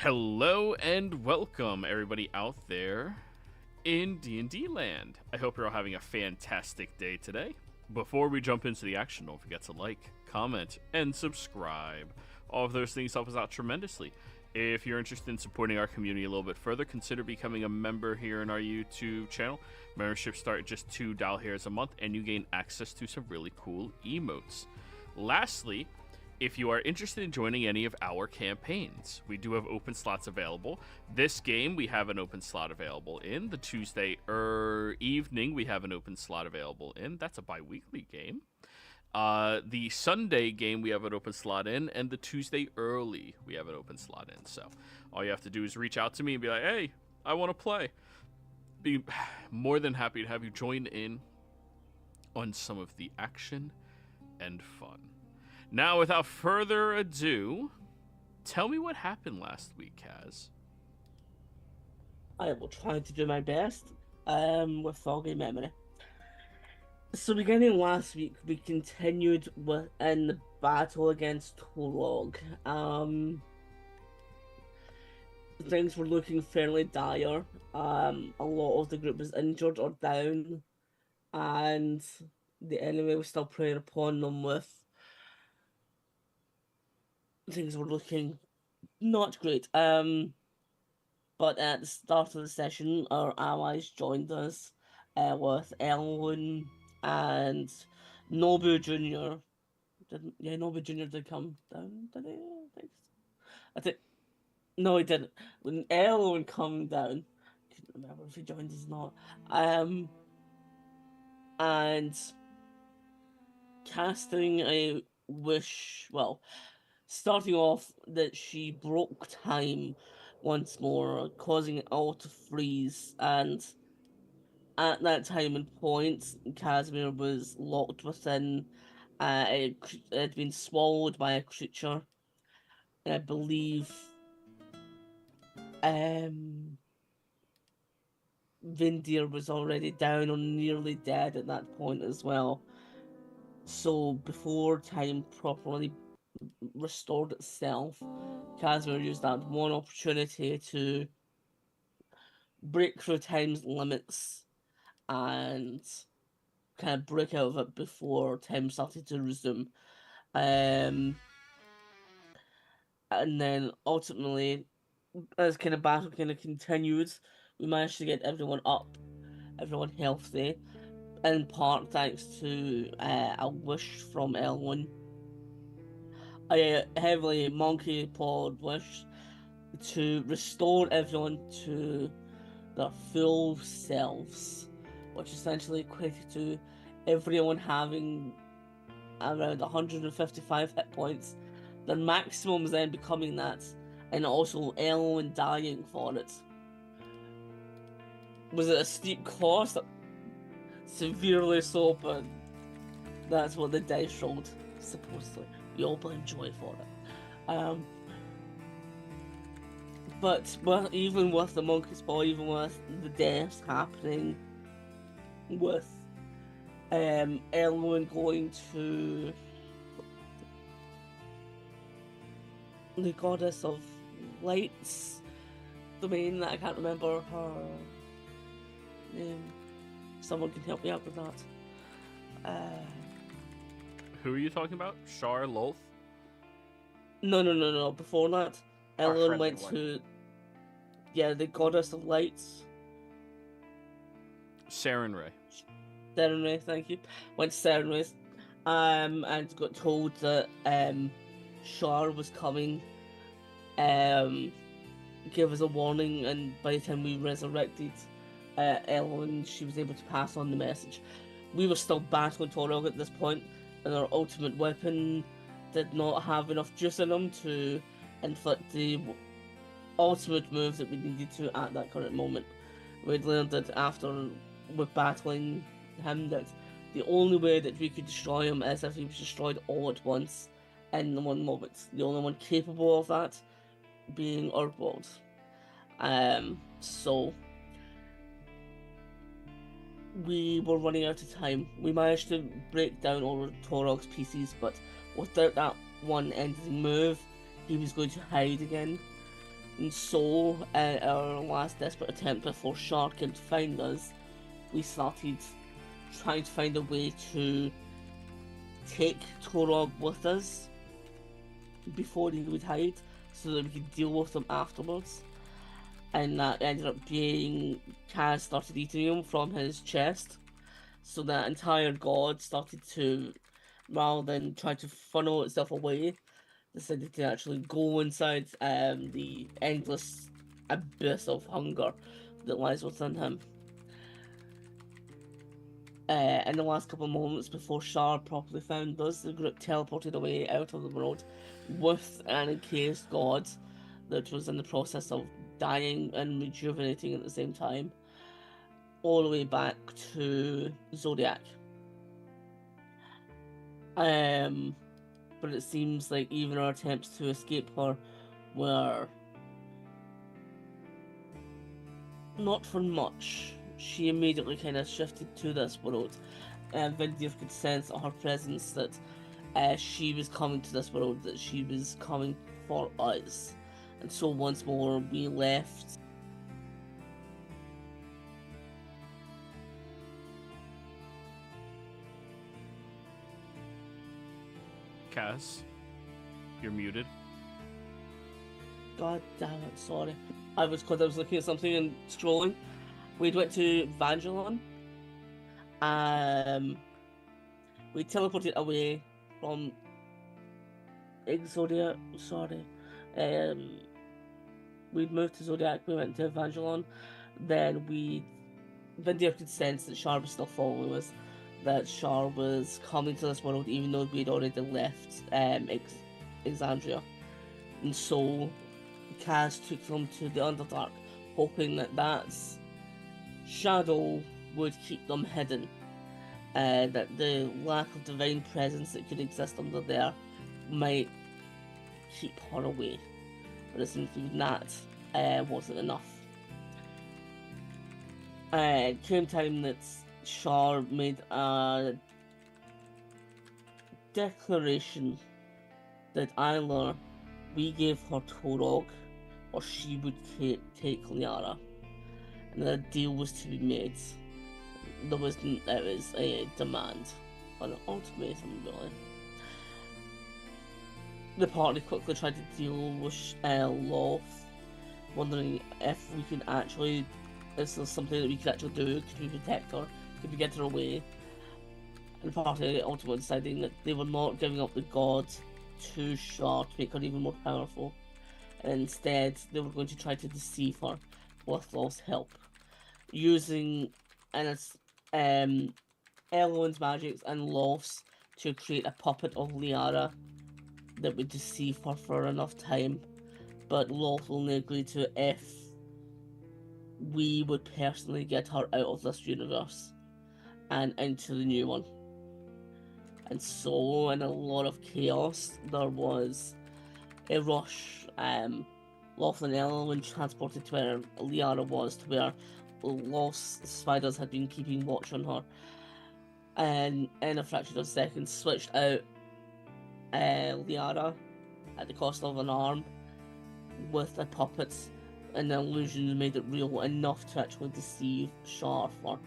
Hello and welcome everybody out there in D&D land. I hope you're all having a fantastic day today. Before we jump into the action, don't forget to like, comment, and subscribe. All of those things help us out tremendously. If you're interested in supporting our community a little bit further, consider becoming a member here in our YouTube channel. Memberships start at just $2 a month, and you gain access to some really cool emotes. Lastly, if you are interested in joining any of our campaigns, we do have open slots available. This game, we have an open slot available in. The Tuesday evening, we have an open slot available in. That's a bi-weekly game. The Sunday game, we have an open slot in. And the Tuesday early, we have an open slot in. So all you have to do is reach out to me and be like, hey, I want to play. Be more than happy to have you join in on some of the action and fun. Now, without further ado, tell me what happened last week, Kaz. I will try to do my best with foggy memory. So beginning last week, we continued in the battle against Torog. Things were looking fairly dire. A lot of the group was injured or down, and the enemy was still preying upon them with things were looking not great. But at the start of the session, our allies joined us with Elwyn and Nobu Jr. Nobu Jr. did come down, did he? I think no, he didn't. When Elwyn come down, I can't remember if he joined us or not. And casting a wish, well, starting off that she broke time once more, causing it all to freeze, and at that time and point, Casimir was locked within, it had been swallowed by a creature, and I believe Vindir was already down or nearly dead at that point as well. So before time properly restored itself, Casimir used that one opportunity to break through time's limits and kind of break out of it before time started to resume. And then ultimately, as kind of battle kind of continued, we managed to get everyone up, everyone healthy, in part thanks to a wish from Elwyn. A heavily monkey-pawed wish to restore everyone to their full selves, which essentially equated to everyone having around 155 hit points, their maximums then becoming that, and also Elwyn dying for it. Was it a steep cost? Severely so, but that's what the dice rolled, supposedly. We all blame Joy for it. But even with the monkey's paw, even with the deaths happening, with Elwyn going to the goddess of light's domain, that I can't remember her name. Someone can help me out with that. Who are you talking about? Shar Loth? No. Before that, Our Elwyn friendly went one. to the goddess of lights. Sarenrae. Sarenrae, thank you. Went to Sarenrae, and got told that Shar was coming. Give us a warning, and by the time we resurrected Elwyn, she was able to pass on the message. We were still battling Torog at this point, and our ultimate weapon did not have enough juice in them to inflict the ultimate move that we needed to at that current moment. We'd learned that after with battling him, that the only way that we could destroy him is if he was destroyed all at once in one moment. The only one capable of that being Urbold. So we were running out of time. We managed to break down all of Torog's pieces, but without that one ending move, he was going to hide again. And so, our last desperate attempt before Shar could find us, we started trying to find a way to take Torog with us before he would hide, so that we could deal with them afterwards. And that ended up being Kaz started eating him from his chest. So that entire god started to, rather than try to funnel itself away, decided to actually go inside the endless abyss of hunger that lies within him. In the last couple of moments before Shar properly found us, the group teleported away out of the world with an encased god that was in the process of dying and rejuvenating at the same time, all the way back to Zodiac. But it seems like even our attempts to escape her were not for much. She immediately kind of shifted to this world, and Vindiv could sense at her presence that she was coming to this world, that she was coming for us. And so once more we left. Kaz, you're muted. God damn it, sorry. Because I was looking at something and scrolling. We went to Vangelis. We teleported away from Zodiac. Sorry. We moved to Zodiac. We went to Vangelis. Then Vindiv could sense that Shar was still following us. That Shar was coming to this world, even though we'd already left EXANDRIA. And so Kaz took them to the Underdark, hoping that shadow would keep them hidden. That the lack of divine presence that could exist under there might keep her away. But it seems that wasn't enough. It came time that Shar made a declaration that either we gave her Torog or she would take Liara. And a deal was to be made. It was a demand, an ultimatum really. The party quickly tried to deal with Loth, wondering if we could actually, is there something that we could actually do? Could we protect her? Could we get her away? And the party ultimately deciding that they were not giving up the god to Shar to make her even more powerful. And instead, they were going to try to deceive her with Loth's help, using Elrond's magics and Loth's to create a puppet of Liara that would deceive her for enough time. But Loth only agreed to if we would personally get her out of this universe and into the new one. And so, in a lot of chaos, there was a rush. Loth and Elrond transported to where Liara was, to where Loth's spiders had been keeping watch on her. And in a fraction of a second, switched out Liara at the cost of an arm with a puppet, and the illusion made it real enough to actually deceive Shar for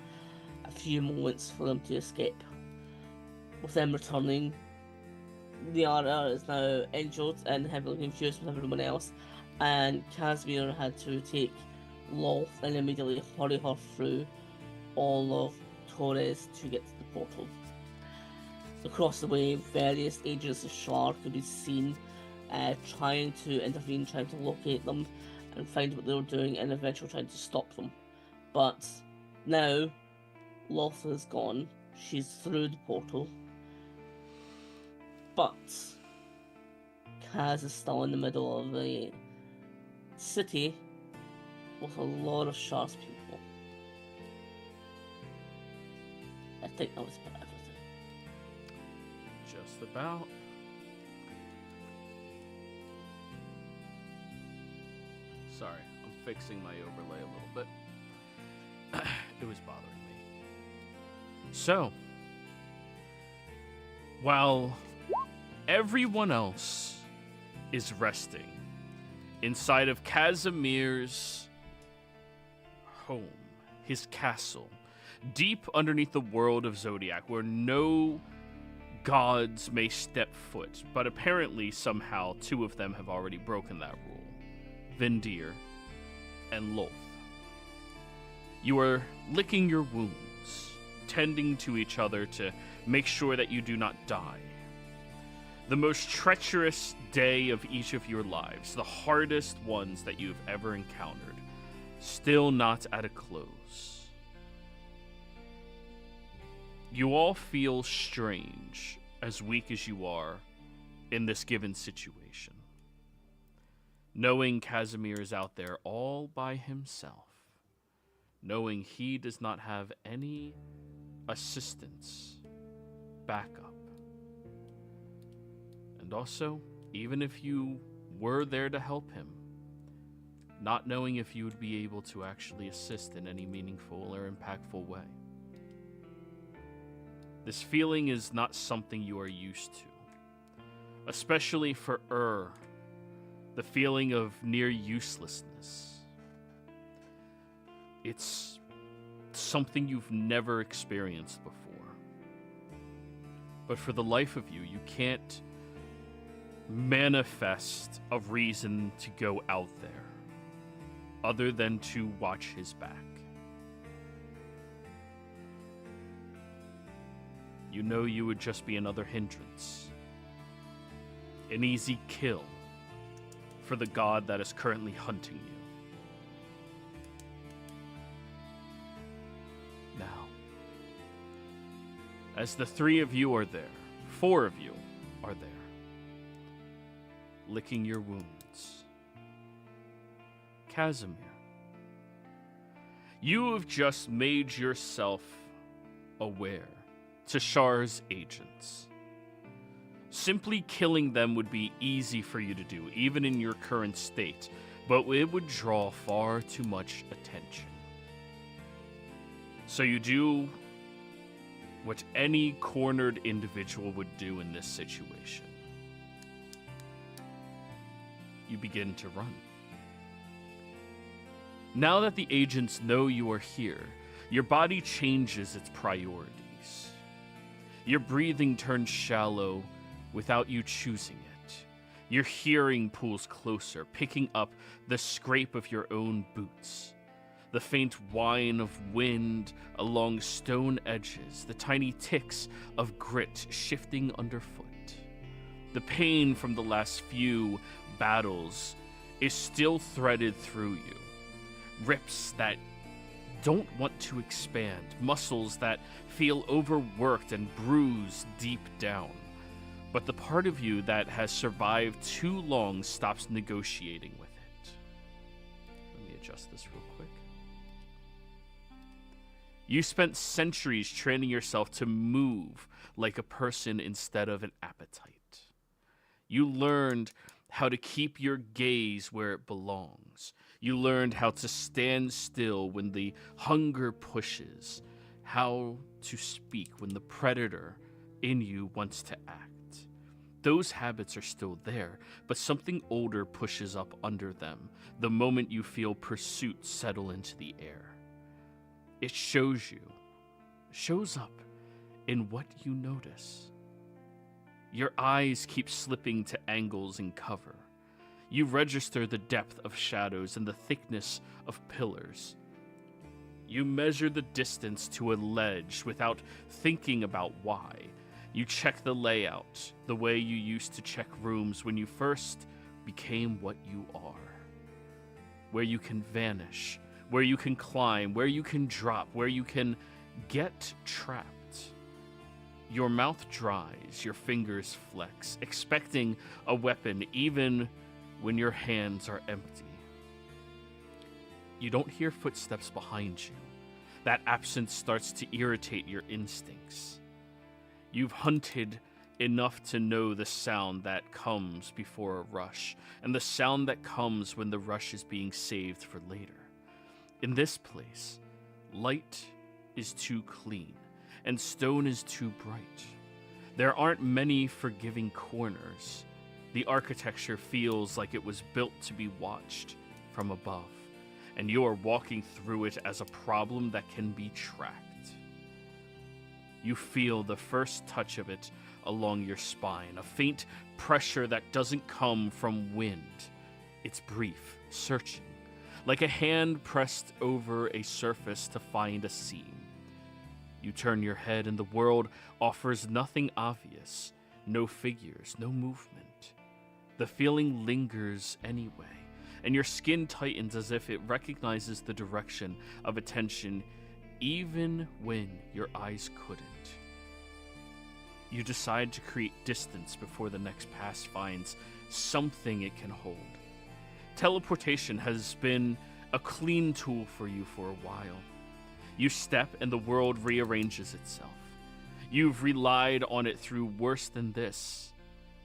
a few moments for them to escape. With them returning, Liara is now injured and heavily confused with everyone else, and Casimir had to take Loth and immediately hurry her through all of Torres to get to the portal. Across the way, various agents of Shar could be seen trying to intervene, trying to locate them and find what they were doing, and eventually trying to stop them. But now, Loth is gone. She's through the portal. But Kaz is still in the middle of a city with a lot of Shar's people. I think that was about everything. Just about. Sorry, I'm fixing my overlay a little bit. It was bothering me. So, while everyone else is resting inside of Casimir's home, his castle, deep underneath the world of Zodiac, where no gods may step foot, but apparently somehow two of them have already broken that rule. Vindir and Lolth. You are licking your wounds, tending to each other to make sure that you do not die. The most treacherous day of each of your lives, the hardest ones that you've ever encountered, still not at a close. You all feel strange, as weak as you are, in this given situation. Knowing Casimir is out there all by himself. Knowing he does not have any assistance, backup. And also, even if you were there to help him, not knowing if you would be able to actually assist in any meaningful or impactful way. This feeling is not something you are used to. Especially for the feeling of near uselessness. It's something you've never experienced before. But for the life of you, you can't manifest a reason to go out there other than to watch his back. You know you would just be another hindrance, an easy kill for the god that is currently hunting you. Now, as the three of you are there, four of you are there, licking your wounds. Casimir, you have just made yourself aware to Shar's agents. Simply killing them would be easy for you to do, even in your current state, but it would draw far too much attention. So you do what any cornered individual would do in this situation. You begin to run. Now that the agents know you are here, your body changes its priorities. Your breathing turns shallow without you choosing it. Your hearing pulls closer, picking up the scrape of your own boots, the faint whine of wind along stone edges, the tiny ticks of grit shifting underfoot. The pain from the last few battles is still threaded through you. Rips that don't want to expand, muscles that feel overworked and bruised deep down. But the part of you that has survived too long stops negotiating with it. Let me adjust this real quick. You spent centuries training yourself to move like a person instead of an appetite. You learned how to keep your gaze where it belongs. You learned how to stand still when the hunger pushes, how to speak when the predator in you wants to act. Those habits are still there, but something older pushes up under them the moment you feel pursuit settle into the air. It shows up in what you notice. Your eyes keep slipping to angles and cover. You register the depth of shadows and the thickness of pillars. You measure the distance to a ledge without thinking about why. You check the layout, the way you used to check rooms when you first became what you are. Where you can vanish, where you can climb, where you can drop, where you can get trapped. Your mouth dries, your fingers flex, expecting a weapon even when your hands are empty. You don't hear footsteps behind you. That absence starts to irritate your instincts. You've hunted enough to know the sound that comes before a rush, and the sound that comes when the rush is being saved for later. In this place, light is too clean, and stone is too bright. There aren't many forgiving corners, The architecture feels like it was built to be watched from above, and you are walking through it as a problem that can be tracked. You feel the first touch of it along your spine, a faint pressure that doesn't come from wind. It's brief, searching, like a hand pressed over a surface to find a seam. You turn your head and the world offers nothing obvious, no figures, no movement. The feeling lingers anyway, and your skin tightens as if it recognizes the direction of attention even when your eyes couldn't. You decide to create distance before the next pass finds something it can hold. Teleportation has been a clean tool for you for a while. You step and the world rearranges itself. You've relied on it through worse than this.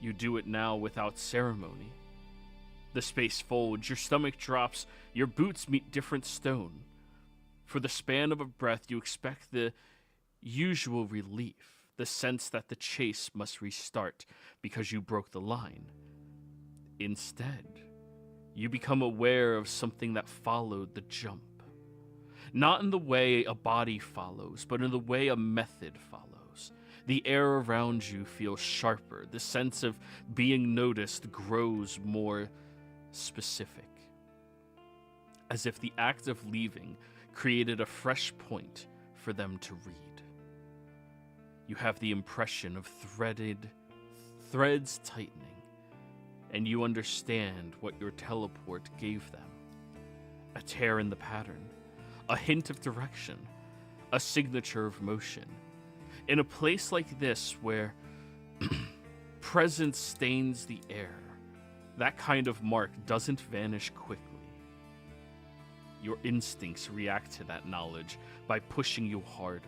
You do it now without ceremony. The space folds, your stomach drops, your boots meet different stone. For the span of a breath, you expect the usual relief, the sense that the chase must restart because you broke the line. Instead, you become aware of something that followed the jump. Not in the way a body follows, but in the way a method follows. The air around you feels sharper. The sense of being noticed grows more specific. As if the act of leaving created a fresh point for them to read. You have the impression of threads tightening, and you understand what your teleport gave them. A tear in the pattern, a hint of direction, a signature of motion. In a place like this where presence stains the air, that kind of mark doesn't vanish quickly. Your instincts react to that knowledge by pushing you harder.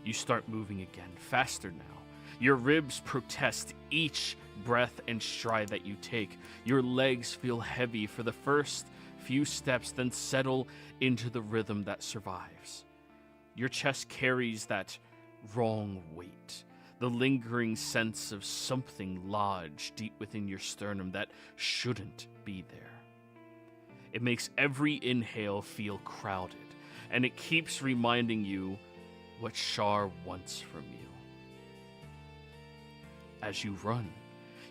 You start moving again, faster now. Your ribs protest each breath and stride that you take. Your legs feel heavy for the first few steps, then settle into the rhythm that survives. Your chest carries that wrong weight, the lingering sense of something lodged deep within your sternum that shouldn't be there. It makes every inhale feel crowded, and it keeps reminding you what Shar wants from you. As you run,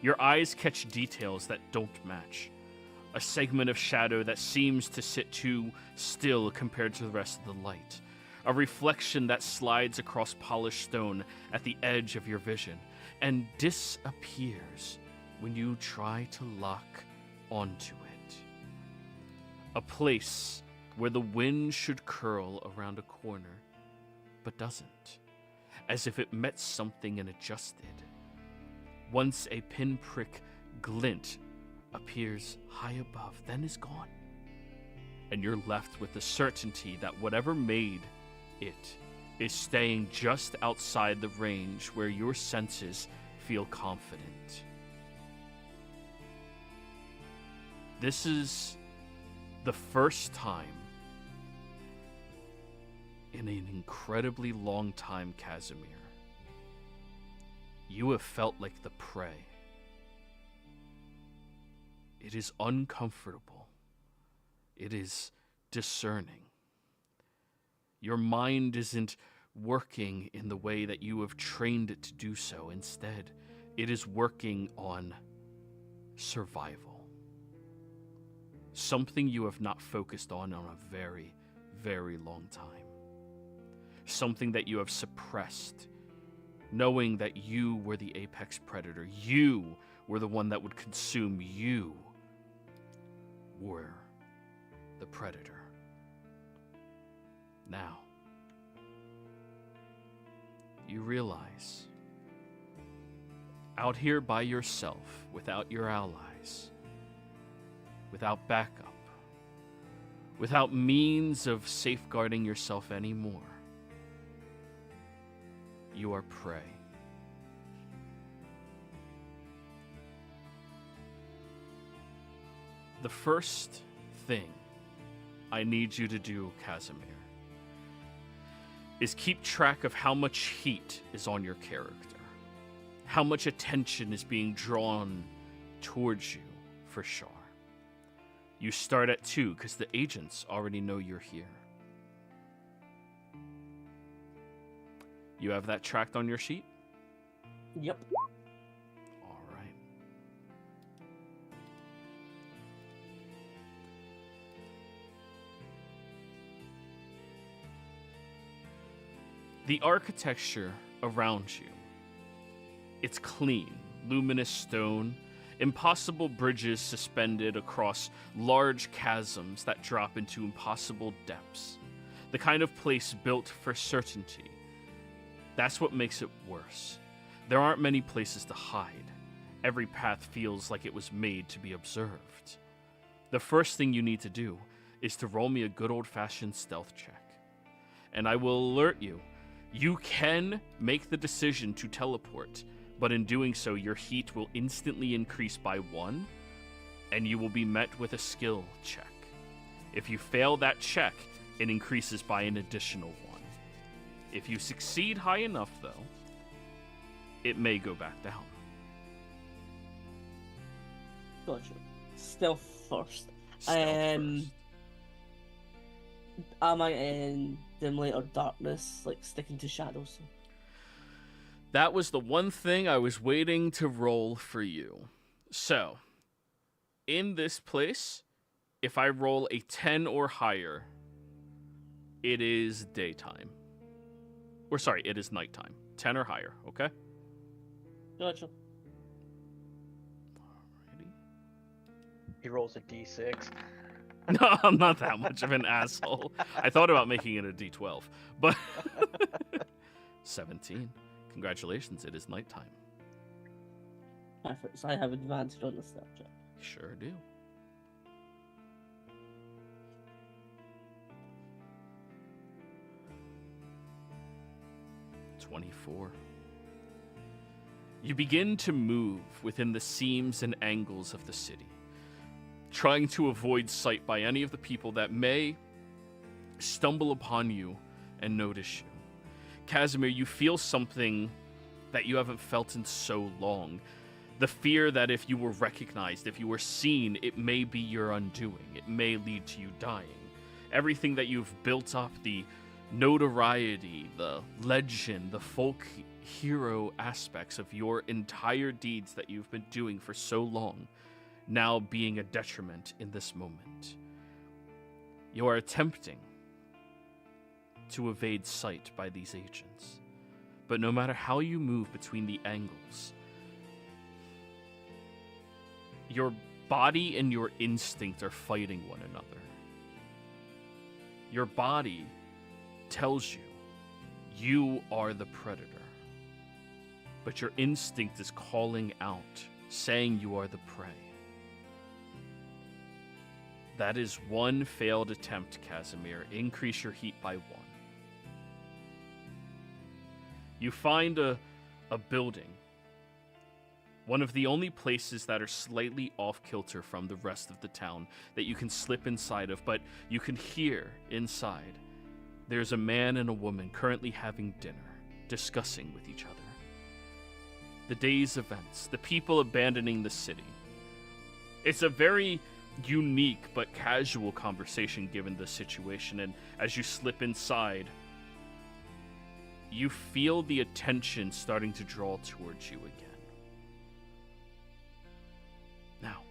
your eyes catch details that don't match. A segment of shadow that seems to sit too still compared to the rest of the light. A reflection that slides across polished stone at the edge of your vision and disappears when you try to lock onto it. A place where the wind should curl around a corner, but doesn't, as if it met something and adjusted. Once a pinprick glint appears high above, then is gone. And you're left with the certainty that whatever made it is staying just outside the range where your senses feel confident. This is the first time in an incredibly long time, Casimir, you have felt like the prey. It is uncomfortable. It is discerning. Your mind isn't working in the way that you have trained it to do so. Instead, it is working on survival. Something you have not focused on a very, very long time. Something that you have suppressed, knowing that you were the apex predator. You were the one that would consume. You were the predator. Now, you realize, out here by yourself, without your allies, without backup, without means of safeguarding yourself anymore, you are prey. The first thing I need you to do, Casimir, is keep track of how much heat is on your character, how much attention is being drawn towards you for sure. You start at 2 because the agents already know you're here. You have that tracked on your sheet? Yep. All right. The architecture around you, it's clean, luminous stone, impossible bridges suspended across large chasms that drop into impossible depths. The kind of place built for certainty. That's what makes it worse. There aren't many places to hide. Every path feels like it was made to be observed. The first thing you need to do is to roll me a good old-fashioned stealth check. And I will alert you, you can make the decision to teleport, but in doing so, your heat will instantly increase by 1, and you will be met with a skill check. If you fail that check, it increases by an additional 1. If you succeed high enough, though, it may go back down. Gotcha. Stealth first. Stealth first. Am I in dim light or darkness, like sticking to shadows? That was the one thing I was waiting to roll for you. So, in this place, if I roll a 10 or higher, it is daytime. Or sorry, it is nighttime. 10 or higher, okay? Gotcha. Alrighty. He rolls a d6. No, I'm not that much of an asshole. I thought about making it a d12, but 17. Congratulations, it is nighttime. Perfect. So I have advantage on the stealth check. Sure do. "24. You begin to move within the seams and angles of the city, trying to avoid sight by any of the people that may stumble upon you and notice you. Casimir, you feel something that you haven't felt in so long. The fear that if you were recognized, if you were seen, it may be your undoing. It may lead to you dying. Everything that you've built up, the notoriety, the legend, the folk hero aspects of your entire deeds that you've been doing for so long, now being a detriment in this moment. You are attempting to evade sight by these agents, but no matter how you move between the angles, your body and your instinct are fighting one another. Your body tells you you are the predator, but your instinct is calling out, saying you are the prey. That is one failed attempt, Casimir. Increase your heat by 1. You find a building, one of the only places that are slightly off-kilter from the rest of the town that you can slip inside of, but you can hear inside. There's a man and a woman currently having dinner, discussing with each other the day's events, the people abandoning the city. It's a very unique but casual conversation given the situation, and as you slip inside, you feel the attention starting to draw towards you again. Now,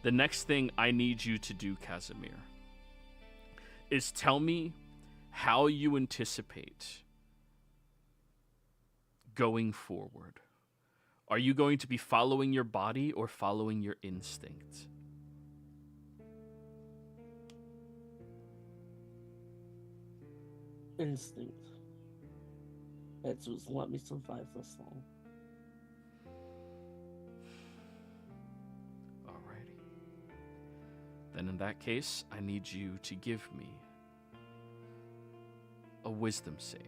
the next thing I need you to do, Casimir, is tell me how you anticipate going forward. Are you going to be following your body or following your instinct? Instinct. It's what's let me survive this long. Alrighty. Then in that case, I need you to give me a wisdom save.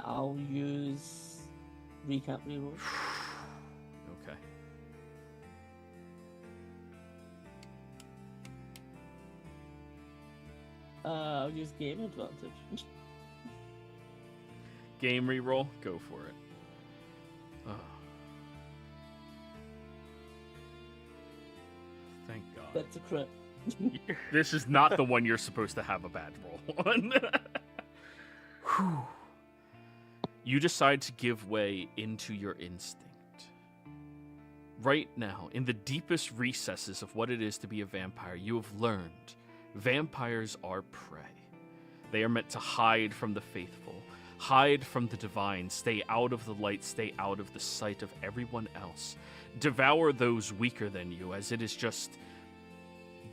I'll use recap reroll. Okay. I'll use game advantage. Game reroll, go for it. Oh. Thank God. That's a crit. This is not the one you're supposed to have a bad roll on. Whew. You decide to give way into your instinct. Right now, in the deepest recesses of what it is to be a vampire, you have learned vampires are prey. They are meant to hide from the faithful, hide from the divine, stay out of the light, stay out of the sight of everyone else. Devour those weaker than you, as it is just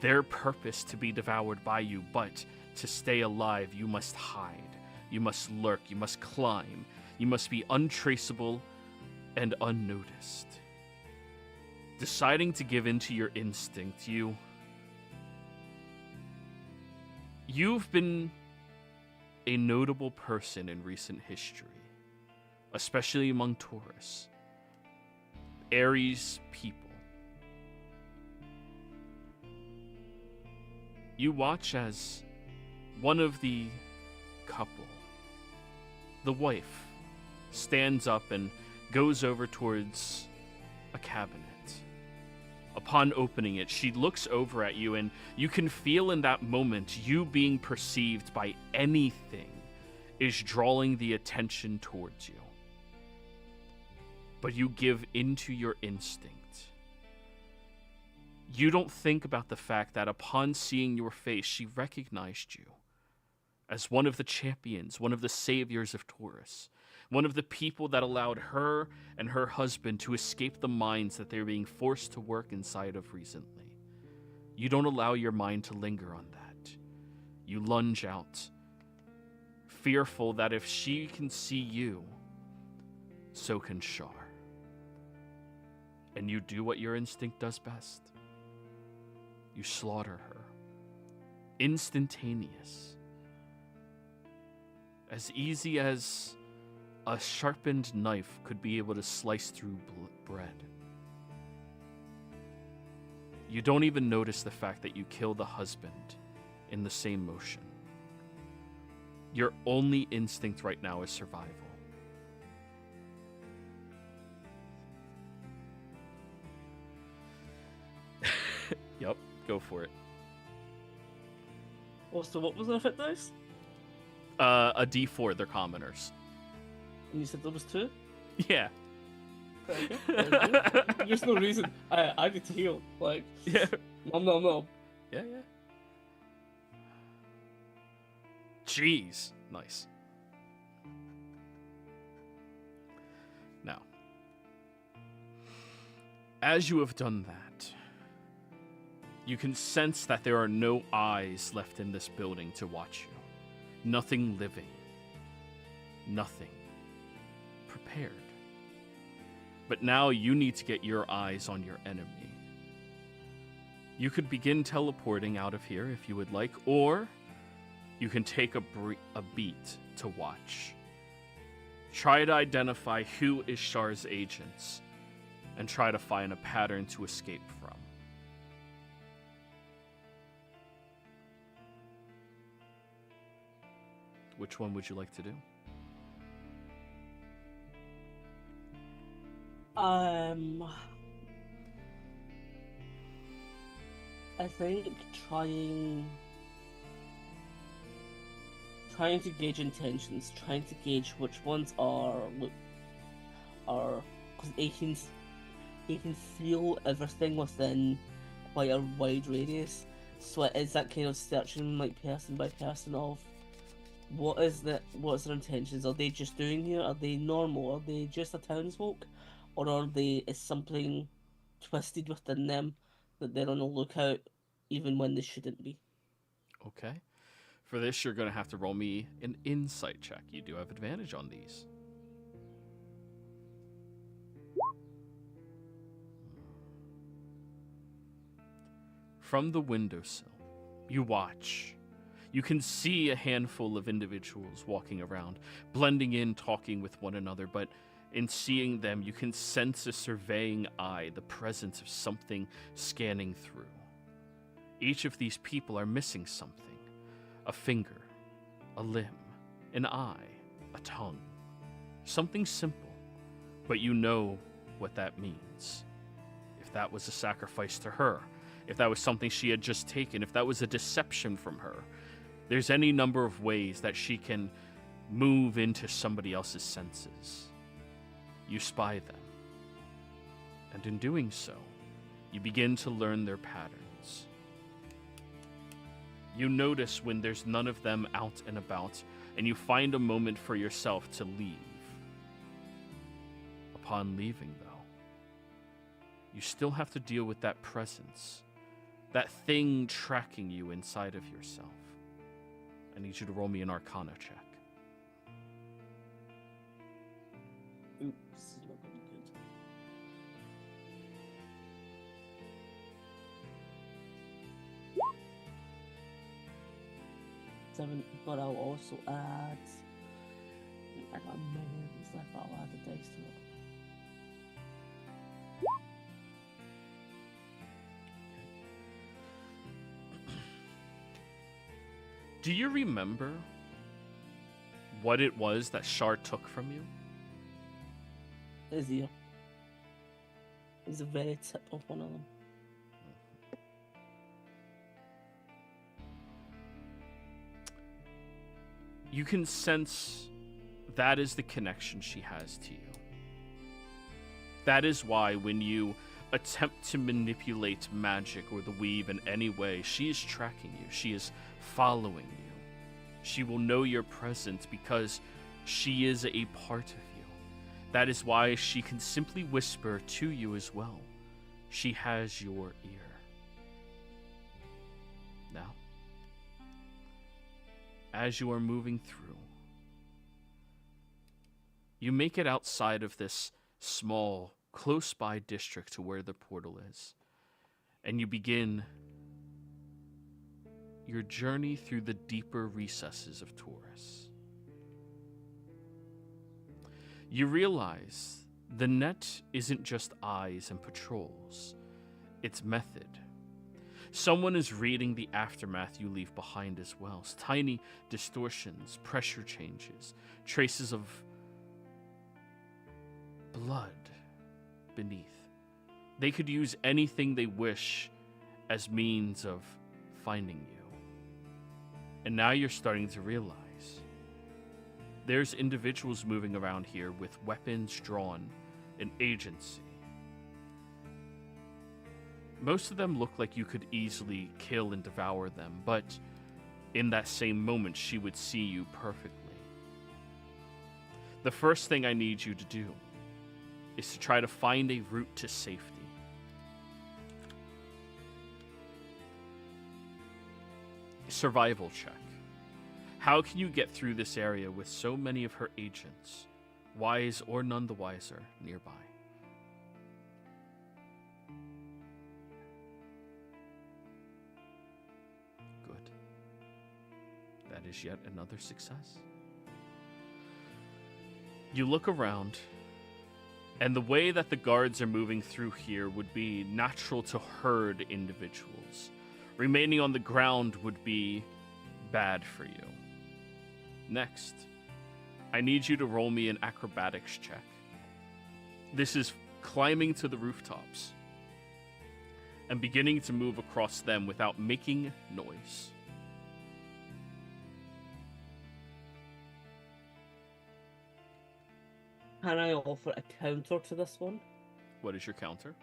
their purpose to be devoured by you, but to stay alive, you must hide. You must lurk, you must climb, you must be untraceable and unnoticed. Deciding to give in to your instinct, you've been a notable person in recent history, especially among Taurus, Aries people. You watch as one of the couple, the wife, stands up and goes over towards a cabinet. Upon opening it, she looks over at you, and you can feel in that moment you being perceived by anything is drawing the attention towards you. But you give into your instinct. You don't think about the fact that upon seeing your face, she recognized you as one of the champions, one of the saviors of Taurus, one of the people that allowed her and her husband to escape the mines that they were being forced to work inside of recently. You don't allow your mind to linger on that. You lunge out, fearful that if she can see you, so can Shar. And you do what your instinct does best. You slaughter her. Instantaneous. As easy as a sharpened knife could be able to slice through bread. You don't even notice the fact that you kill the husband in the same motion. Your only instinct right now is survival. Yep, go for it. Also, what was the effect dice? A D4, they're commoners. And you said there was 2? Yeah. Okay. There's no reason. I need to heal. Like, Yeah. No. Yeah. Jeez. Nice. Now, as you have done that, you can sense that there are no eyes left in this building to watch you. Nothing living. Nothing prepared. But now you need to get your eyes on your enemy. You could begin teleporting out of here if you would like, or you can take a beat to watch. Try to identify who is Shar's agents, and try to find a pattern to escape from. Which one would you like to do? I think trying to gauge intentions, trying to gauge which ones are because he can feel everything within quite a wide radius. So it is that kind of searching, like person by person, of what's their intentions? Are they just doing here? Are they normal? Are they just a townsfolk? Or is something twisted within them that they're on the lookout even when they shouldn't be? Okay. For this, you're going to have to roll me an insight check. You do have advantage on these. From the windowsill, you watch. You can see a handful of individuals walking around, blending in, talking with one another, but in seeing them, you can sense a surveying eye, the presence of something scanning through. Each of these people are missing something. A finger, a limb, an eye, a tongue. Something simple, but you know what that means. If that was a sacrifice to her, if that was something she had just taken, if that was a deception from her, there's any number of ways that she can move into somebody else's senses. You spy them. And in doing so, you begin to learn their patterns. You notice when there's none of them out and about, and you find a moment for yourself to leave. Upon leaving, though, you still have to deal with that presence, that thing tracking you inside of yourself. I need you to roll me an Arcana check. Oops, not very good. 7, but I'll also add. I got millions left, but I'll add the dice to it. Do you remember what it was that Shar took from you? His ear. It was the very tip of one of them. You can sense that is the connection she has to you. That is why when you attempt to manipulate magic or the weave in any way, she is tracking you. She is following you. She will know your presence because she is a part of you. That is why she can simply whisper to you as well. She has your ear. Now, as you are moving through, you make it outside of this small, close-by district to where the portal is, and you begin your journey through the deeper recesses of Taurus. You realize the net isn't just eyes and patrols, it's method. Someone is reading the aftermath you leave behind as well. Tiny distortions, pressure changes, traces of blood beneath. They could use anything they wish as means of finding you. And now you're starting to realize there's individuals moving around here with weapons drawn and agency. Most of them look like you could easily kill and devour them, but in that same moment, she would see you perfectly. The first thing I need you to do is to try to find a route to safety. Survival check. How can you get through this area with so many of her agents, wise or none the wiser, nearby? Good. That is yet another success. You look around, and the way that the guards are moving through here would be natural to herd individuals. Remaining on the ground would be bad for you. Next, I need you to roll me an acrobatics check. This is climbing to the rooftops and beginning to move across them without making noise. Can I offer a counter to this one? What is your counter?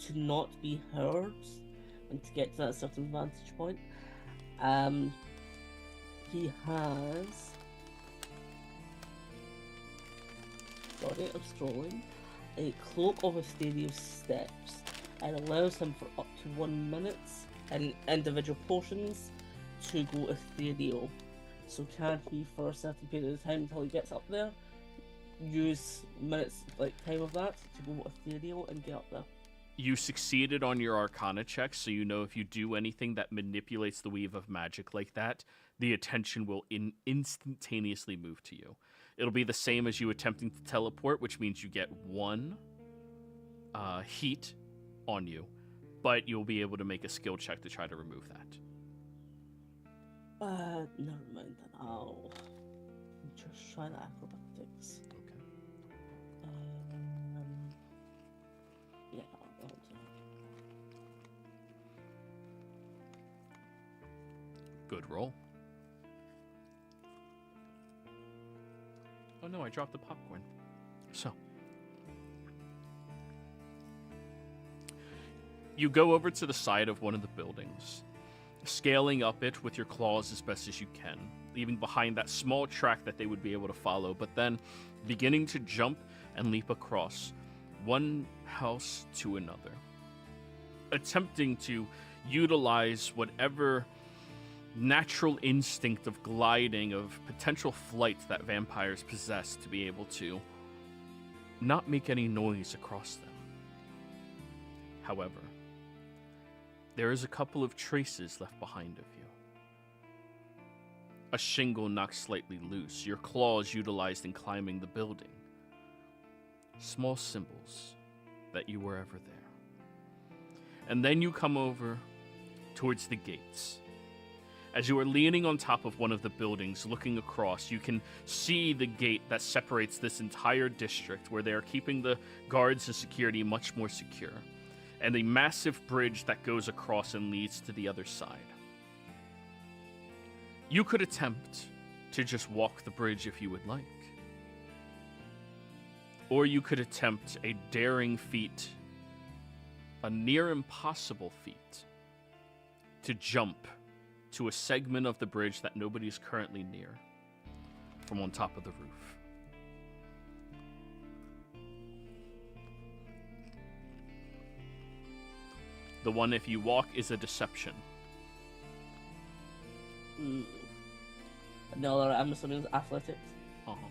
To not be heard and to get to that certain vantage point. He has. Sorry, I'm scrolling. A cloak of Asterios steps. It allows him for up to 1 minute in individual portions to go ethereal. So can he, for a certain period of time until he gets up there, use minutes like time of that to go ethereal and get up there? You succeeded on your Arcana check, so you know if you do anything that manipulates the weave of magic like that, the attention will instantaneously move to you. It'll be the same as you attempting to teleport, which means you get 1 heat on you, but you'll be able to make a skill check to try to remove that. Never mind then. I'll just try the acrobatics. Okay. Yeah, I'll do it. Good roll. Oh no, I dropped the popcorn. So. You go over to the side of one of the buildings, scaling up it with your claws as best as you can, leaving behind that small track that they would be able to follow, but then beginning to jump and leap across one house to another, attempting to utilize whatever natural instinct of gliding, of potential flight that vampires possess to be able to not make any noise across them. However, there is a couple of traces left behind of you. A shingle knocked slightly loose, your claws utilized in climbing the building. Small symbols that you were ever there. And then you come over towards the gates. As you are leaning on top of one of the buildings, looking across, you can see the gate that separates this entire district, where they are keeping the guards and security much more secure, and a massive bridge that goes across and leads to the other side. You could attempt to just walk the bridge if you would like. Or you could attempt a daring feat, a near impossible feat, to jump to a segment of the bridge that nobody is currently near, from on top of the roof. The one, if you walk, is a deception. No, I'm assuming it's athletics. Uh-huh.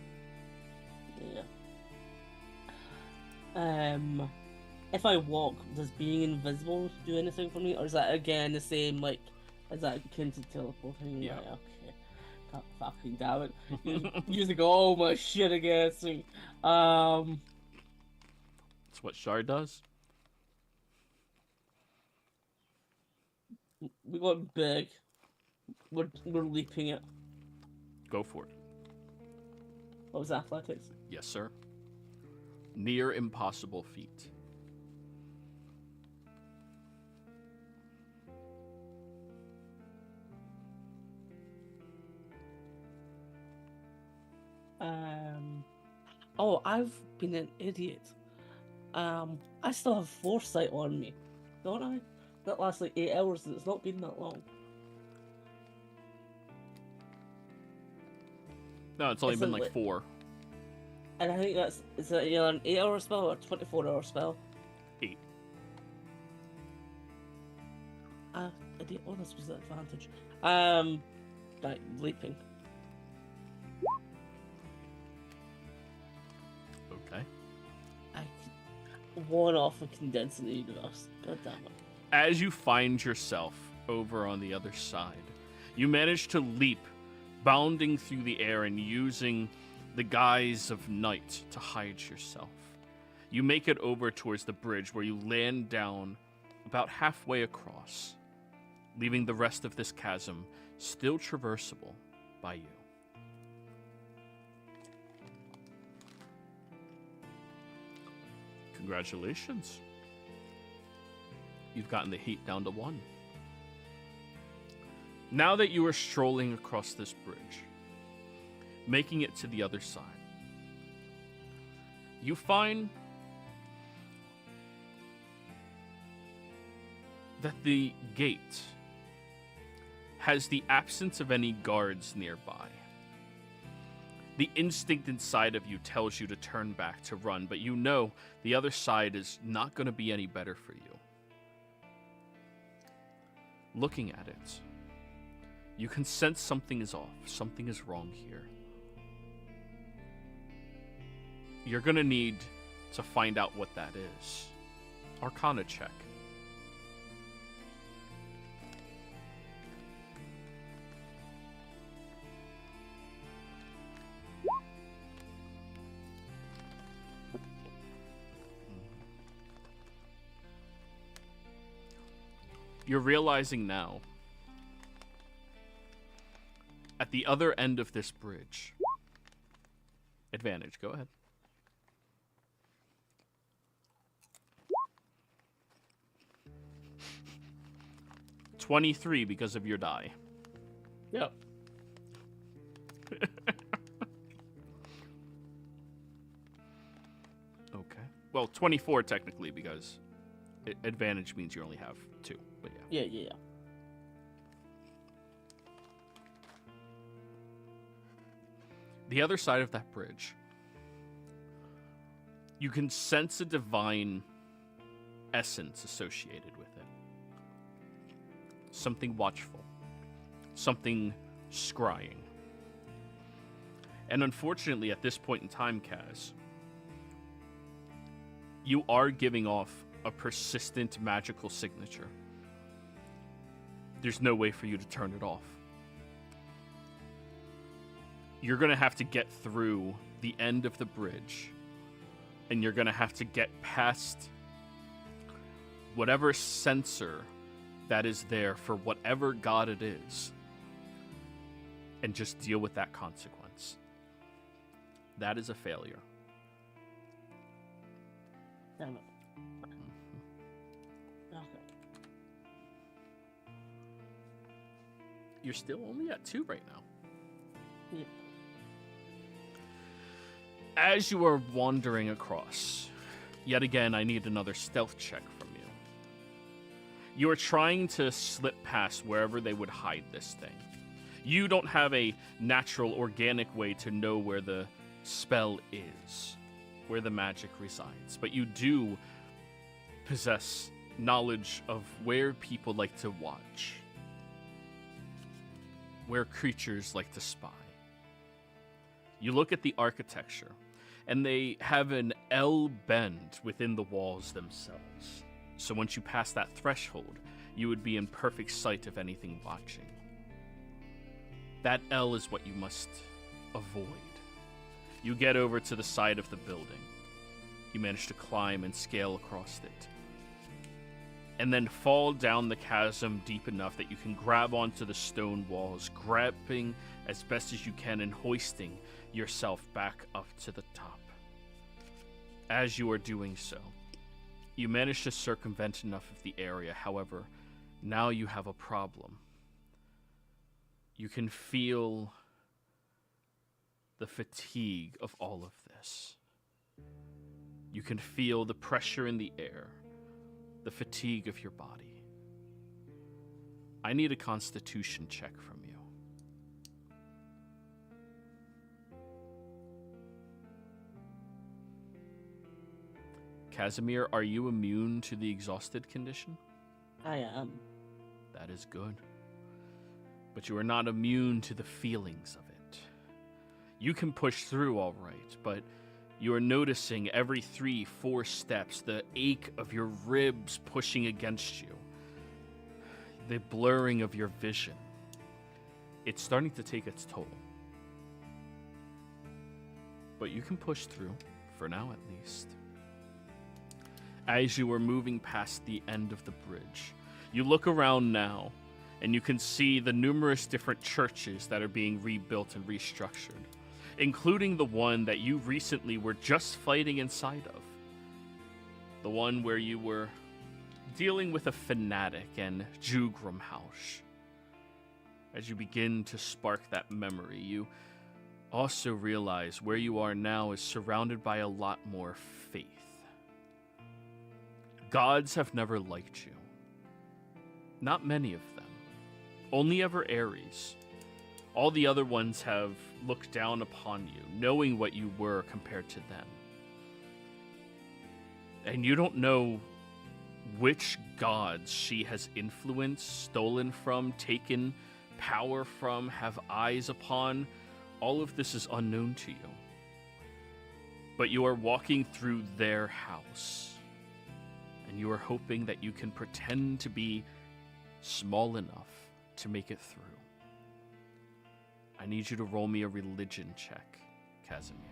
Yeah. If I walk, does being invisible do anything for me, or is that again the same? Like, is that akin to teleporting? Yeah. Right, okay. God fucking damn it! You to go all my shit against me. That's what Shard does. We got big. We're leaping it. Go for it. What was athletics? Yes, sir. Near impossible feat. Oh, I've been an idiot. I still have foresight on me, don't I? That lasts like 8 hours, and it's not been that long. No, it's only It's been a like li- 4. And I think it's either an 8-hour spell or a 24-hour spell. 8. Idiot. Oh, this was the advantage. Right, leaping. Okay. One off of condensing the universe. God damn it. As you find yourself over on the other side, you manage to leap, bounding through the air and using the guise of night to hide yourself. You make it over towards the bridge, where you land down about halfway across, leaving the rest of this chasm still traversable by you. Congratulations. You've gotten the heat down to 1. Now that you are strolling across this bridge, making it to the other side, you find that the gate has the absence of any guards nearby. The instinct inside of you tells you to turn back, to run, but you know the other side is not going to be any better for you. Looking at it, you can sense something is off, something is wrong here. You're going to need to find out what that is. Arcana check. You're realizing now the other end of this bridge. Advantage, go ahead. $23 because of your die. Yep. Okay. Well, 24 technically because advantage means you only have 2. But yeah. Yeah. The other side of that bridge, you can sense a divine essence associated with it. Something watchful. Something scrying. And unfortunately, at this point in time, Kaz, you are giving off a persistent magical signature. There's no way for you to turn it off. You're going to have to get through the end of the bridge, and you're going to have to get past whatever sensor that is there for whatever god it is, and just deal with that consequence. That is a failure. Damn it. Okay. You're still only at 2 right now. Yeah. As you are wandering across, yet again, I need another stealth check from you. You are trying to slip past wherever they would hide this thing. You don't have a natural, organic way to know where the spell is, where the magic resides, but you do possess knowledge of where people like to watch, where creatures like to spy. You look at the architecture, and they have an L bend within the walls themselves. So once you pass that threshold, you would be in perfect sight of anything watching. That L is what you must avoid. You get over to the side of the building. You manage to climb and scale across it. And then fall down the chasm deep enough that you can grab onto the stone walls, grabbing as best as you can and hoisting yourself back up to the top. As you are doing so, you manage to circumvent enough of the area. However, now you have a problem. You can feel the fatigue of all of this. You can feel the pressure in the air, the fatigue of your body. I need a constitution check from you. Casimir, are you immune to the exhausted condition? I am. That is good. But you are not immune to the feelings of it. You can push through all right, but you are noticing every 3-4 steps the ache of your ribs pushing against you, the blurring of your vision. It's starting to take its toll. But you can push through, for now at least. As you are moving past the end of the bridge, you look around now, and you can see the numerous different churches that are being rebuilt and restructured, including the one that you recently were just fighting inside of. The one where you were dealing with a fanatic and Jugramhausch. As you begin to spark that memory, you also realize where you are now is surrounded by a lot more faith. Gods have never liked you. Not many of them. Only ever Ares. All the other ones have looked down upon you, knowing what you were compared to them. And you don't know which gods she has influenced, stolen from, taken power from, have eyes upon. All of this is unknown to you. But you are walking through their house. And you are hoping that you can pretend to be small enough to make it through. I need you to roll me a religion check, Casimir.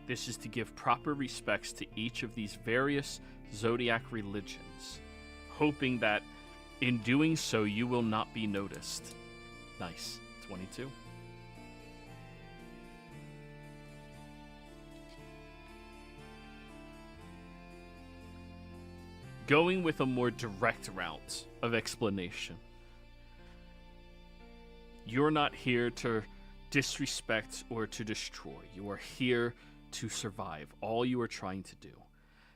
This is to give proper respects to each of these various zodiac religions, hoping that in doing so you will not be noticed Nice. 22. Going with a more direct route of explanation. You're not here to disrespect or to destroy. You are here to survive. All you are trying to do.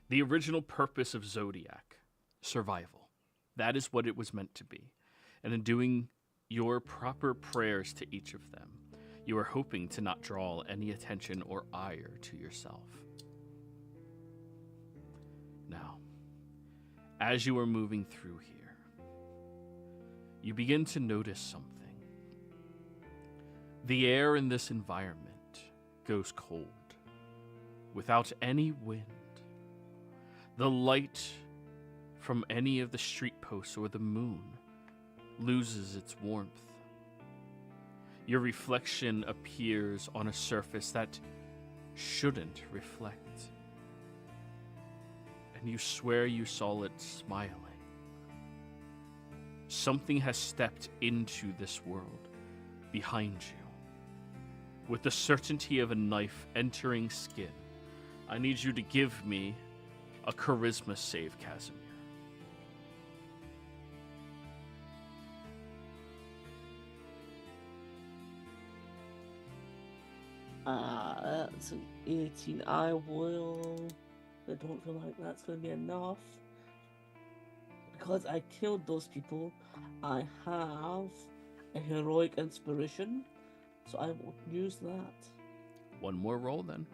The original purpose of Zodiac, survival. That is what it was meant to be. And in doing your proper prayers to each of them, you are hoping to not draw any attention or ire to yourself. Now, as you are moving through here, you begin to notice something. The air in this environment goes cold, without any wind. The light from any of the street posts or the moon loses its warmth. Your reflection appears on a surface that shouldn't reflect. And you swear you saw it smiling. Something has stepped into this world behind you. With the certainty of a knife entering skin, I need you to give me a charisma save, Casimir. That's an 18. I don't feel like that's going to be enough. Because I killed those people, I have a heroic inspiration, so I will use that. One more roll then.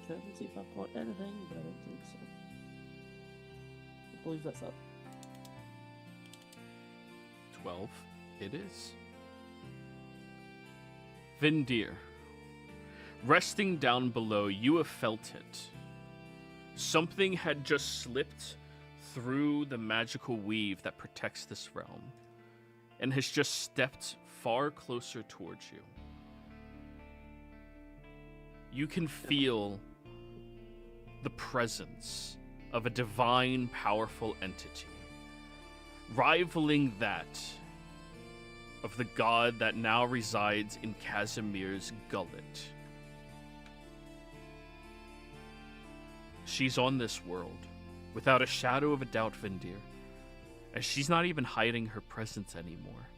Trying to see if I've got anything, but I don't think so. I believe that's up. 12. It is. Vindir. Resting down below, you have felt it. Something had just slipped through the magical weave that protects this realm and has just stepped far closer towards you. You can feel the presence of a divine, powerful entity, rivaling that of the god that now resides in Casimir's gullet. She's on this world, without a shadow of a doubt, Vindir, and she's not even hiding her presence anymore.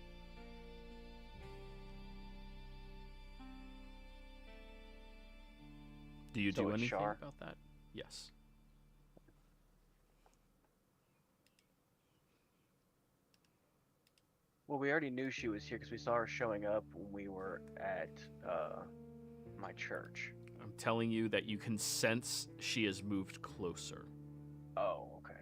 Do you do anything about that? Yes. Well, we already knew she was here because we saw her showing up when we were at my church. I'm telling you that you can sense she has moved closer. Oh, okay.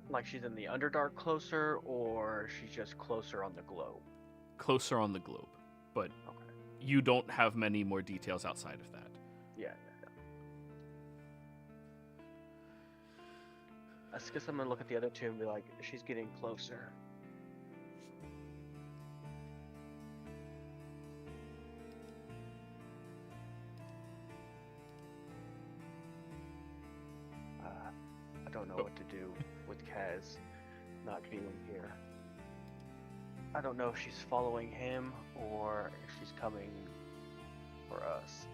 Like she's in the Underdark closer, or she's just closer on the globe? Closer on the globe, but okay. You don't have many more details outside of that. Yeah. I guess I'm gonna look at the other two and be like, she's getting closer. I don't know what to do with Kaz not being here. I don't know if she's following him or if she's coming for us.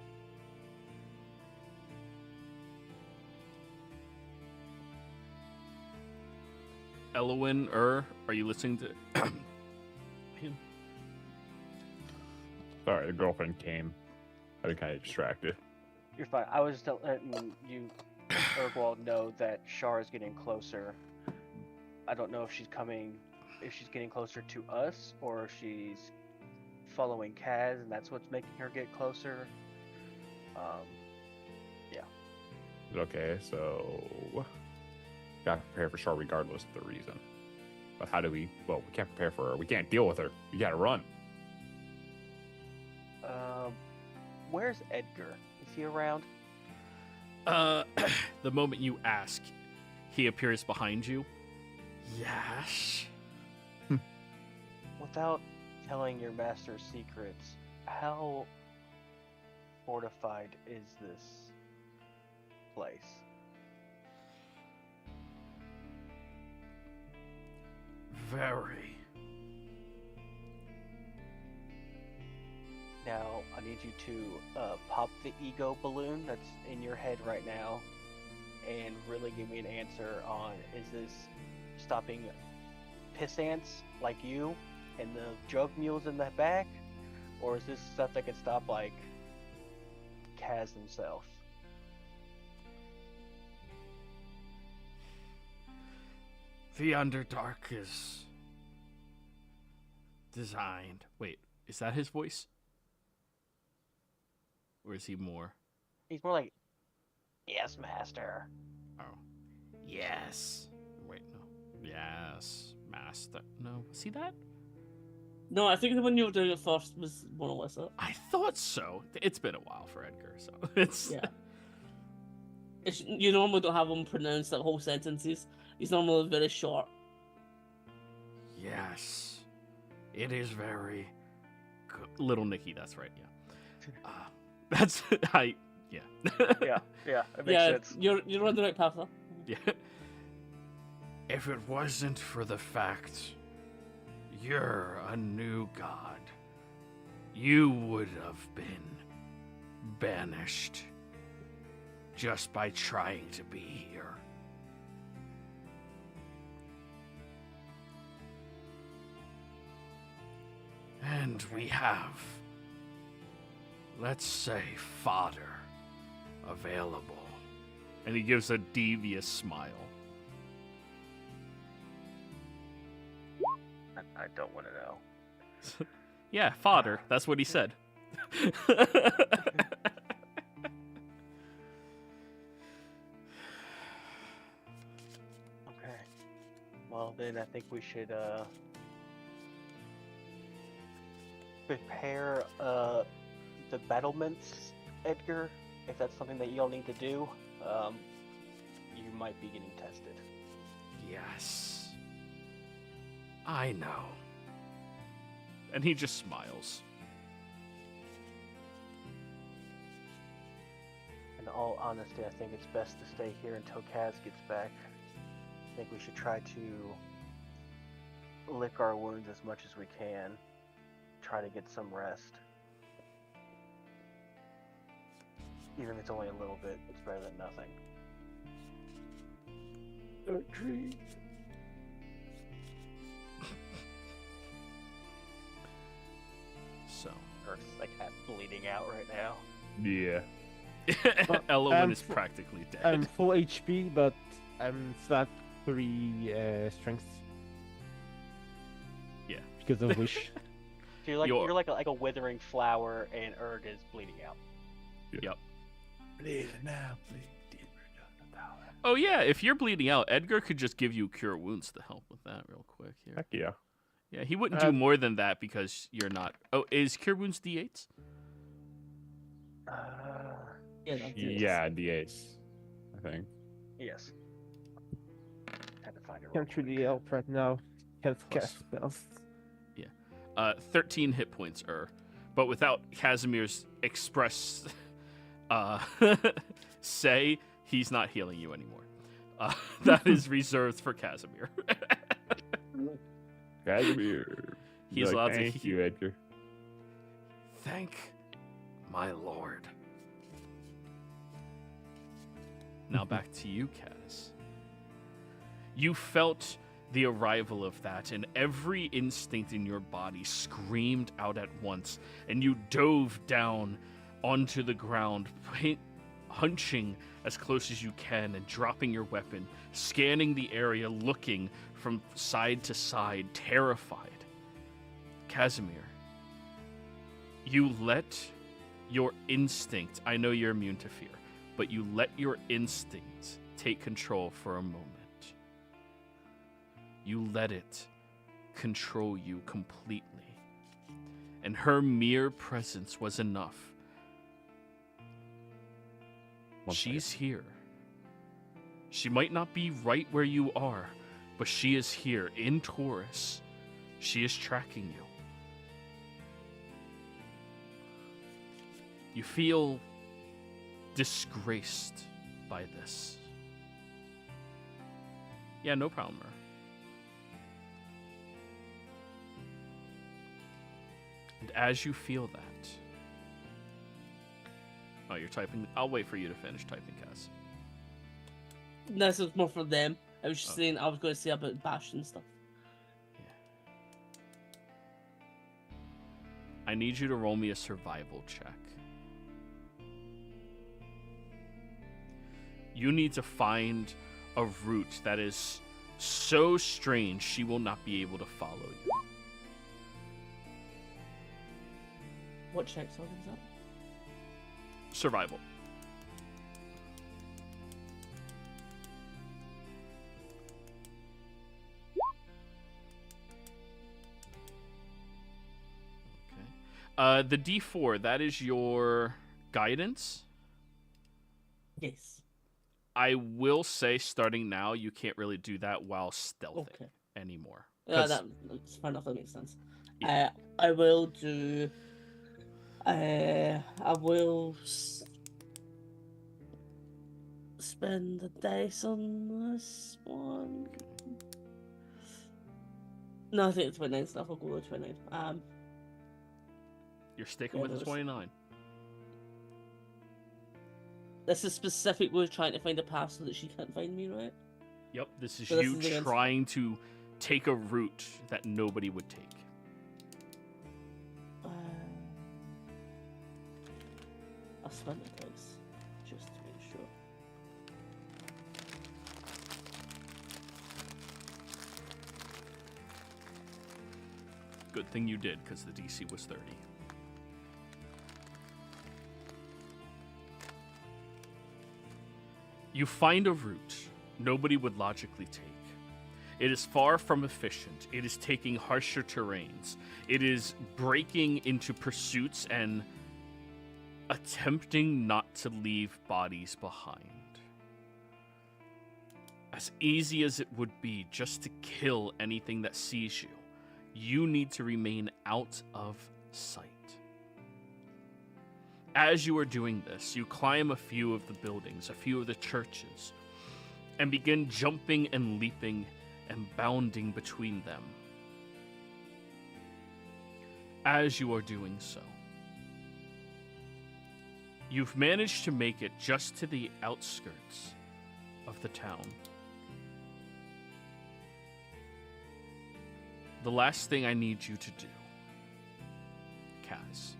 Elowin, are you listening to him? Sorry, the girlfriend came. I was kind of distracted. You're fine. I was just letting you, Urgwald, know that Shar is getting closer. I don't know if she's coming, if she's getting closer to us, or if she's following Kaz, and that's what's making her get closer. Yeah. Okay, so gotta prepare for Shar regardless of the reason. But how do we? Well, we can't prepare for her. We can't deal with her. We gotta run. Where's Edgar? Is he around? The moment you ask, he appears behind you. Yes. Without telling your master's secrets, how fortified is this place? Very. Now, I need you to pop the ego balloon that's in your head right now and really give me an answer on, is this stopping piss ants like you and the drug mules in the back? Or is this stuff that can stop, like, Kaz himself? The Underdark is designed. Wait, is that his voice? Or is he more? He's more like, yes, master. Oh. Yes. Wait, no. Yes, master. No. See that? No, I think the one you were doing it first was more or less it. I thought so. It's been a while for Edgar, so it's. Yeah. You normally don't have him pronounce like whole sentences. He's normally very short. Yes. It is very good. Little Nicky, that's right, yeah. That's. Yeah. Yeah, it makes Yeah, sense. you're on the right path, though. Yeah. If it wasn't for the fact you're a new god, you would have been banished just by trying to be here. And we have, let's say, fodder available. And he gives a devious smile. I don't want to know. Yeah, fodder. That's what he said. Okay. Well, then I think we should prepare the battlements, Edgar. If that's something that you'll need to do, you might be getting tested. Yes. I know. And he just smiles. In all honesty, I think it's best to stay here until Kaz gets back. I think we should try to lick our wounds as much as we can. Try to get some rest. Even if it's only a little bit, it's better than nothing. Agreed. So. Earth's like half bleeding out right now. Yeah. Elowen is practically dead. I'm full HP, but I'm flat 3 strength. Yeah. Because of wish. So you're like a withering flower, and Erd is bleeding out. Yep. Bleed now, bleed deeper down the tower. Oh yeah, if you're bleeding out, Edgar could just give you cure wounds to help with that real quick here. Heck yeah. Yeah, he wouldn't do more than that because you're not. Oh, is cure wounds D8s? Yeah, that's it. Yeah, D8s, I think. Yes. Had to find it. Can't really help right now. Can't cast spells. 13 hit points, but without Casimir's express say, he's not healing you anymore. That is reserved for Casimir. Casimir. He's allowed to Thank you, Edgar. Thank my lord. Now back to you, Kaz. You felt the arrival of that, and every instinct in your body screamed out at once, and you dove down onto the ground, hunching as close as you can and dropping your weapon, scanning the area, looking from side to side, terrified. Casimir, you let your instinct, I know you're immune to fear, but you let your instinct take control for a moment. You let it control you completely. And her mere presence was enough. She's here. She might not be right where you are, but she is here in Taurus. She is tracking you. You feel disgraced by this. Yeah, no problem. And as you feel that... Oh, you're typing? I'll wait for you to finish typing, Cass. This is more for them. I was just saying I was going to say about Bash and stuff. Yeah. I need you to roll me a survival check. You need to find a route that is so strange she will not be able to follow you. What check is that? Survival. Okay. The D4, that is your guidance. Yes. I will say, starting now, you can't really do that while stealthing anymore. Yeah, that's fair enough. That makes sense. Yeah. I will do. I will spend the dice on this one. No, I think it's 29 stuff. I'll go with 29. You're sticking with the 29. This is specifically trying to find a path so that she can't find me, right? Yep, this is So you trying to take a route that nobody would take. I'll spend the dice just to make sure. Good thing you did, because the DC was 30. You find a route nobody would logically take. It is far from efficient. It is taking harsher terrains. It is breaking into pursuits and attempting not to leave bodies behind. As easy as it would be just to kill anything that sees you, you need to remain out of sight. As you are doing this, you climb a few of the buildings, a few of the churches, and begin jumping and leaping and bounding between them. As you are doing so, you've managed to make it just to the outskirts of the town. The last thing I need you to do, Kaz,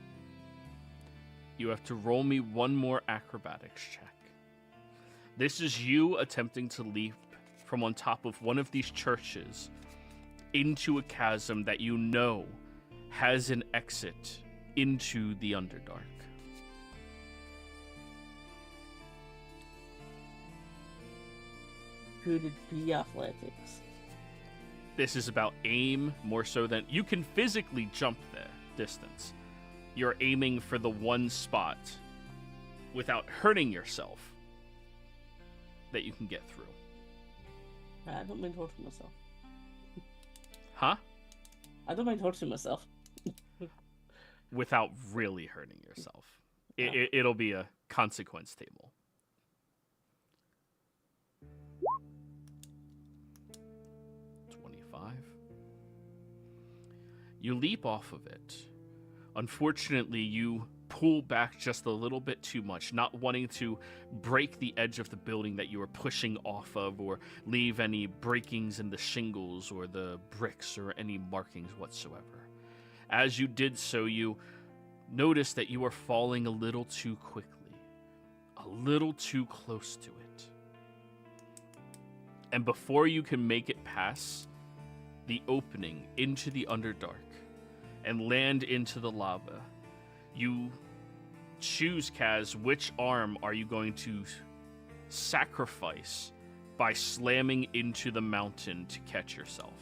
you have to roll me one more acrobatics check. This is you attempting to leap from on top of one of these churches into a chasm that you know has an exit into the Underdark. Could it be athletics? This is about aim more so than you can physically jump the distance. You're aiming for the one spot without hurting yourself that you can get through. I don't mind hurting myself. Huh? I don't mind hurting myself. Without really hurting yourself. It'll be a consequence table. You leap off of it. Unfortunately, you pull back just a little bit too much, not wanting to break the edge of the building that you were pushing off of or leave any breakings in the shingles or the bricks or any markings whatsoever. As you did so, you notice that you are falling a little too quickly, a little too close to it. And before you can make it past the opening into the Underdark and land into the lava, you choose, Kaz, which arm are you going to sacrifice by slamming into the mountain to catch yourself?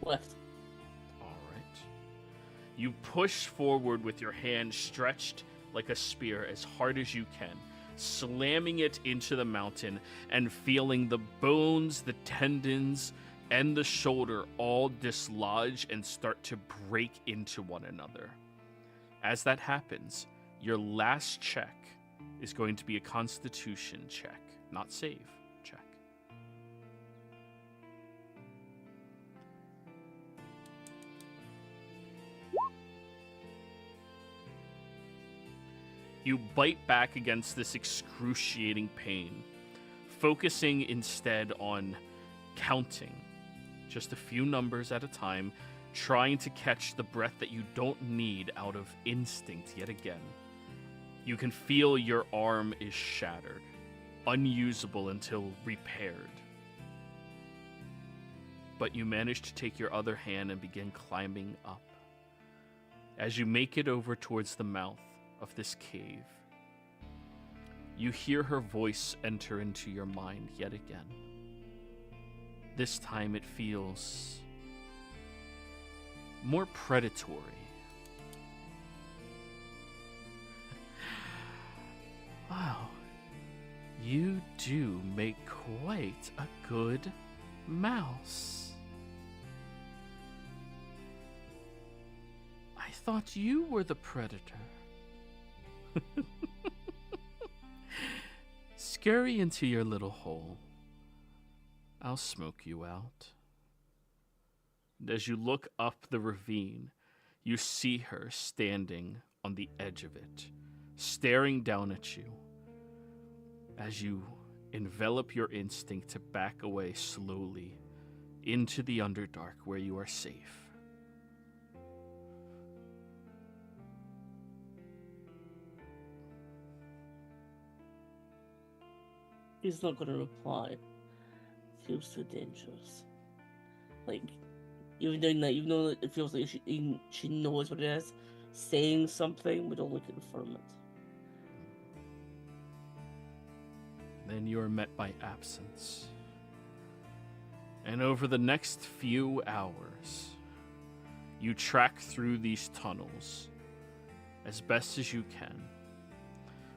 Left. All right. You push forward with your hand stretched like a spear as hard as you can, slamming it into the mountain and feeling the bones, the tendons, and the shoulder all dislodge and start to break into one another. As that happens, your last check is going to be a Constitution check, not save check. You bite back against this excruciating pain, focusing instead on counting just a few numbers at a time, trying to catch the breath that you don't need out of instinct yet again. You can feel your arm is shattered, unusable until repaired. But you manage to take your other hand and begin climbing up. As you make it over towards the mouth of this cave, you hear her voice enter into your mind yet again. This time it feels more predatory. Wow, you do make quite a good mouse. I thought you were the predator. Scurry into your little hole. I'll smoke you out. And as you look up the ravine, you see her standing on the edge of it, staring down at you. As you envelop your instinct to back away slowly into the Underdark where you are safe. He's not gonna reply. Feels too dangerous. Like, even doing that, even though it feels like she knows what it is, saying something would only confirm it. Then you are met by absence. And over the next few hours, you track through these tunnels as best as you can,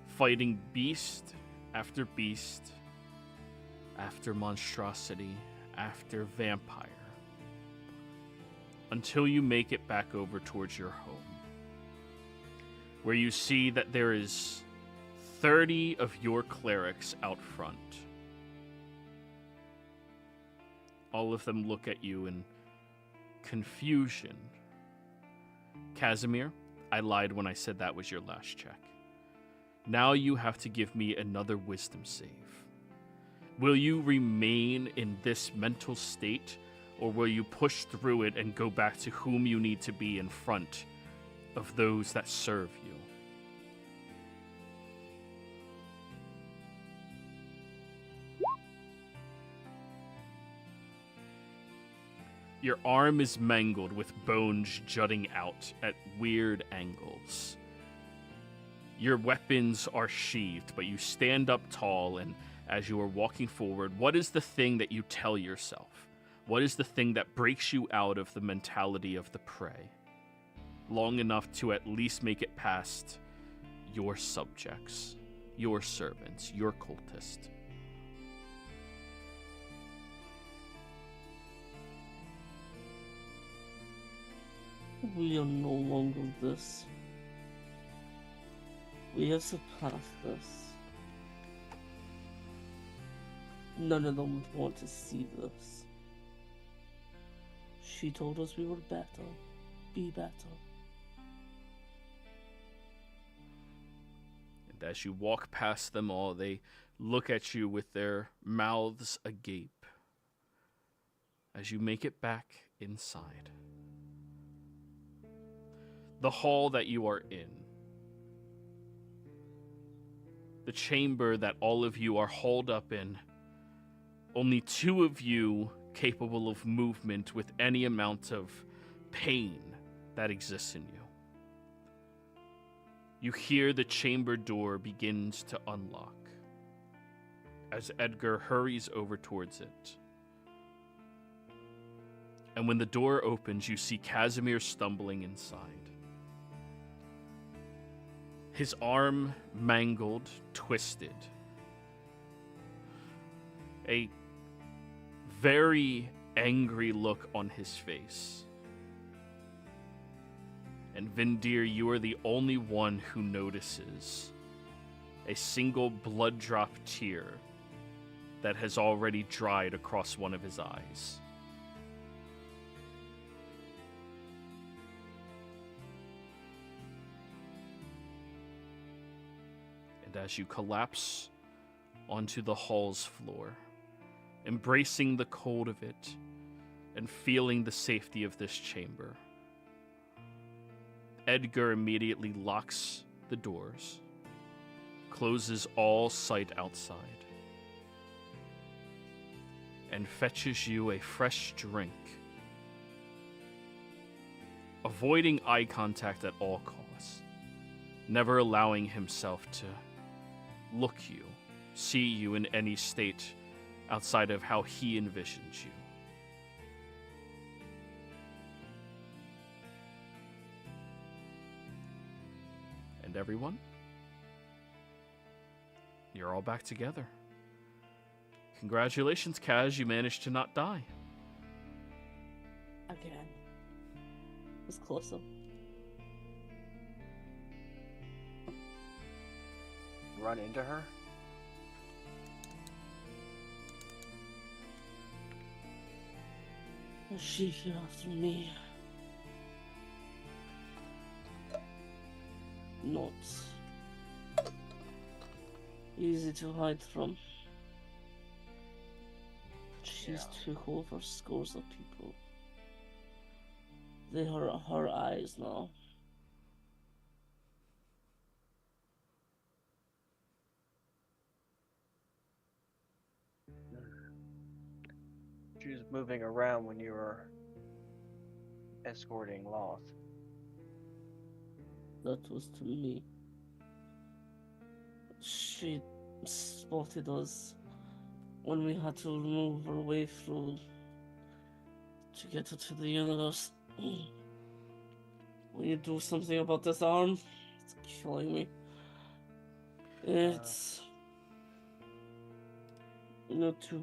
fighting beast after beast, after monstrosity, after vampire, until you make it back over towards your home, where you see that there is 30 of your clerics out front. All of them look at you in confusion. Casimir, I lied when I said that was your last check. Now you have to give me another wisdom save. Will you remain in this mental state, or will you push through it and go back to whom you need to be in front of those that serve you? Your arm is mangled with bones jutting out at weird angles. Your weapons are sheathed, but you stand up tall, and as you are walking forward, what is the thing that you tell yourself? What is the thing that breaks you out of the mentality of the prey? Long enough to at least make it past your subjects, your servants, your cultist. We are no longer this. We have surpassed this. None of them would want to see this. She told us we were better. Be better. And as you walk past them all, they look at you with their mouths agape. As you make it back inside. The hall that you are in. The chamber that all of you are hauled up in. Only two of you capable of movement with any amount of pain that exists in you. You hear the chamber door begins to unlock as Edgar hurries over towards it. And when the door opens, you see Casimir stumbling inside. His arm mangled, twisted. A very angry look on his face. And Vindir, you are the only one who notices a single blood drop tear that has already dried across one of his eyes. And as you collapse onto the hall's floor, embracing the cold of it and feeling the safety of this chamber, Edgar immediately locks the doors, closes all sight outside, and fetches you a fresh drink, avoiding eye contact at all costs, never allowing himself to look you, see you in any state outside of how he envisions you. And everyone, you're all back together. Congratulations, Kaz, you managed to not die. Again. It was closer. Run into her? Is she here after me? Not easy to hide from. She's took over scores of people. They are her eyes now. She was moving around when you were escorting Loth. That was to me. She spotted us when we had to move our way through to get her to the universe. When you do something about this arm, it's killing me. It's not to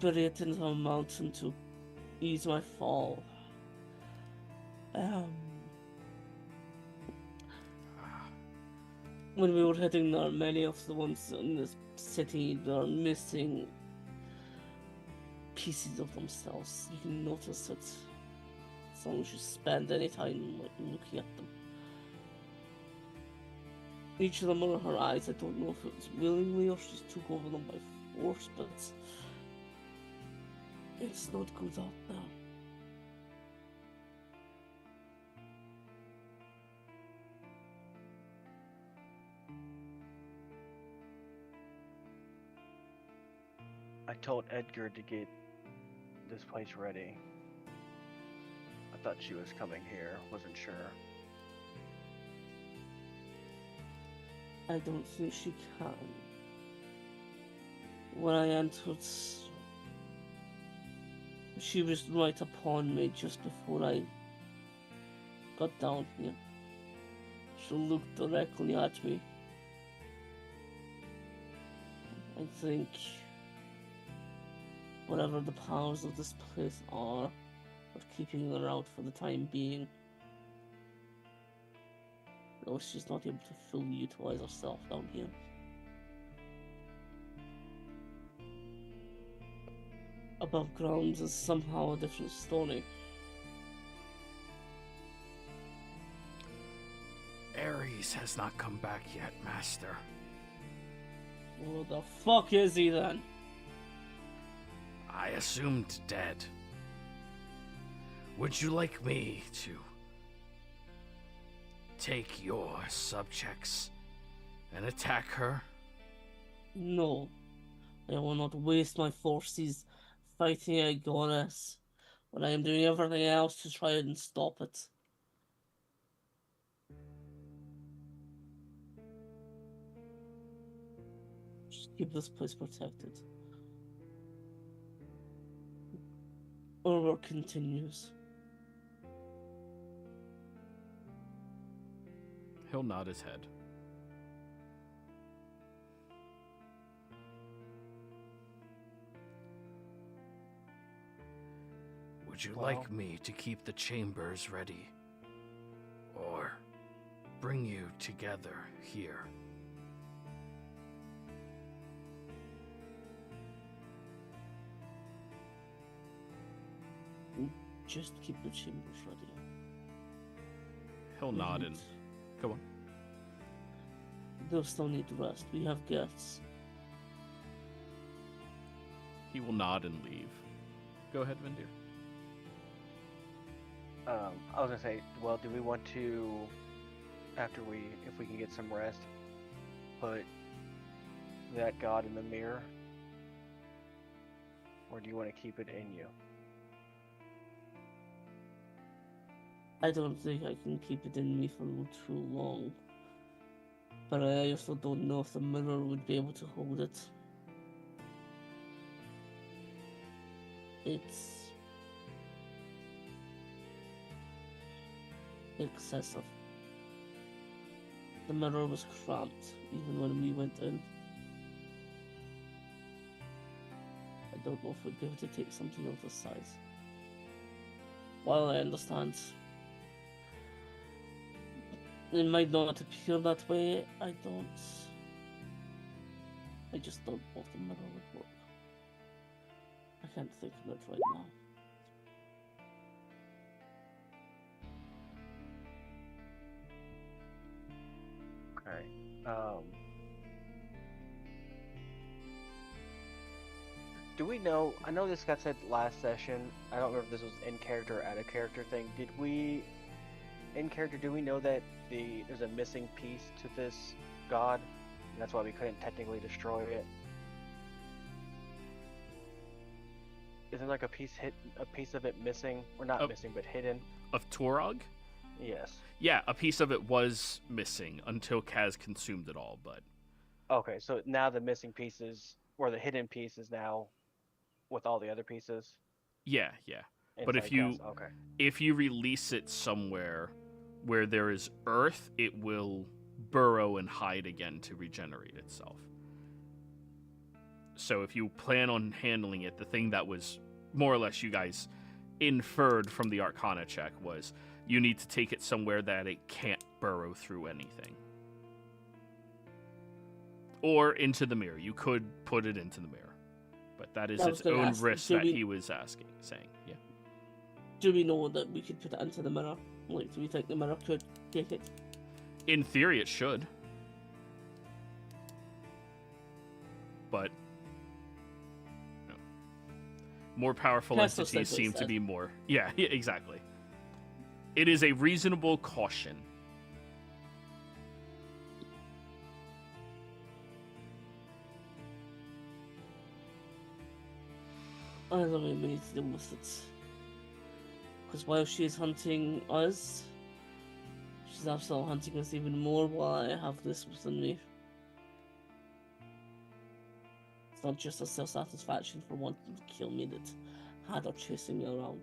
bury it into a mountain to ease my fall. When we were heading there, many of the ones in this city were missing pieces of themselves. You can notice it as long as you spend any time looking at them. Each of them are her eyes. I don't know if it was willingly or she just took over them by force, but it's not good out there. I told Edgar to get this place ready. I thought she was coming here, wasn't sure. I don't think she can. When I entered, she was right upon me just before I got down here. She looked directly at me. I think whatever the powers of this place are keeping her out for the time being. Though she's not able to fully utilize herself down here. Above ground is somehow a different story. Ares has not come back yet, Master. Where the fuck is he then? I assumed dead. Would you like me to take your subjects and attack her? No. I will not waste my forces fighting a goddess when I am doing everything else to try and stop it. Just keep this place protected. Our work continues. He'll nod his head. Would you Well- like me to keep the chambers ready? Or bring you together here? Just keep the chambers ready. He'll nod and go on. They'll still need rest. We have guests. He will nod and leave. Go ahead, Vindir. I was gonna say, well, do we want to, if we can get some rest, put that god in the mirror? Or do you want to keep it in you? I don't think I can keep it in me for too long. But I also don't know if the mirror would be able to hold it. It's excessive. The mirror was cramped even when we went in. I don't know if we'd be able to take something of this size. While I understand it might not appear that way, I just don't know if the mirror would work. I can't think of it right now. Okay. Do we know? I know this got said last session. I don't remember if this was in character or out of character thing. Did we, in character, do we know that there's a missing piece to this god? And that's why we couldn't technically destroy it. Is there like a piece of it missing, or not missing, but hidden? Of Torog? Yes. Yeah, a piece of it was missing until Kaz consumed it all, but... Okay, so now the missing pieces, or the hidden piece, is now with all the other pieces. Yeah. But if inside you Kaz? Okay. if you release it somewhere where there is earth, it will burrow and hide again to regenerate itself. So if you plan on handling it, the thing that was more or less you guys inferred from the Arcana check was you need to take it somewhere that it can't burrow through anything. Or into the mirror. You could put it into the mirror. But that is its own risk that he was saying. Yeah. Do we know that we could put it into the mirror? Like, do we think the mirror could take it? In theory, it should. But no. More powerful That's what entities Simply seem to said. be more... Yeah, exactly. It is a reasonable caution. I don't know, we need to deal with it. Because while she's hunting us, she's also hunting us even more while I have this within me. It's not just a self-satisfaction for wanting to kill me that had her chasing me around.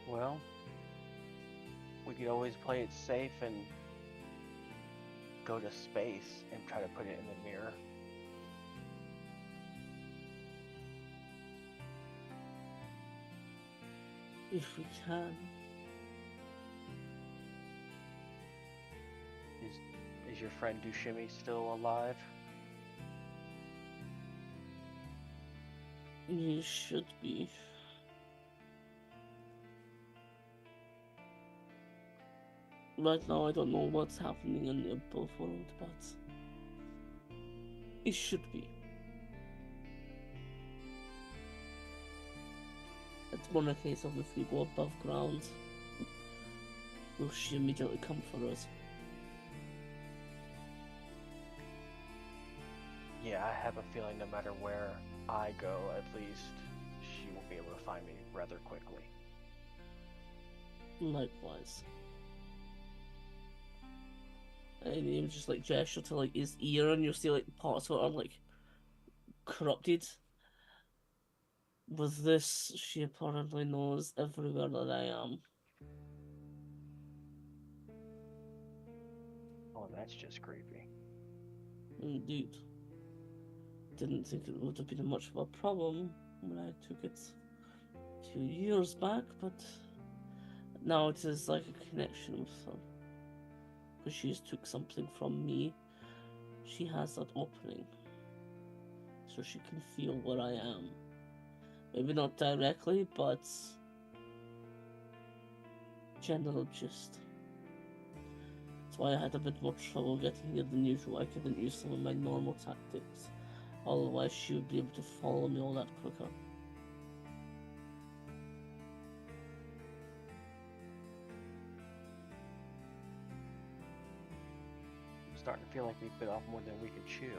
Well, we could always play it safe and go to space and try to put it in the mirror. If we can. Is your friend Dushimi still alive? You should be. Right now, I don't know what's happening in the above world, but it should be. It's more a case of if we go above ground, will she immediately come for us? Yeah, I have a feeling no matter where I go, at least she will be able to find me rather quickly. Likewise. And he just like gesture to like his ear, and you'll see like parts of it are like corrupted. With this, she apparently knows everywhere that I am. Oh, That's just creepy. Indeed. Didn't think it would have been much of a problem when I took it a few years back, but now it is like a connection with her. Because she took something from me, she has that opening. So she can feel where I am. Maybe not directly, but general gist. That's why I had a bit more trouble getting here than usual. I couldn't use some of my normal tactics. Otherwise she would be able to follow me all that quicker. I'm starting to feel like we bit off more than we could chew.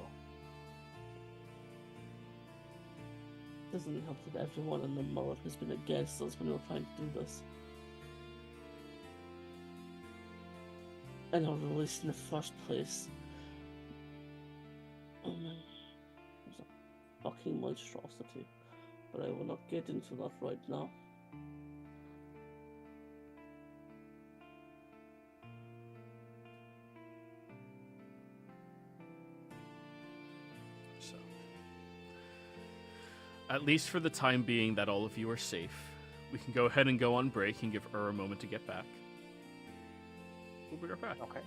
Doesn't help that everyone and their mother has been against us when we were trying to do this. And our release in the first place. Oh man. It was a fucking monstrosity. But I will not get into that right now. So, at least for the time being that all of you are safe, we can go ahead and go on break and give a moment to get back. We'll be right back. Okay.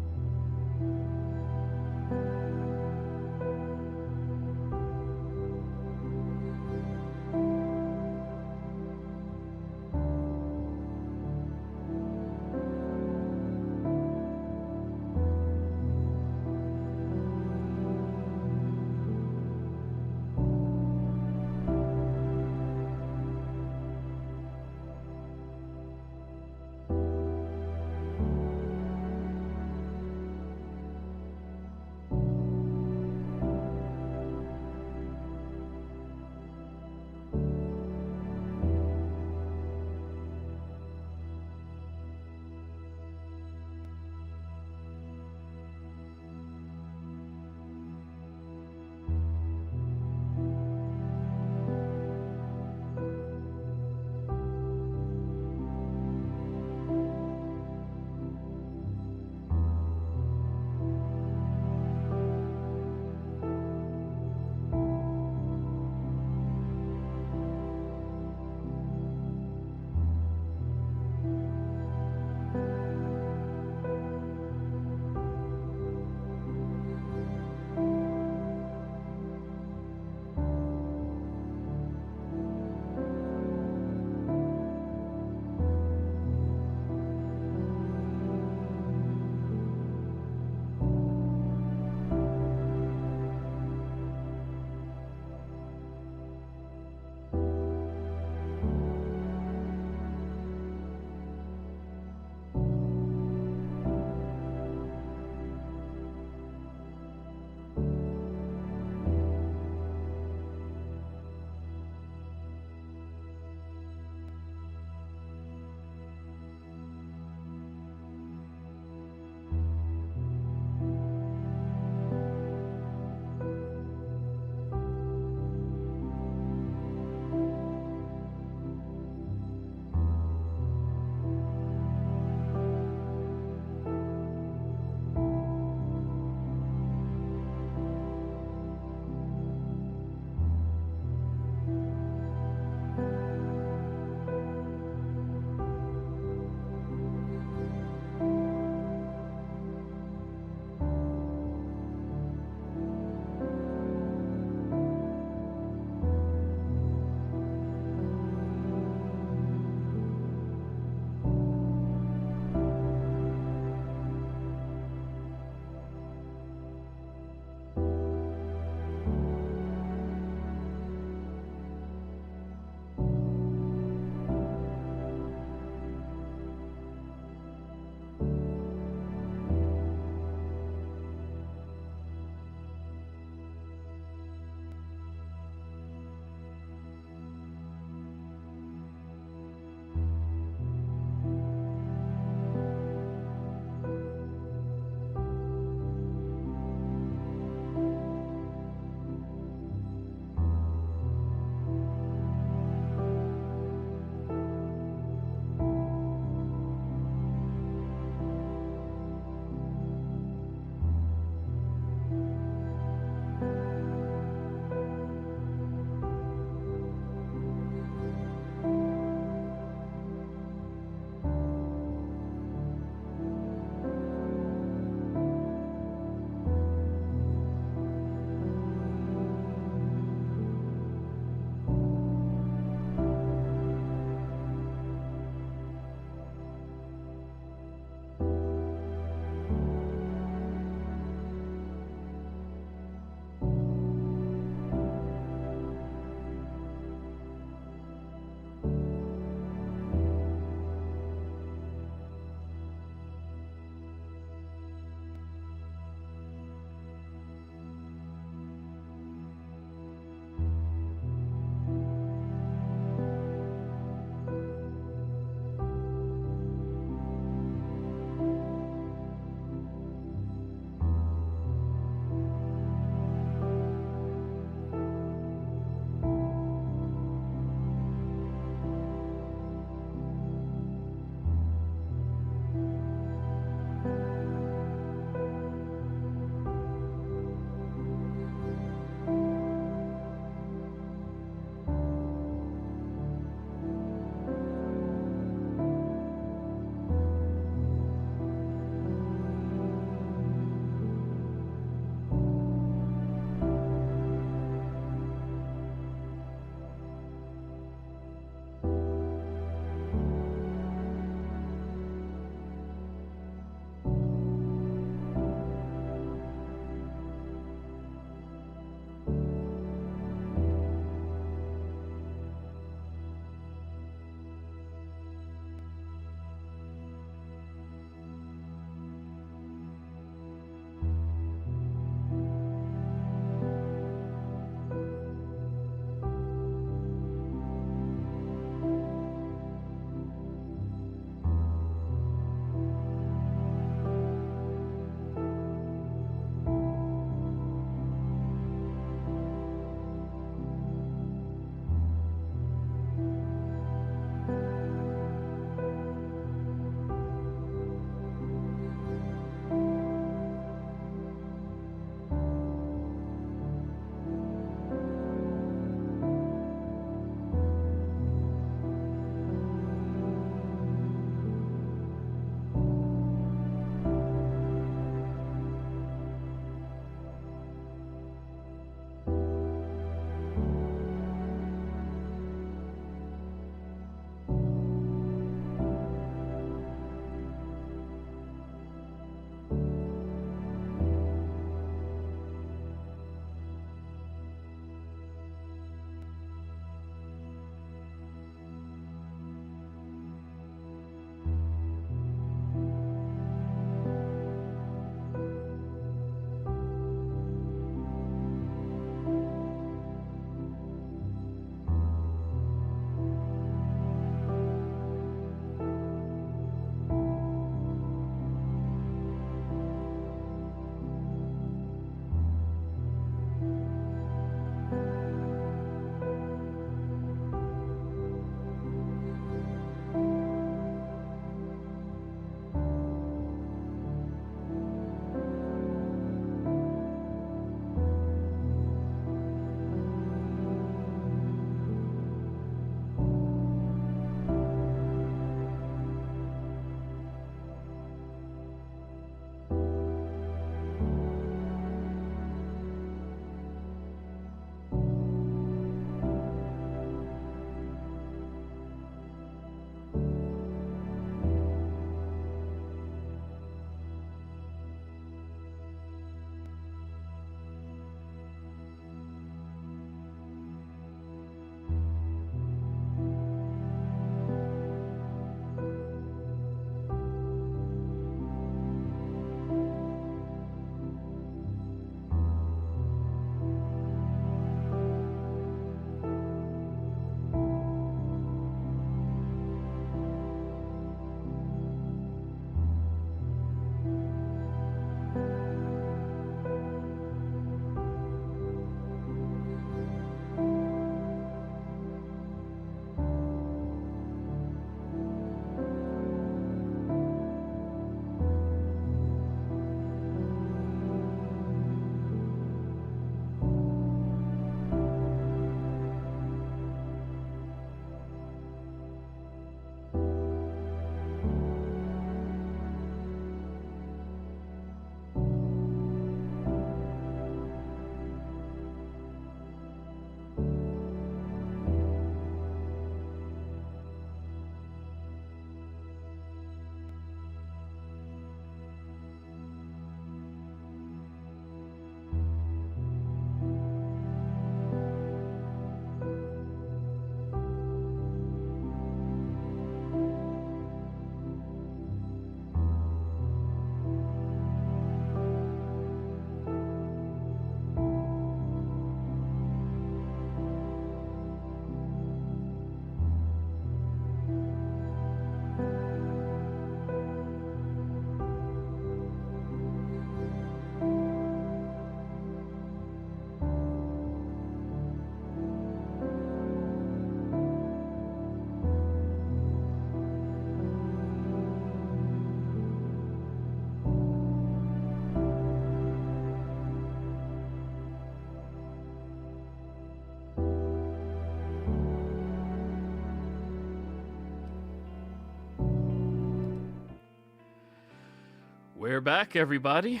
We're back, everybody.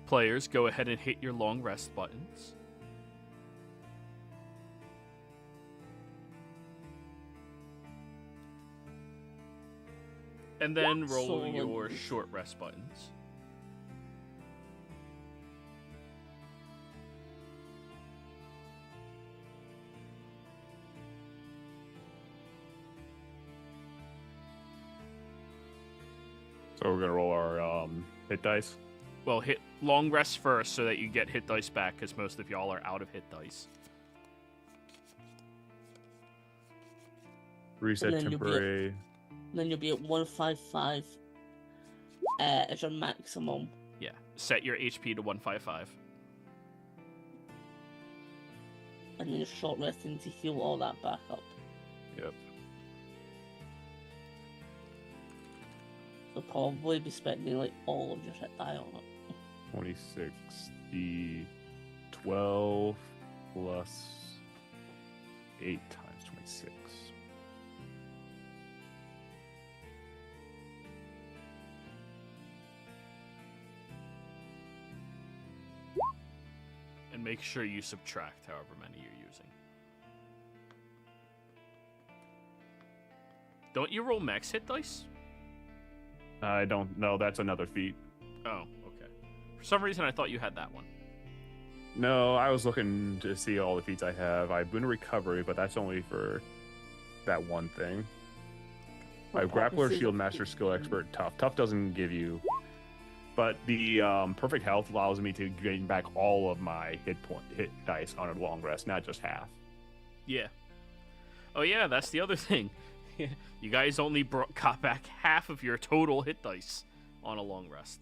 Players, go ahead and hit your long rest buttons. And then roll your short rest buttons. So we're gonna roll our hit dice. Well, hit long rest first so that you get hit dice back, because most of y'all are out of hit dice. Reset temporary. Then you'll be at 155 as your maximum. Yeah, set your HP to 155. And then you're short resting to heal all that back up. Yep. So probably be spending like all of your hit die on it. 26, the 12 plus 8 times 26. And make sure you subtract however many you're using. Don't you roll max hit dice? I don't know. That's another feat. Oh, okay. For some reason, I thought you had that one. No, I was looking to see all the feats I have. I have Boon Recovery, but that's only for that one thing. I have Grappler, Shield Master, Skill Expert, Tough. Tough doesn't give you... But the Perfect Health allows me to gain back all of my hit dice on a long rest, not just half. Yeah. Oh yeah, that's the other thing. You guys only got back half of your total hit dice on a long rest.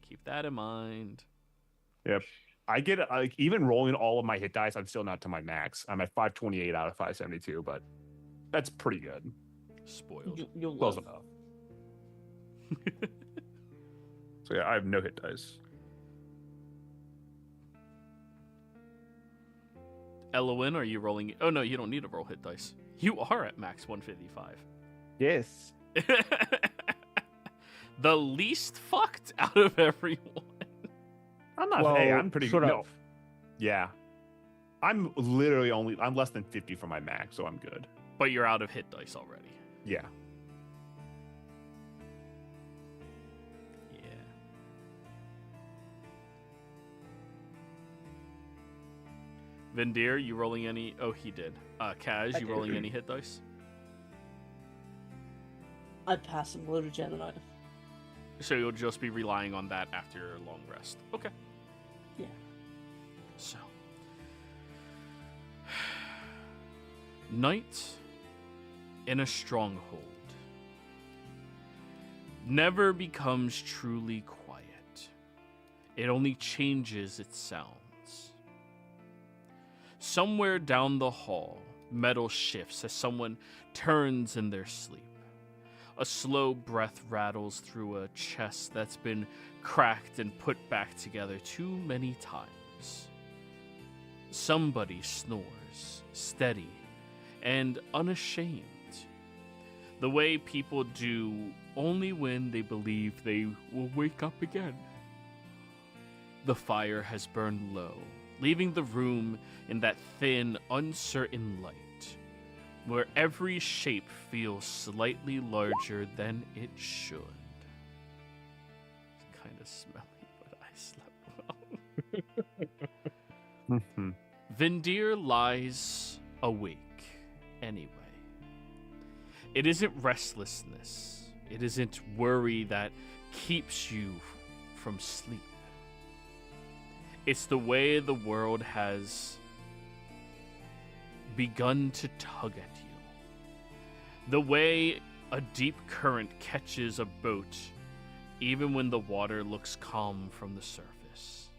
Keep that in mind. Yep. I get, even rolling all of my hit dice, I'm still not to my max. I'm at 528 out of 572, but that's pretty good. Spoiled. You'll Close live. enough. So yeah, I have no hit dice. Elowin, are you rolling? Oh no, you don't need to roll hit dice. You are at max 155. Yes. The least fucked out of everyone. I'm not. Well, Hey, I'm pretty sort good. of. No. Yeah. I'm literally I'm less than 50 from my max, so I'm good. But you're out of hit dice already. Yeah. Yeah. Vindir, you rolling any? Oh, he did. Kaz, you rolling any hit dice? I pass and will regenerate. So you'll just be relying on that after your long rest. Okay. Yeah. So. Night in a stronghold never becomes truly quiet. It only changes its sounds. Somewhere down the hall, metal shifts as someone turns in their sleep. A slow breath rattles through a chest that's been cracked and put back together too many times. Somebody snores, steady and unashamed, the way people do only when they believe they will wake up again. The fire has burned low, leaving the room in that thin, uncertain light, where every shape feels slightly larger than it should. It's kind of smelly, but I slept well. Vindir lies awake anyway. It isn't restlessness. It isn't worry that keeps you from sleep. It's the way the world has begun to tug at you. The way a deep current catches a boat even when the water looks calm from the surface.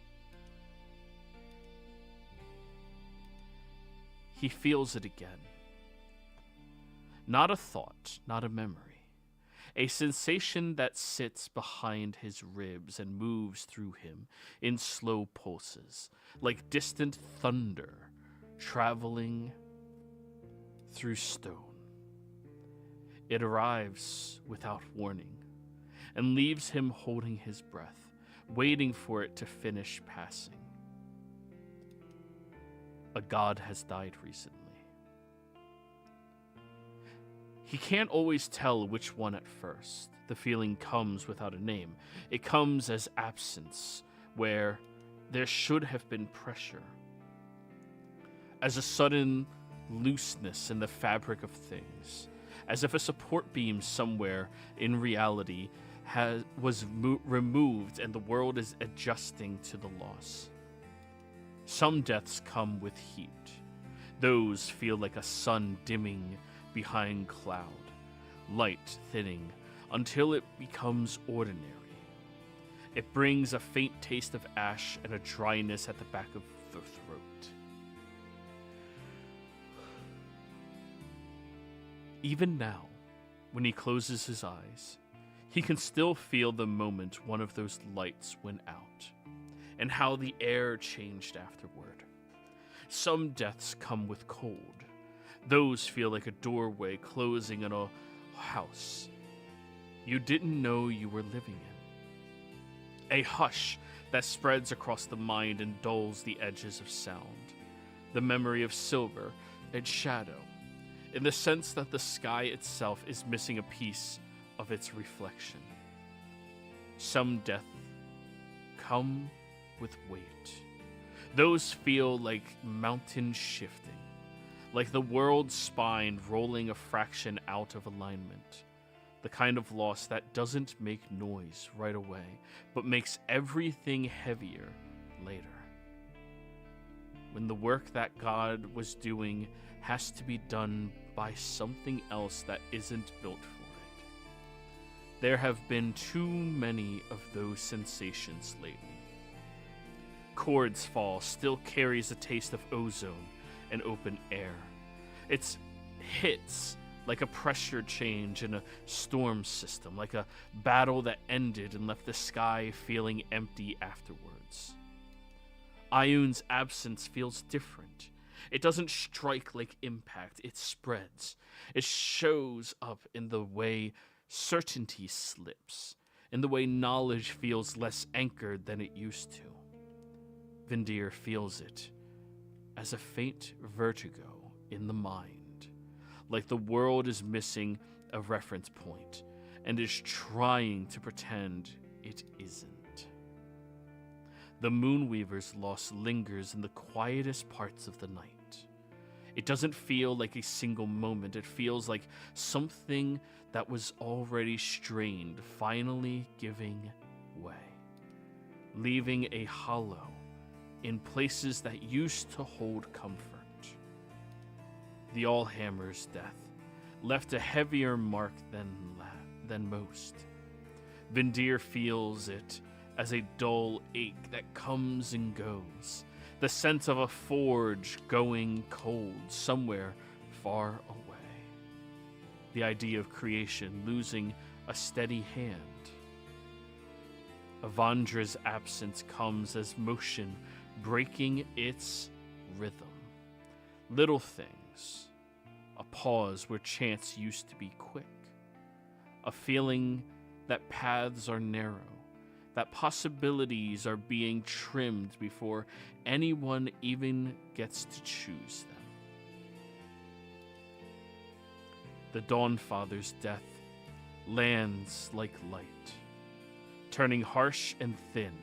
He feels it again. Not a thought, not a memory. A sensation that sits behind his ribs and moves through him in slow pulses, like distant thunder traveling through stone. It arrives without warning, and leaves him holding his breath, waiting for it to finish passing. A god has died recently. He can't always tell which one at first. The feeling comes without a name. It comes as absence, where there should have been pressure. As a sudden looseness in the fabric of things. As if a support beam somewhere in reality was removed and the world is adjusting to the loss. Some deaths come with heat. Those feel like a sun dimming behind cloud, light thinning until it becomes ordinary. It brings a faint taste of ash and a dryness at the back of the throat. Even now, when he closes his eyes, he can still feel the moment one of those lights went out, and how the air changed afterward. Some deaths come with cold. Those feel like a doorway closing in a house you didn't know you were living in. A hush that spreads across the mind and dulls the edges of sound. The memory of silver and shadow, in the sense that the sky itself is missing a piece of its reflection. Some death come with weight. Those feel like mountains shifting, like the world's spine rolling a fraction out of alignment. The kind of loss that doesn't make noise right away, but makes everything heavier later. When the work that God was doing has to be done by something else that isn't built for it. There have been too many of those sensations lately. Chords Fall still carries a taste of ozone and open air. It's hits like a pressure change in a storm system, like a battle that ended and left the sky feeling empty afterwards. Ioun's absence feels different. It doesn't strike like impact, it spreads. It shows up in the way certainty slips, in the way knowledge feels less anchored than it used to. Vindir feels it as a faint vertigo in the mind, like the world is missing a reference point and is trying to pretend it isn't. The Moonweaver's loss lingers in the quietest parts of the night. It doesn't feel like a single moment. It feels like something that was already strained finally giving way, leaving a hollow in places that used to hold comfort. The Allhammer's death left a heavier mark than most. Vindir feels it as a dull ache that comes and goes, the sense of a forge going cold somewhere far away. The idea of creation losing a steady hand. Avandra's absence comes as motion breaking its rhythm. Little things, a pause where chance used to be quick, a feeling that paths are narrow, that possibilities are being trimmed before anyone even gets to choose them. The Dawnfather's death lands like light, turning harsh and thin.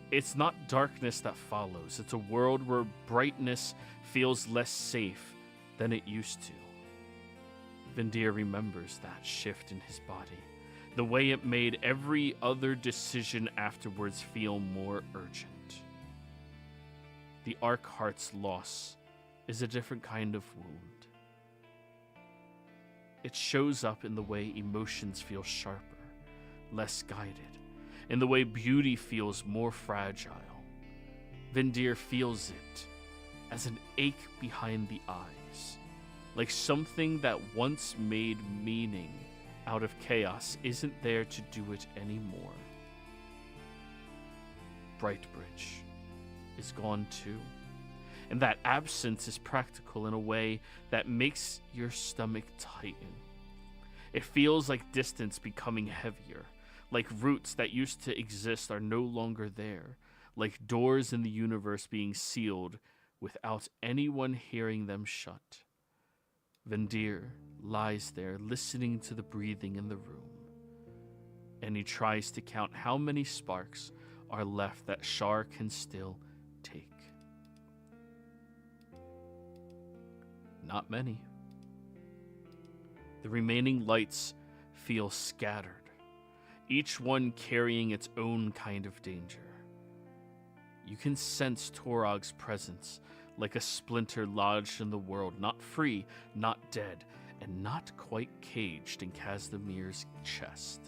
It's not darkness that follows, it's a world where brightness feels less safe than it used to. Vindir remembers that shift in his body, the way it made every other decision afterwards feel more urgent. The Arkheart's loss is a different kind of wound. It shows up in the way emotions feel sharper, less guided, in the way beauty feels more fragile. Vindir feels it as an ache behind the eyes, like something that once made meaning out of chaos isn't there to do it anymore. Brightbridge is gone too, and that absence is practical in a way that makes your stomach tighten. It feels like distance becoming heavier, like roots that used to exist are no longer there, like doors in the universe being sealed without anyone hearing them shut. Vendir lies there listening to the breathing in the room, and he tries to count how many sparks are left that Shar can still take. Not many. The remaining lights feel scattered, each one carrying its own kind of danger. You can sense Torog's presence like a splinter lodged in the world, not free, not dead, and not quite caged in Kazdemir's chest,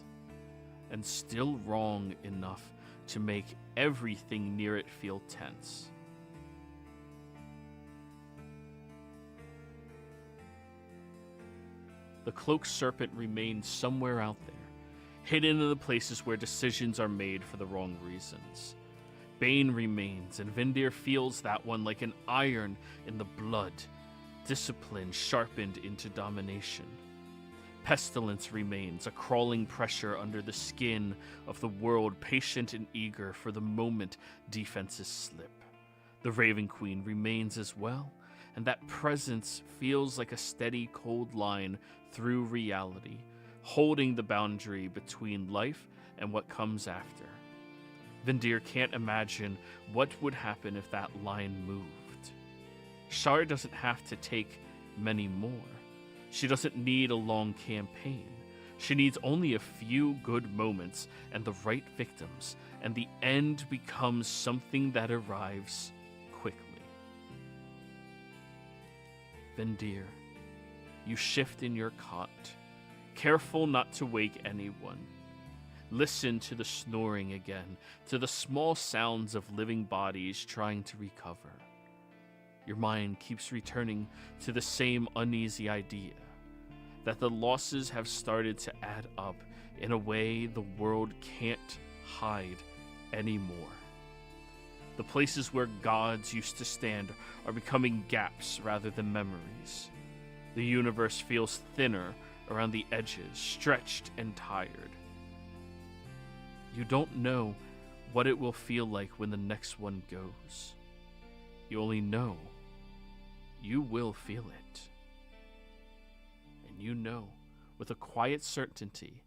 and still wrong enough to make everything near it feel tense. The cloaked serpent remains somewhere out there, hidden in the places where decisions are made for the wrong reasons. Bane remains, and Vendir feels that one like an iron in the blood, discipline sharpened into domination. Pestilence remains, a crawling pressure under the skin of the world, patient and eager for the moment defenses slip. The Raven Queen remains as well, and that presence feels like a steady cold line through reality, holding the boundary between life and what comes after. Vendir can't imagine what would happen if that line moved. Shar doesn't have to take many more. She doesn't need a long campaign. She needs only a few good moments and the right victims, and the end becomes something that arrives quickly. Vendir, you shift in your cot, careful not to wake anyone. Listen to the snoring again, to the small sounds of living bodies trying to recover. Your mind keeps returning to the same uneasy idea, that the losses have started to add up in a way the world can't hide anymore. The places where gods used to stand are becoming gaps rather than memories. The universe feels thinner around the edges, stretched and tired. You don't know what it will feel like when the next one goes. You only know you will feel it. And you know, with a quiet certainty,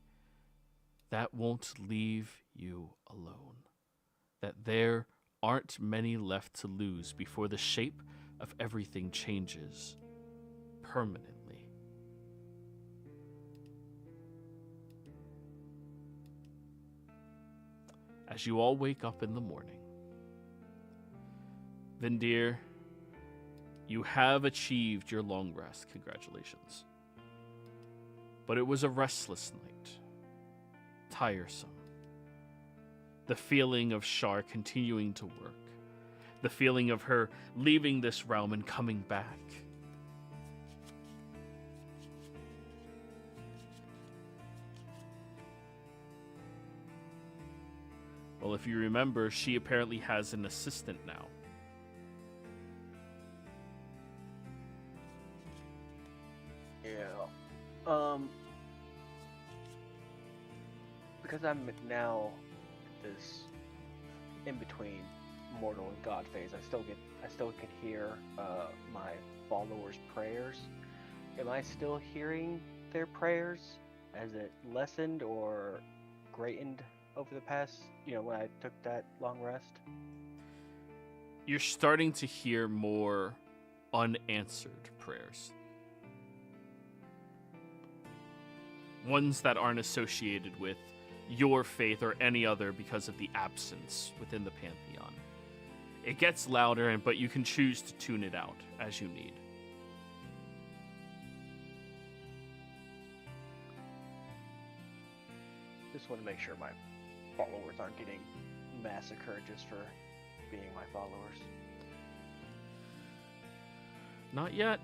that won't leave you alone. That there aren't many left to lose before the shape of everything changes permanently. As you all wake up in the morning, Vendir, you have achieved your long rest. Congratulations. But it was a restless night. Tiresome. The feeling of Shar continuing to work. The feeling of her leaving this realm and coming back. Well, if you remember, she apparently has an assistant now. Yeah. Because I'm now this in between mortal and god phase, I still can hear my followers' prayers. Am I still hearing their prayers? Has it lessened or greatened over the past, when I took that long rest? You're starting to hear more unanswered prayers. Ones that aren't associated with your faith or any other because of the absence within the Pantheon. It gets louder, but you can choose to tune it out as you need. Just want to make sure my followers aren't getting massacred just for being my followers. Not yet.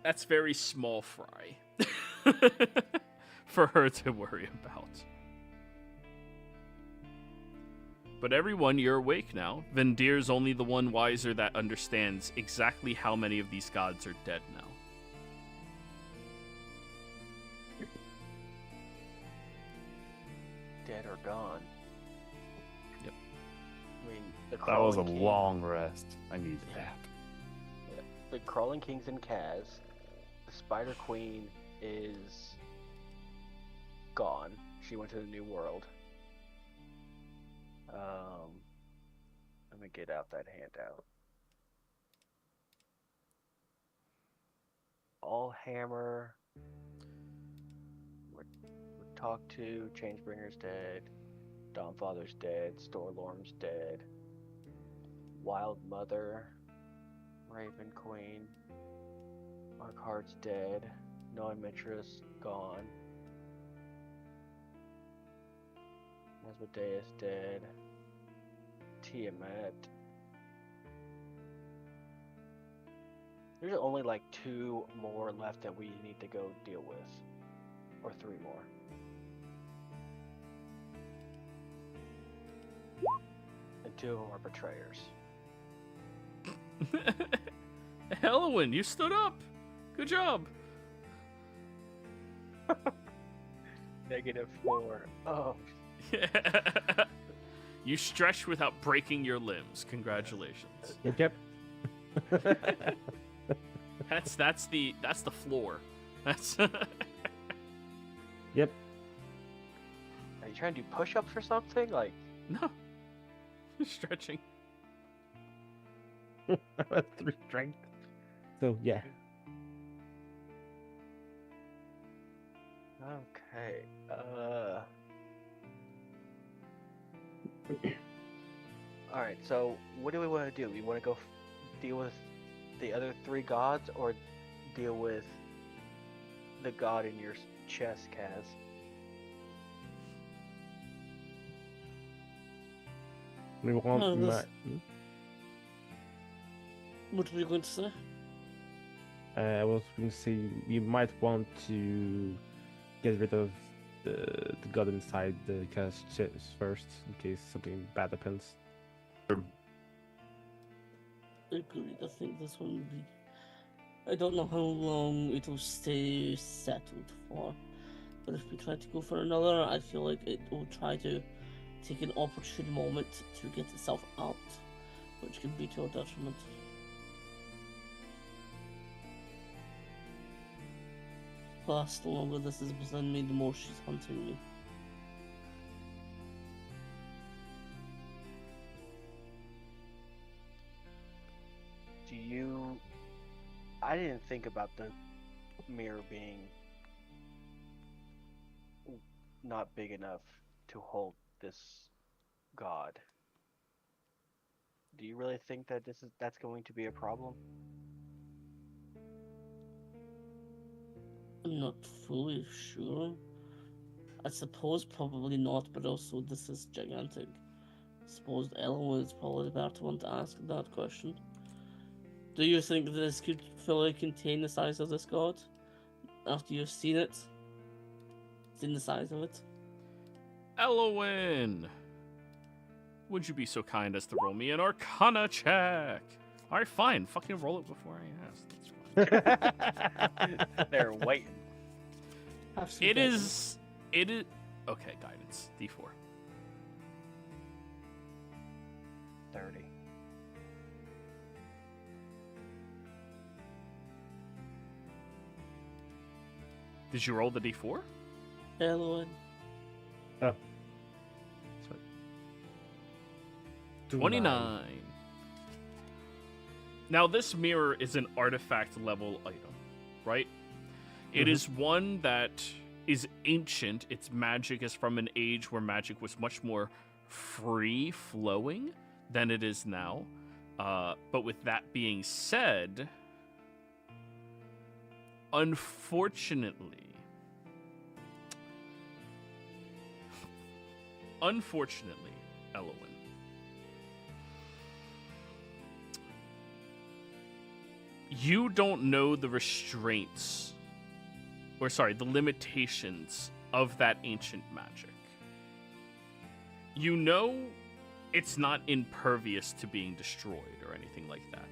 That's very small fry for her to worry about. But everyone, you're awake now. Vendir's only the one wiser that understands exactly how many of these gods are dead now. Dead or gone. Yep. I mean, the That was a Crawling King- long rest. I needed that. The Crawling King's in Kaz. The Spider Queen is gone. She went to the New World. Let me get out that handout. Allhammer. We're talked to. Changebringer's dead. Dawnfather's dead. Storlorm's dead. Wild Mother. Raven Queen. Markhart's dead. Noimitrus gone. Asmodeus dead. Tiamat. There's only like 2 more left that we need to go deal with. Or 3 more. And 2 of them are betrayers. Helwyn, you stood up. Good job. -4. Oh, You stretched without breaking your limbs. Congratulations. Yep. That's the floor. That's Yep. are you trying to do push-ups or something? Like, no stretching. I have 3 strength. So yeah. okay. All right. So, what do we want to do? We want to go deal with the other 3 gods, or deal with the god in your chest, Kaz? We want Oh, my, this- What were you going to say? I was going to say we might want to get rid of the god inside the cast chest first, in case something bad happens. I agree. I think this one will be. I don't know how long it will stay settled for, but if we try to go for another, I feel like it will try to take an opportune moment to get itself out, which could be to our detriment. Plus, the longer this is within me, the more she's hunting me. Do you? I didn't think about the mirror being not big enough to hold this god. Do you really think that that's going to be a problem? I'm not fully sure. I suppose probably not, but also this is gigantic. I suppose Elwyn is probably the better one to ask that question. Do you think this could fully contain the size of this god? After you've seen it? Seen the size of it? Elwyn, would you be so kind as to roll me an Arcana check? All right, fine. Fucking roll it before I ask. That's fine. They're waiting. Have some It guidance. is. Okay, guidance. D4. 30. Did you roll the D4? Elwyn. Oh. Sorry. 29. Now, this mirror is an artifact level item, right? It Mhm. is one that is ancient. Its magic is from an age where magic was much more free flowing than it is now. But with that being said, unfortunately, Elwyn, you don't know the restraints, or sorry, the limitations of that ancient magic. You know it's not impervious to being destroyed or anything like that.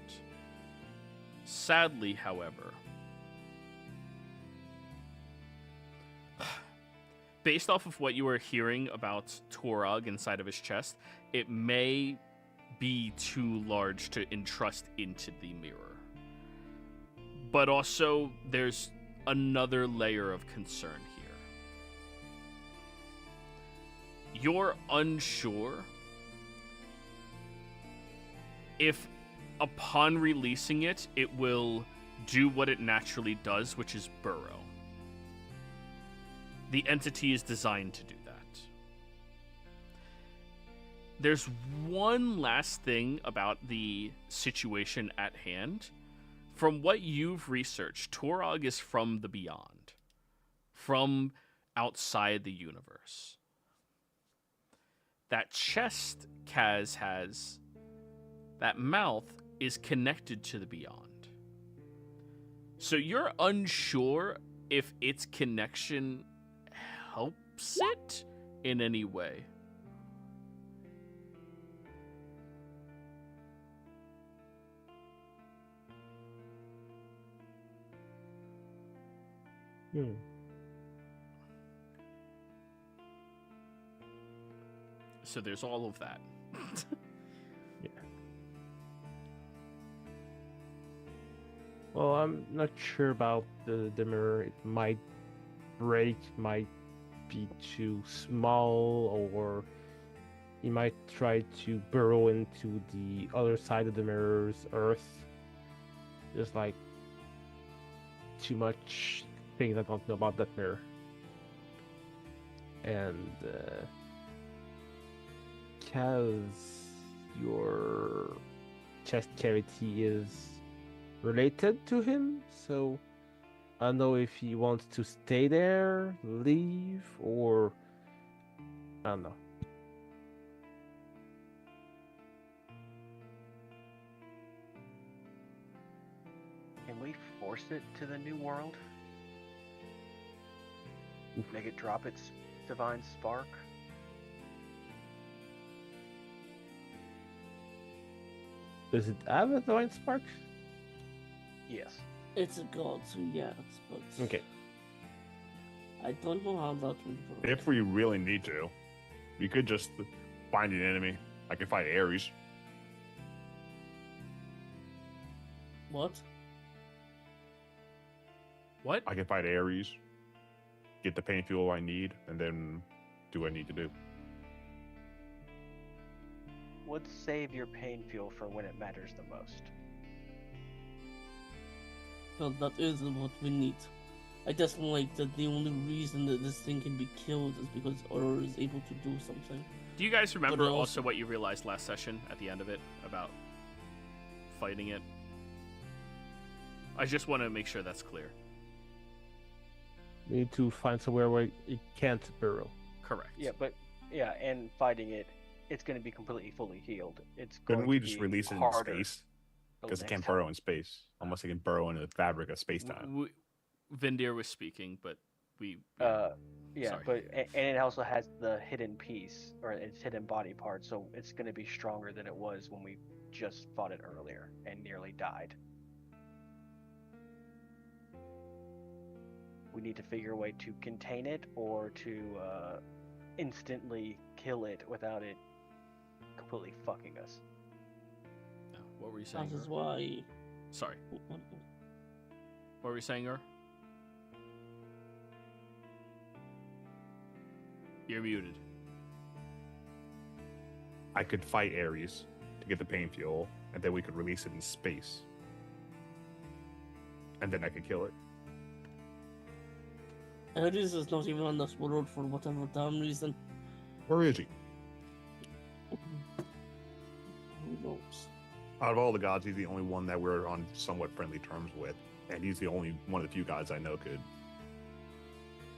Sadly, however, based off of what you were hearing about Torog inside of his chest, it may be too large to entrust into the mirror. But also, there's another layer of concern here. You're unsure if upon releasing it, it will do what it naturally does, which is burrow. The entity is designed to do that. There's one last thing about the situation at hand. From what you've researched, Torog is from the beyond, from outside the universe. That chest Kaz has, that mouth, is connected to the beyond. So you're unsure if its connection helps it in any way. So there's all of that. Yeah. Well, I'm not sure about the mirror. It might break, might be too small, or he might try to burrow into the other side of the mirror's earth. There's like too much things I don't know about that mirror. And Kaz, your chest cavity is related to him, so I don't know if he wants to stay there, leave, or I don't know. Can we force it to the new world? Make it drop its divine spark? Does it have a divine spark? Yes. It's a god, so yes, but Okay. I don't know how that would work. If we really need to, we could just find an enemy. I could fight Ares. What? What? I could fight Ares, get the pain fuel I need, and then do what I need to do. Would save your pain fuel for when it matters the most. Well, that is what we need. I just like that the only reason that this thing can be killed is because Aurora is able to do something. Do you guys remember But also what you realized last session at the end of it about fighting it? I just want to make sure that's clear. We need to find somewhere where it can't burrow. Correct. Yeah, and fighting it, it's going to be completely fully healed. It's going Couldn't we to just be release it in harder space? the Because it next can't time. burrow in space. Unless it can burrow into the fabric of space-time. Vindir was speaking, but we... Yeah, Sorry. but and it also has the hidden piece or its hidden body part, so it's going to be stronger than it was when we just fought it earlier and nearly died. We need to figure a way to contain it or to instantly kill it without it completely fucking us. What were you saying? That is Ur? why. Sorry. What were you saying, Ur? You're muted. I could fight Ares to get the pain fuel, and then we could release it in space. And then I could kill it. Ares is not even on this world for whatever damn reason. Where is he? Who knows? Out of all the gods, he's the only one that we're on somewhat friendly terms with. And he's the only one of the few gods I know could,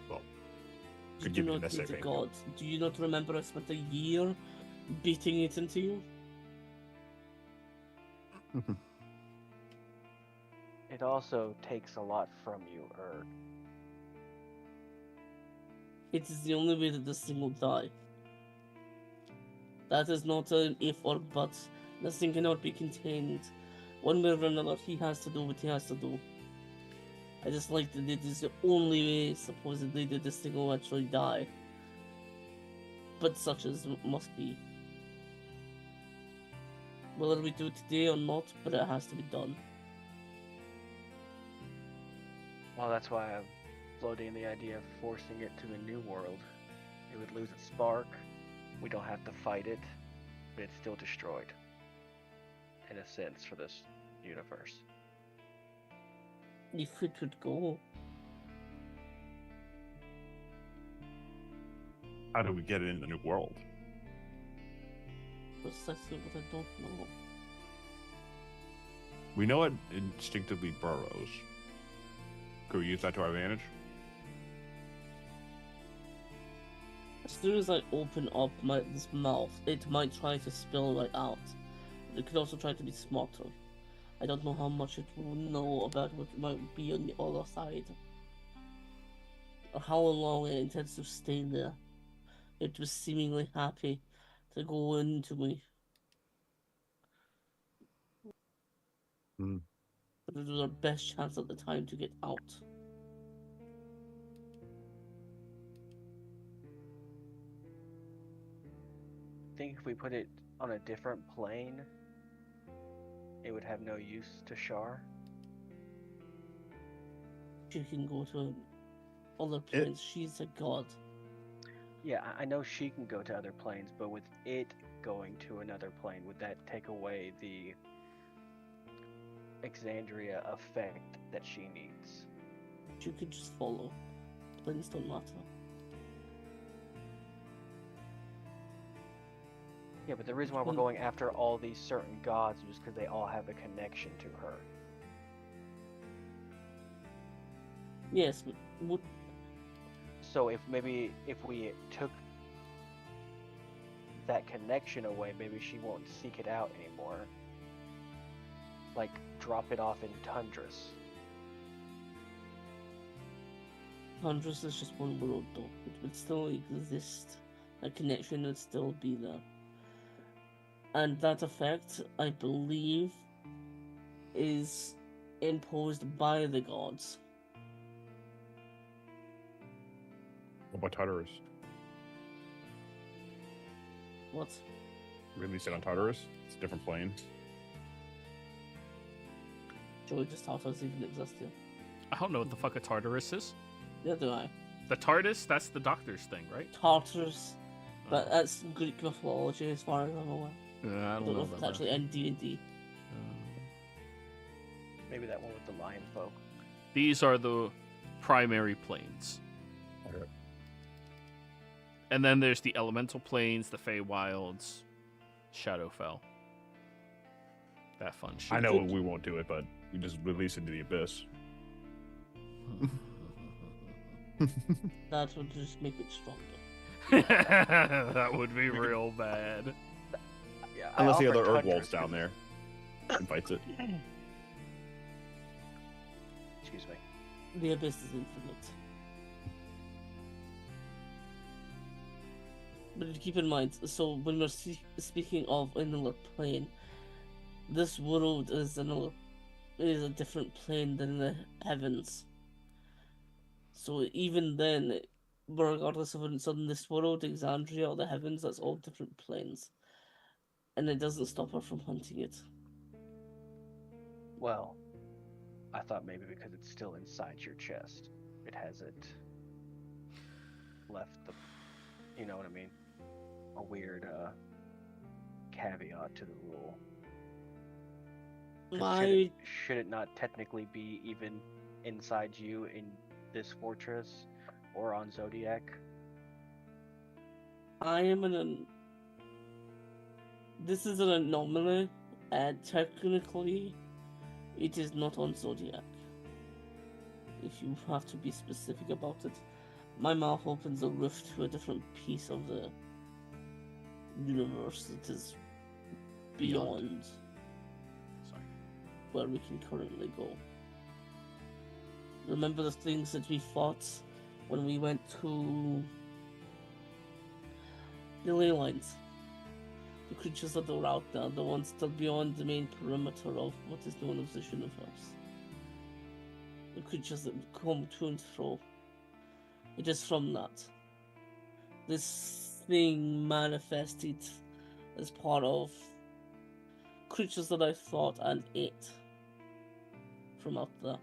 well, You could do give you the not need necessary a pain fuel. god. Do you not remember I spent a year beating it into you? It also takes a lot from you, Ur. It is the only way that this thing will die. That is not an if or but. Nothing cannot be contained. One way or another, he has to do what he has to do. I just like that it is the only way, supposedly, that this thing will actually die. But such as it must be. Whether we do it today or not, but it has to be done. Well, that's why I'm floating the idea of forcing it to the new world. It would lose its spark. We don't have to fight it, but it's still destroyed. In a sense, for this universe. If it would go. How do we get it in the new world? Precisely what I don't know. We know it instinctively burrows. Could we use that to our advantage? As soon as I open up this mouth, it might try to spill right out. It could also try to be smarter. I don't know how much it will know about what might be on the other side. Or how long it intends to stay there. It was seemingly happy to go into me. Hmm. But it was our best chance at the time to get out. I think if we put it on a different plane, it would have no use to Shar. She can go to other planes. She's a god. Yeah, I know she can go to other planes, but with it going to another plane, would that take away the Exandria effect that she needs? She could just follow. Planes don't matter. Yeah, but the reason why we're going after all these certain gods is because they all have a connection to her. Yes, but what? So if we took that connection away, maybe she won't seek it out anymore. Like, drop it off in Tundras. Tundras is just one world though. It would still exist. A connection would still be there. And that effect, I believe, is imposed by the gods. What about Tartarus? What? Release it on Tartarus? It's a different plane. Joey, just Tartarus even exist here. I don't know what the fuck a Tartarus is. Yeah, do I? The TARDIS? That's the Doctor's thing, right? Tartarus. But that's Greek mythology as far as I'm aware. I I don't know if it's actually in D&D. Maybe that one with the lion folk. These are the primary planes. Okay. And then there's the elemental planes, the Feywilds, Shadowfell. That fun shit. I know we won't do it, but we just release into the abyss. That would just make it stronger. That would be real bad. Yeah, Unless the I other offered Erdwald's Tundras down there and fights it. Excuse me. The abyss is infinite. But keep in mind, so when we're speaking of another plane, this world is a different plane than the heavens. So even then, regardless of whether it's on this world, Exandria, or the heavens, that's all different planes. And it doesn't stop her from hunting it. Well, I thought maybe because it's still inside your chest, it hasn't left the, you know what I mean? A weird caveat to the rule. 'Cause should it not technically be even inside you in this fortress or on Zodiac? This is an anomaly, and technically, it is not on Zodiac. If you have to be specific about it, my mouth opens a rift to a different piece of the universe that is beyond Sorry. where we can currently go. Remember the things that we fought when we went to the ley lines? The creatures that are out there, the ones that are beyond the main perimeter of what is known as this universe. The creatures that come to and fro. It is from that. This thing manifested as part of creatures that I fought and ate from out there.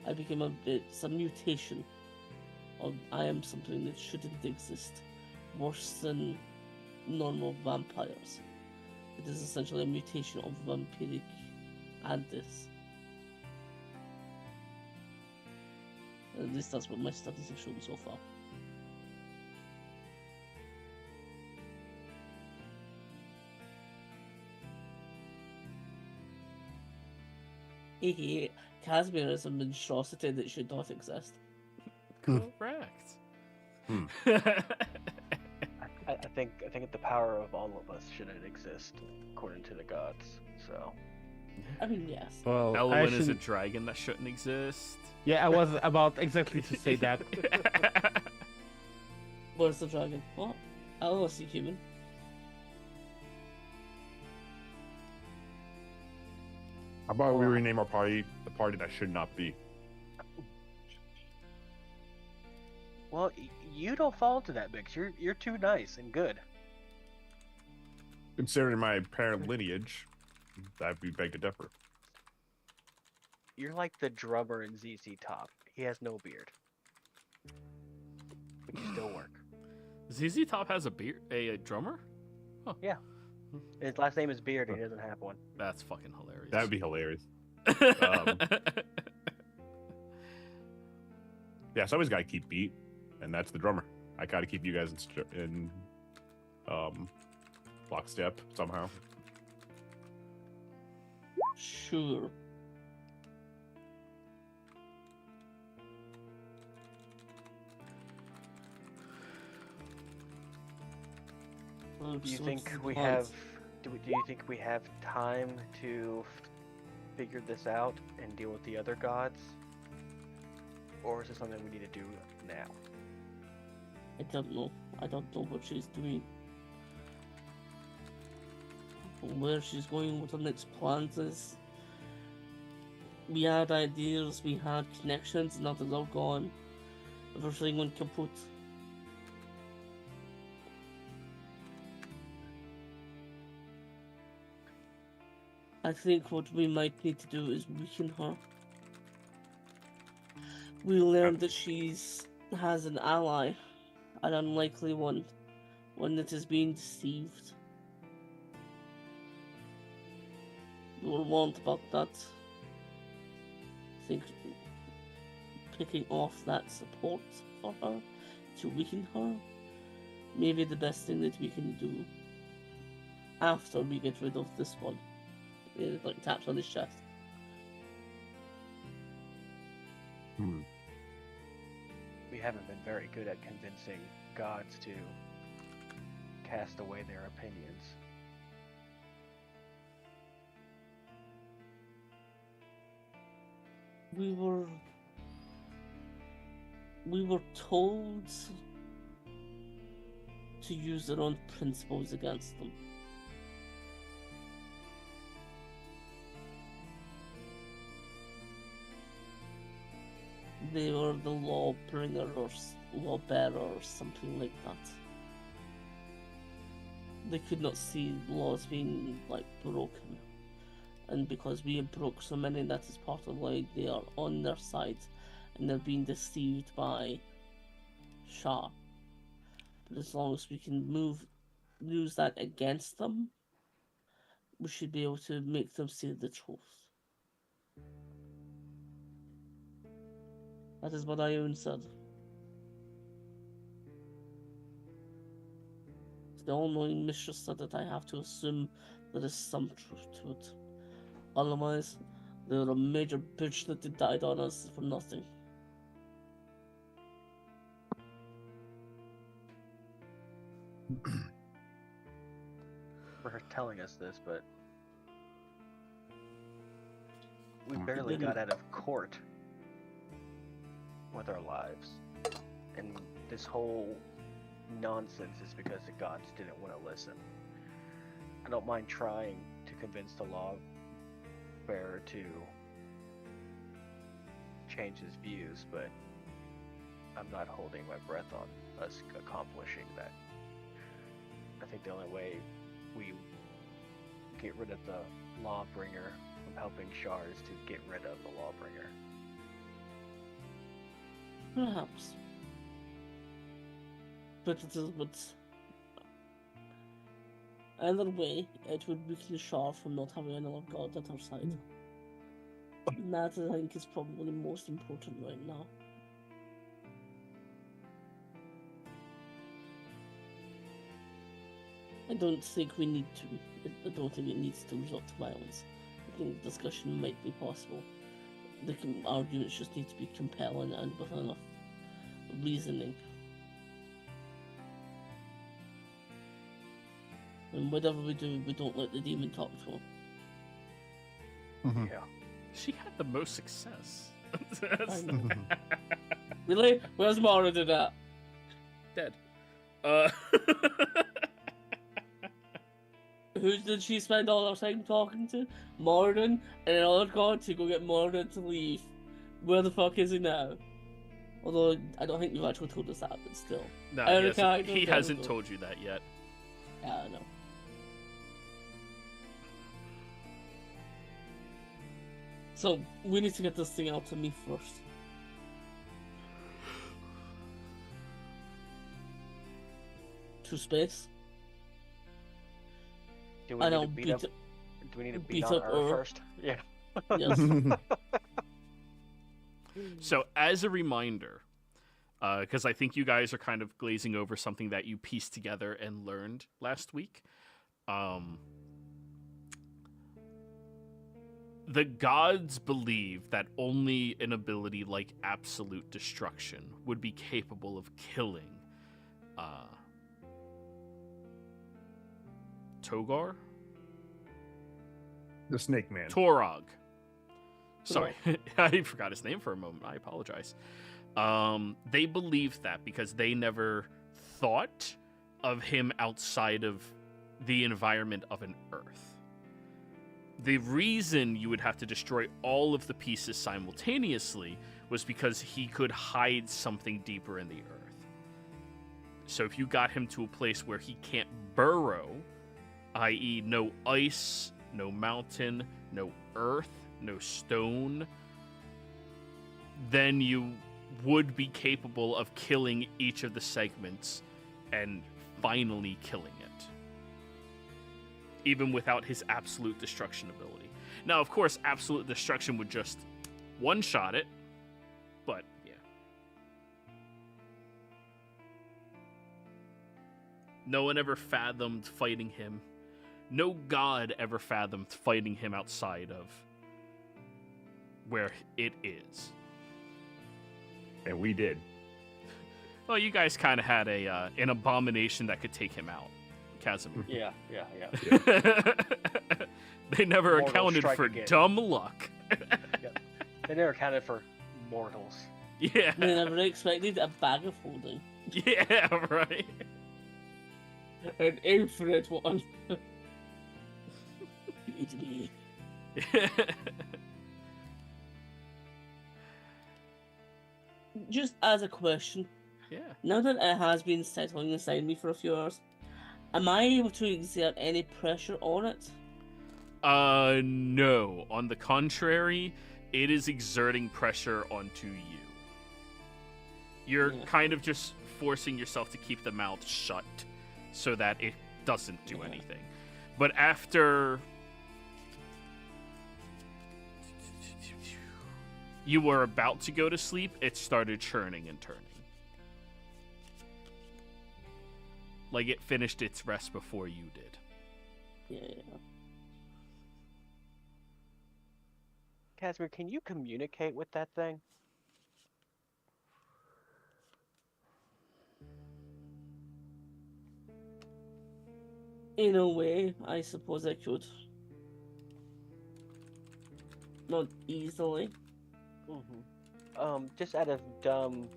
I became it's a mutation of I am something that shouldn't exist. Worse than normal vampires. It is essentially a mutation of vampiric and this. At least that's what my studies have shown so far. Hehe, Casimir is a monstrosity that should not exist. Correct. I think the power of all of us shouldn't exist according to the gods. So I mean, yes. Well, Elwyn is a dragon that shouldn't exist. Yeah, I was about exactly to say that. Where's the dragon? What? I was a human. How about we rename our party the party that should not be? well, you don't fall into that mix. You're too nice and good. Considering my parent lineage, that'd be beg to differ. You're like the drummer in ZZ Top. He has no beard, but you still work. ZZ Top has a beard, a drummer. His last name is Beard, and he doesn't have one. That's fucking hilarious. That'd be hilarious. Yeah, somebody's got to keep beat, and that's the drummer. I got to keep you guys in lockstep somehow. Sure. Do you think we have? Do you think we have time to figure this out and deal with the other gods, or is it something we need to do now? I don't know. I don't know what she's doing. Where she's going, what her next plans is. We had ideas, we had connections, now they're all gone. Everything went kaput. I think what we might need to do is weaken her. We learned that she's has an ally, an unlikely one that is being deceived. We were warned about that. I think picking off that support for her to weaken her may be the best thing that we can do after we get rid of this one. It like taps on his chest. We haven't been very good at convincing gods to cast away their opinions. We were told to use their own principles against them. They were the law bringer or law bearer or something like that. They could not see laws being like broken. And because we have broke so many, that is part of why they are on their side and they're being deceived by Shah. But as long as we can use that against them, we should be able to make them see the truth. That is what Ione said. The all-knowing mistress said that I have to assume there is some truth to it. Otherwise, they're a major bitch that they died on us for nothing. For her telling us this, but we barely got out of court with our lives, and this whole nonsense is because the gods didn't want to listen. I don't mind trying to convince the law bearer to change his views, but I'm not holding my breath on us accomplishing that. I think the only way we get rid of the lawbringer from helping Shar is to get rid of the lawbringer. Perhaps. But it is but either way, it would weaken Shar from not having another god at our side. And that, I think, is probably the most important right now. I don't think we need to. I don't think it needs to resort to violence. I think discussion might be possible. The arguments just need to be compelling and with enough reasoning. And whatever we do, we don't let the demon talk to him. Mhm. Yeah. She had the most success. I know. Really? Where's Mara did that? Dead. Who did she spend all her time talking to? Morden and another god to go get Morden to leave. Where the fuck is he now? Although I don't think you've actually told us that, but still. No, Erica, he hasn't told you that yet. Yeah, I know. So we need to get this thing out to me first. To space. Do we I need know, to beat up? Do we need to beat on up Earth Earth. first? Yeah. Yes. So, as a reminder, because I think you guys are kind of glazing over something that you pieced together and learned last week. The gods believe that only an ability like absolute destruction would be capable of killing Togar? The Snake Man. Torog. Sorry, I forgot his name for a moment. I apologize. They believe that because they never thought of him outside of the environment of an Earth. The reason you would have to destroy all of the pieces simultaneously was because he could hide something deeper in the Earth. So if you got him to a place where he can't burrow, i.e. no ice, no mountain, no earth, no stone, then you would be capable of killing each of the segments and finally killing it. Even without his absolute destruction ability. Now, of course, absolute destruction would just one-shot it, but yeah. No one ever fathomed fighting him. No god ever fathomed fighting him outside of where it is. And we did. Well, you guys kind of had an abomination that could take him out. Casimir. Yeah. They never Mortal accounted strike for again. dumb luck. They never accounted for mortals. Yeah. They never expected a bag of holding. Yeah, right. An infinite one. It's me. Just as a question, Yeah. now that it has been settling inside me for a few hours, am I able to exert any pressure on it? No. On the contrary, it is exerting pressure onto you. You're Yeah. kind of just forcing yourself to keep the mouth shut so that it doesn't do Yeah. anything. But after you were about to go to sleep, it started churning and turning. Like it finished its rest before you did. Yeah. Casimir, can you communicate with that thing? In a way, I suppose I could. Not easily. Just out of dumbness,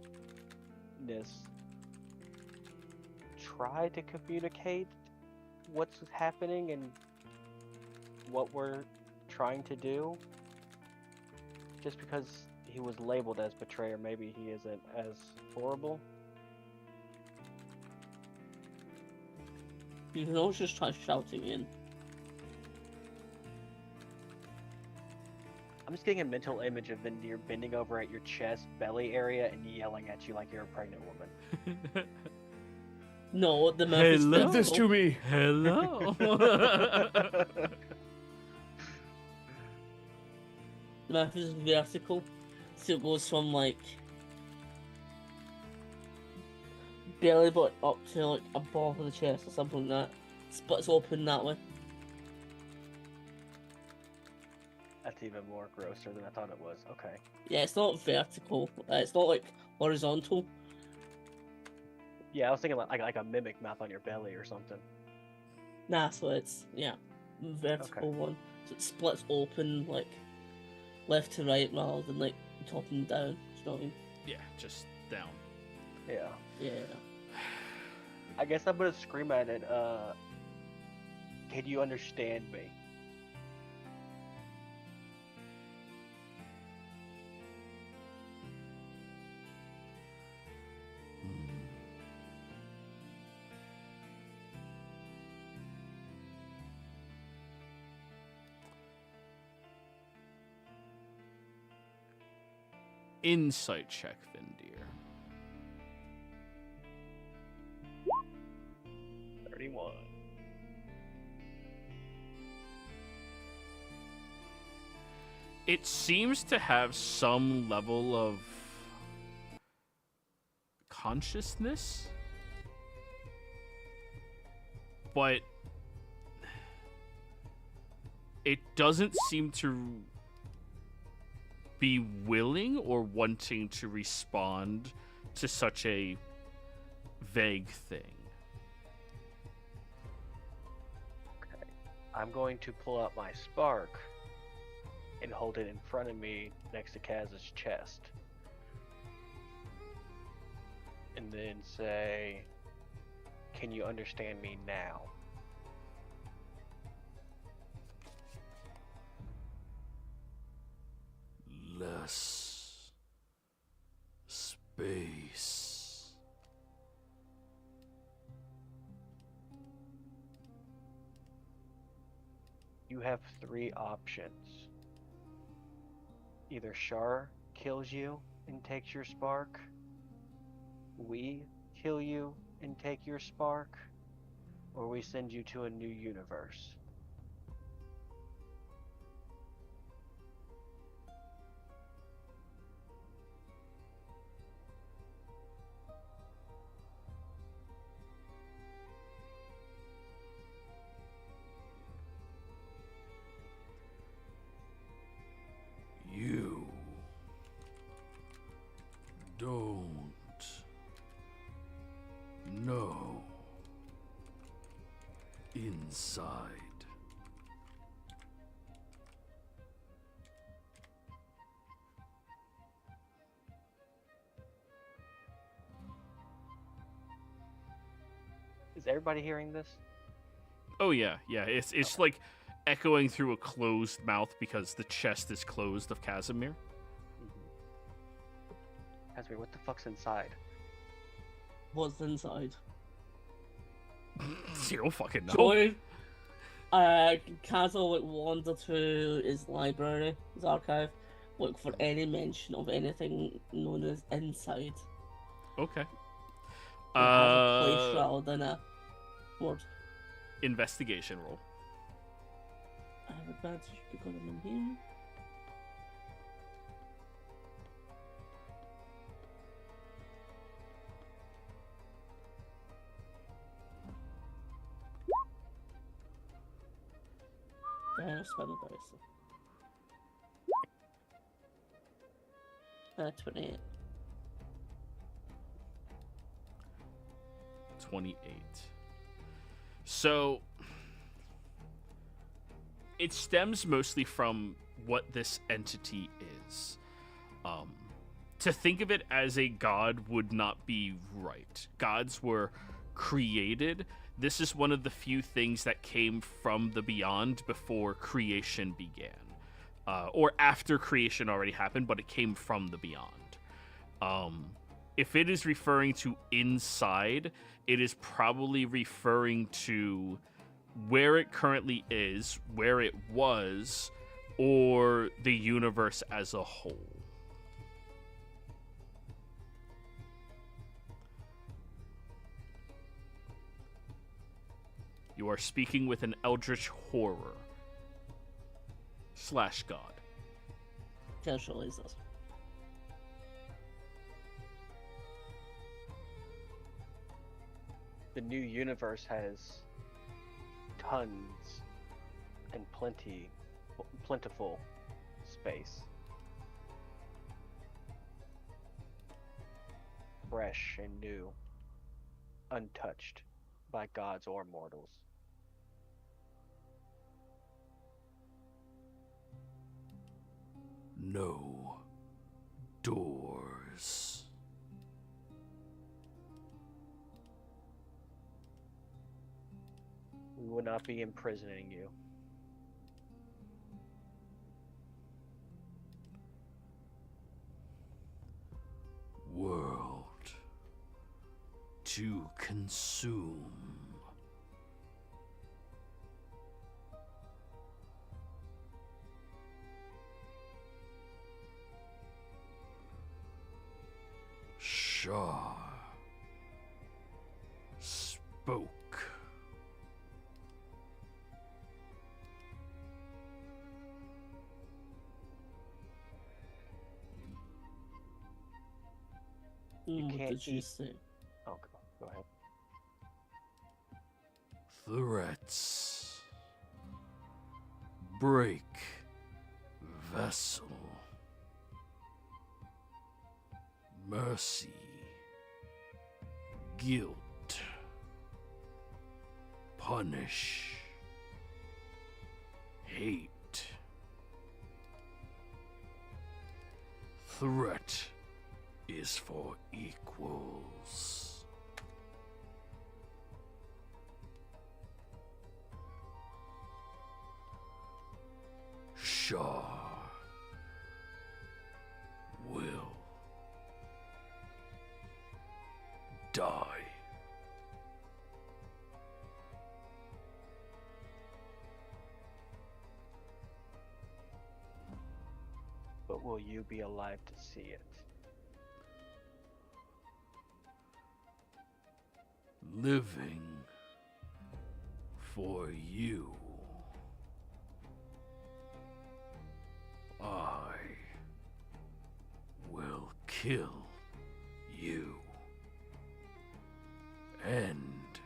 try to communicate what's happening and what we're trying to do. Just because he was labeled as betrayer, maybe he isn't as horrible. You can always just try shouting in. I'm just getting a mental image of Vindir bending over at your chest, belly area, and yelling at you like you're a pregnant woman. No, the mouth is Hello? Give this to me. Hello. The mouth is vertical, so it goes from like belly button up to like above of the chest or something like that. Splits open that way. That's even more grosser than I thought it was. Okay. Yeah, it's not vertical. It's not like horizontal. Yeah, I was thinking like a mimic mouth on your belly or something. Nah, so it's vertical one. So it splits open like left to right rather than like top and down. You know what I mean? Yeah, just down. Yeah. Yeah. I guess I'm gonna scream at it. Can you understand me? Insight check, Vindir. 31. It seems to have some level of consciousness, but it doesn't seem to be willing or wanting to respond to such a vague thing. Okay. I'm going to pull out my spark and hold it in front of me next to Kaz's chest. And then say, can you understand me now? Less space. You have 3 options. Either Shar kills you and takes your spark, we kill you and take your spark, or we send you to a new universe. You don't know inside. Is everybody hearing this? Oh yeah, yeah. It's like echoing through a closed mouth because the chest is closed of Casimir. Casimir, what the fuck's inside? What's inside? You don't fucking know. Joy. Kaz will wander to his library, his archive, look for any mention of anything known as inside. Okay. It has a place rather than a word. Investigation roll. I have advantage because I'm in here. I'll spend the dice. 28. 28. So it stems mostly from what this entity is. To think of it as a god would not be right. Gods were created, this is one of the few things that came from the beyond before creation began. Or after creation already happened, but it came from the beyond. If it is referring to inside, it is probably referring to where it currently is, where it was, or the universe as a whole. You are speaking with an eldritch horror / god. Casual is this. The new universe has tons and plentiful space. Fresh and new, untouched by gods or mortals. No doors. We will not be imprisoning you. World to consume. Shah spoke. What can't did you eat- say? Oh, go ahead. Threats. Break vessel. Mercy. Guilt. Punish. Hate. Threat is for equals. Shah will die. But will you be alive to see it? Living for you. I will kill you. End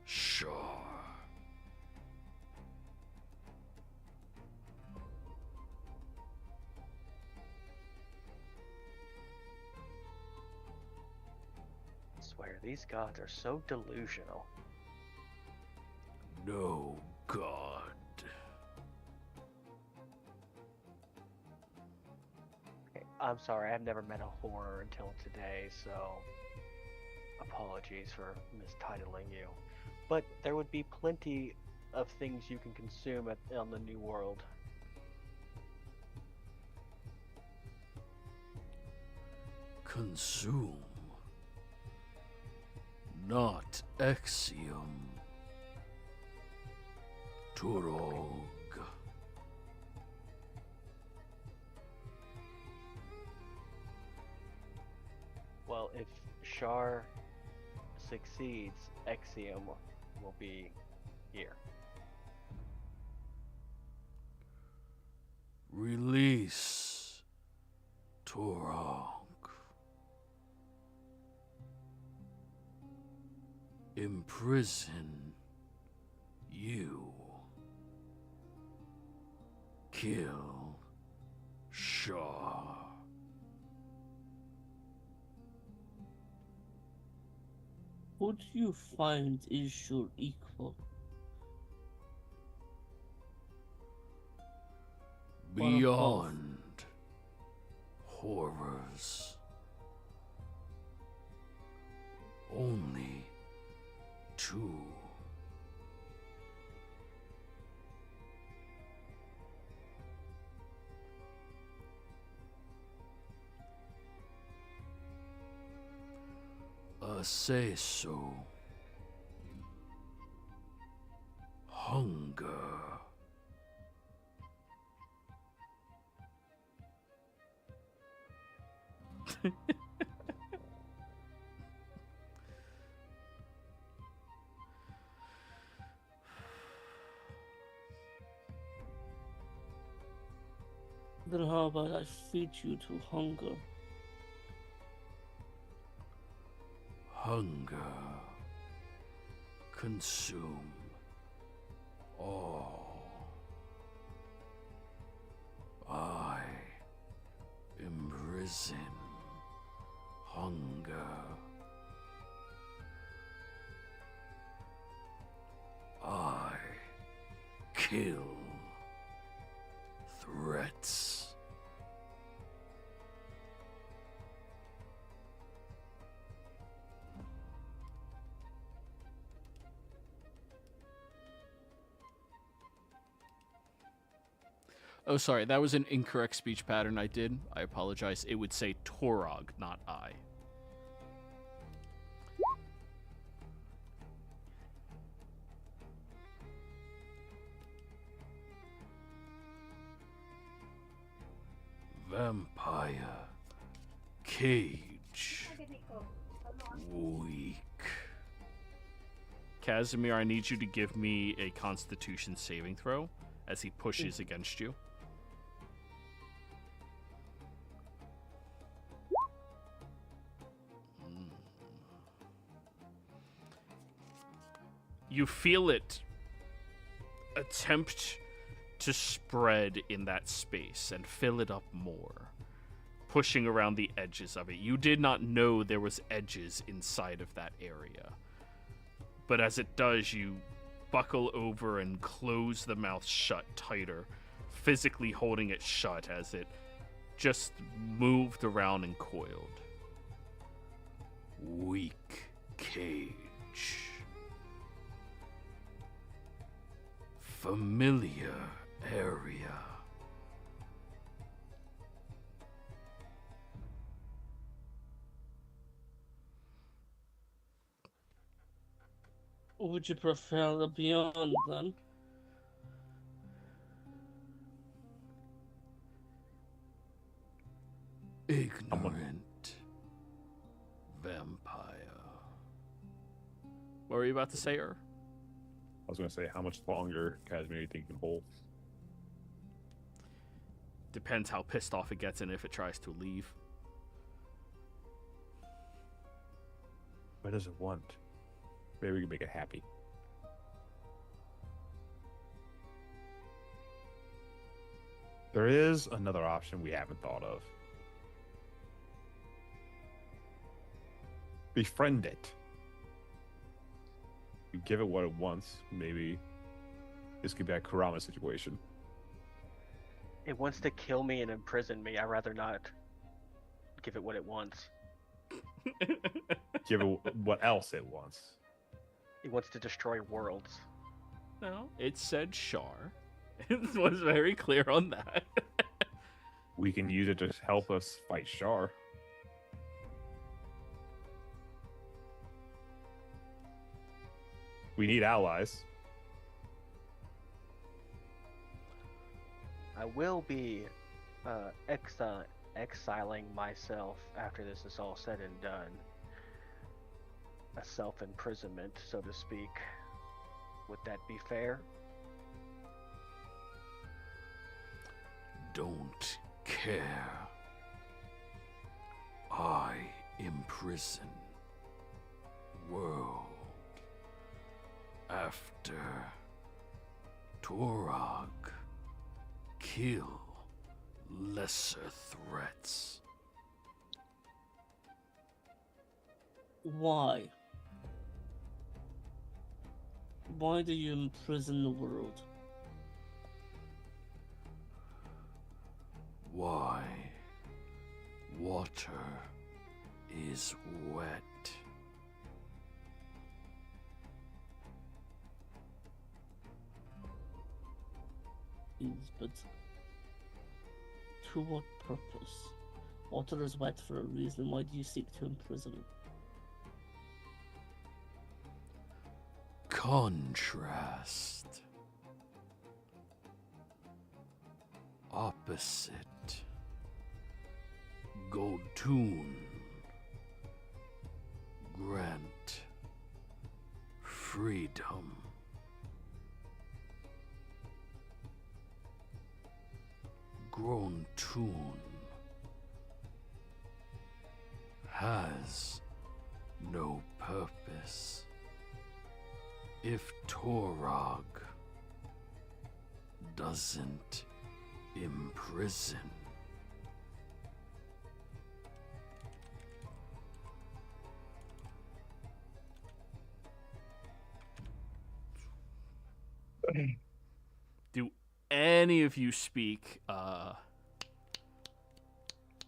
Shah. I swear, these gods are so delusional. No god. Okay, I'm sorry, I've never met a horror until today, so apologies for mistitling you. But there would be plenty of things you can consume on the New World. Consume. Not axiom. Turog. Well, if Shar succeeds, Exium will be here. Release Turog. Imprison you. Kill Shah. Who do you find is your equal? Or above? Beyond horrors. Only 2. Say so. Hunger. Then how about I feed you to hunger? Hunger. Consume all. I imprison hunger. I kill threats. Oh, sorry, that was an incorrect speech pattern I did. I apologize. It would say Torog, not I. Vampire. Cage. Weak. Casimir, I need you to give me a Constitution saving throw as he pushes against you. You feel it attempt to spread in that space and fill it up more, pushing around the edges of it. You did not know there was edges inside of that area. But as it does, you buckle over and close the mouth shut tighter, physically holding it shut as it just moved around and coiled. Weak cage. Familiar area. Would you prefer the beyond then? Ignorant vampire. What were you about to say, Er? I was going to say, how much longer Casimir do you think you can hold? Depends how pissed off it gets and if it tries to leave. What does it want? Maybe we can make it happy. There is another option we haven't thought of. Befriend it. You give it what it wants. Maybe this could be a Kurama situation. It wants to kill me and imprison me. I'd rather not give it what it wants. Give it what else it wants. It wants to destroy worlds. No, it said Shar. It was very clear on that. We can use it to help us fight Shar. We need allies. I will be exiling myself after this is all said and done. A self-imprisonment, so to speak. Would that be fair? Don't care. I imprison world after Torog kill lesser threats. Why? Why do you imprison the world? Why? Water is wet. is, but to what purpose? Water is wet for a reason. Why do you seek to imprison it? Contrast. Opposite. Gold tune. Grant. Freedom. Grown tune. Has no purpose. If Torog doesn't imprison. Do any of you speak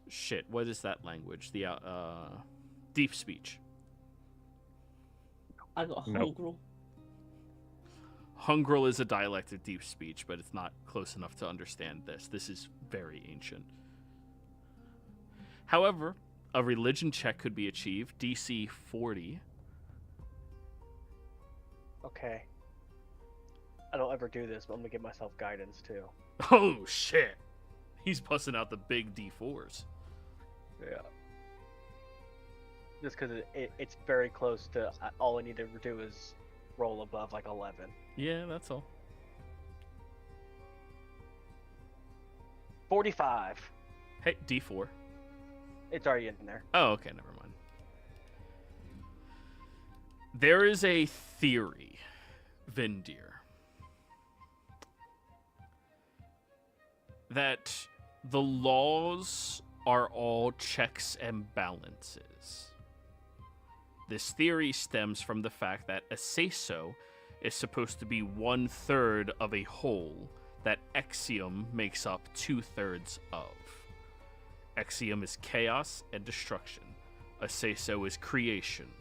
shit, what is that language? The deep speech. I got Nope. Hungrel. Hungrel is a dialect of deep speech, but it's not close enough to understand this. This is very ancient. However, a religion check could be achieved. DC 40. Okay. I don't ever do this, but I'm gonna give myself guidance too. Oh, shit. He's busting out the big D4s. Yeah. Just because it's very close to all I need to do is roll above like 11. Yeah, that's all. 45. Hey, D4. It's already in there. Oh, okay, never mind. There is a theory, Vindir, that the laws are all checks and balances. This theory stems from the fact that a say-so is supposed to be 1/3 of a whole that Axiom makes up 2/3 of. Axiom is chaos and destruction. A say-so is creation.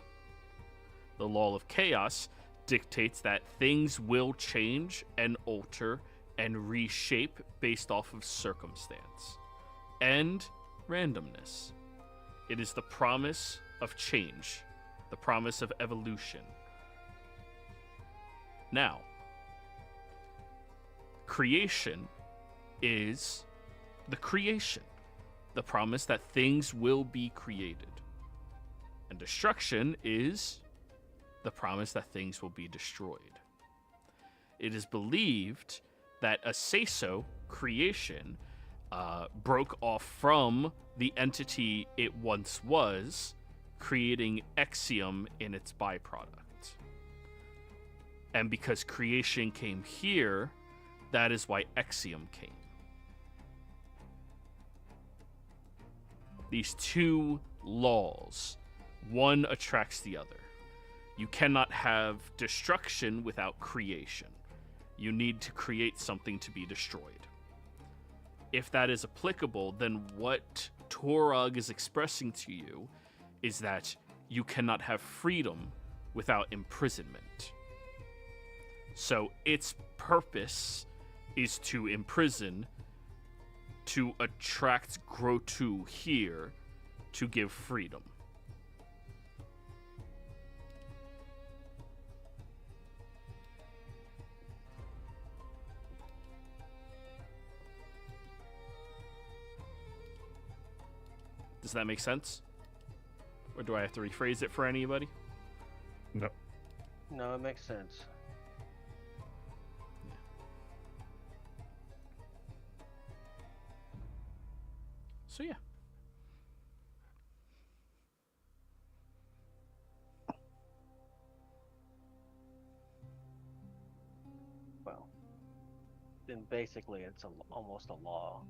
The law of chaos dictates that things will change and alter and reshape based off of circumstance and randomness. It is the promise of change, the promise of evolution. Now, creation is the creation, the promise that things will be created. And destruction is the promise that things will be destroyed. It is believed that a say-so, creation, broke off from the entity it once was, creating Axiom in its byproduct. And because creation came here, that is why Axiom came. These two laws, one attracts the other. You cannot have destruction without creation. You need to create something to be destroyed. If that is applicable, then what Torog is expressing to you is that you cannot have freedom without imprisonment. So its purpose is to imprison, to attract Grotu here, to give freedom. Does that make sense? Or do I have to rephrase it for anybody? No. No, it makes sense. So yeah. Well, then basically it's almost a law.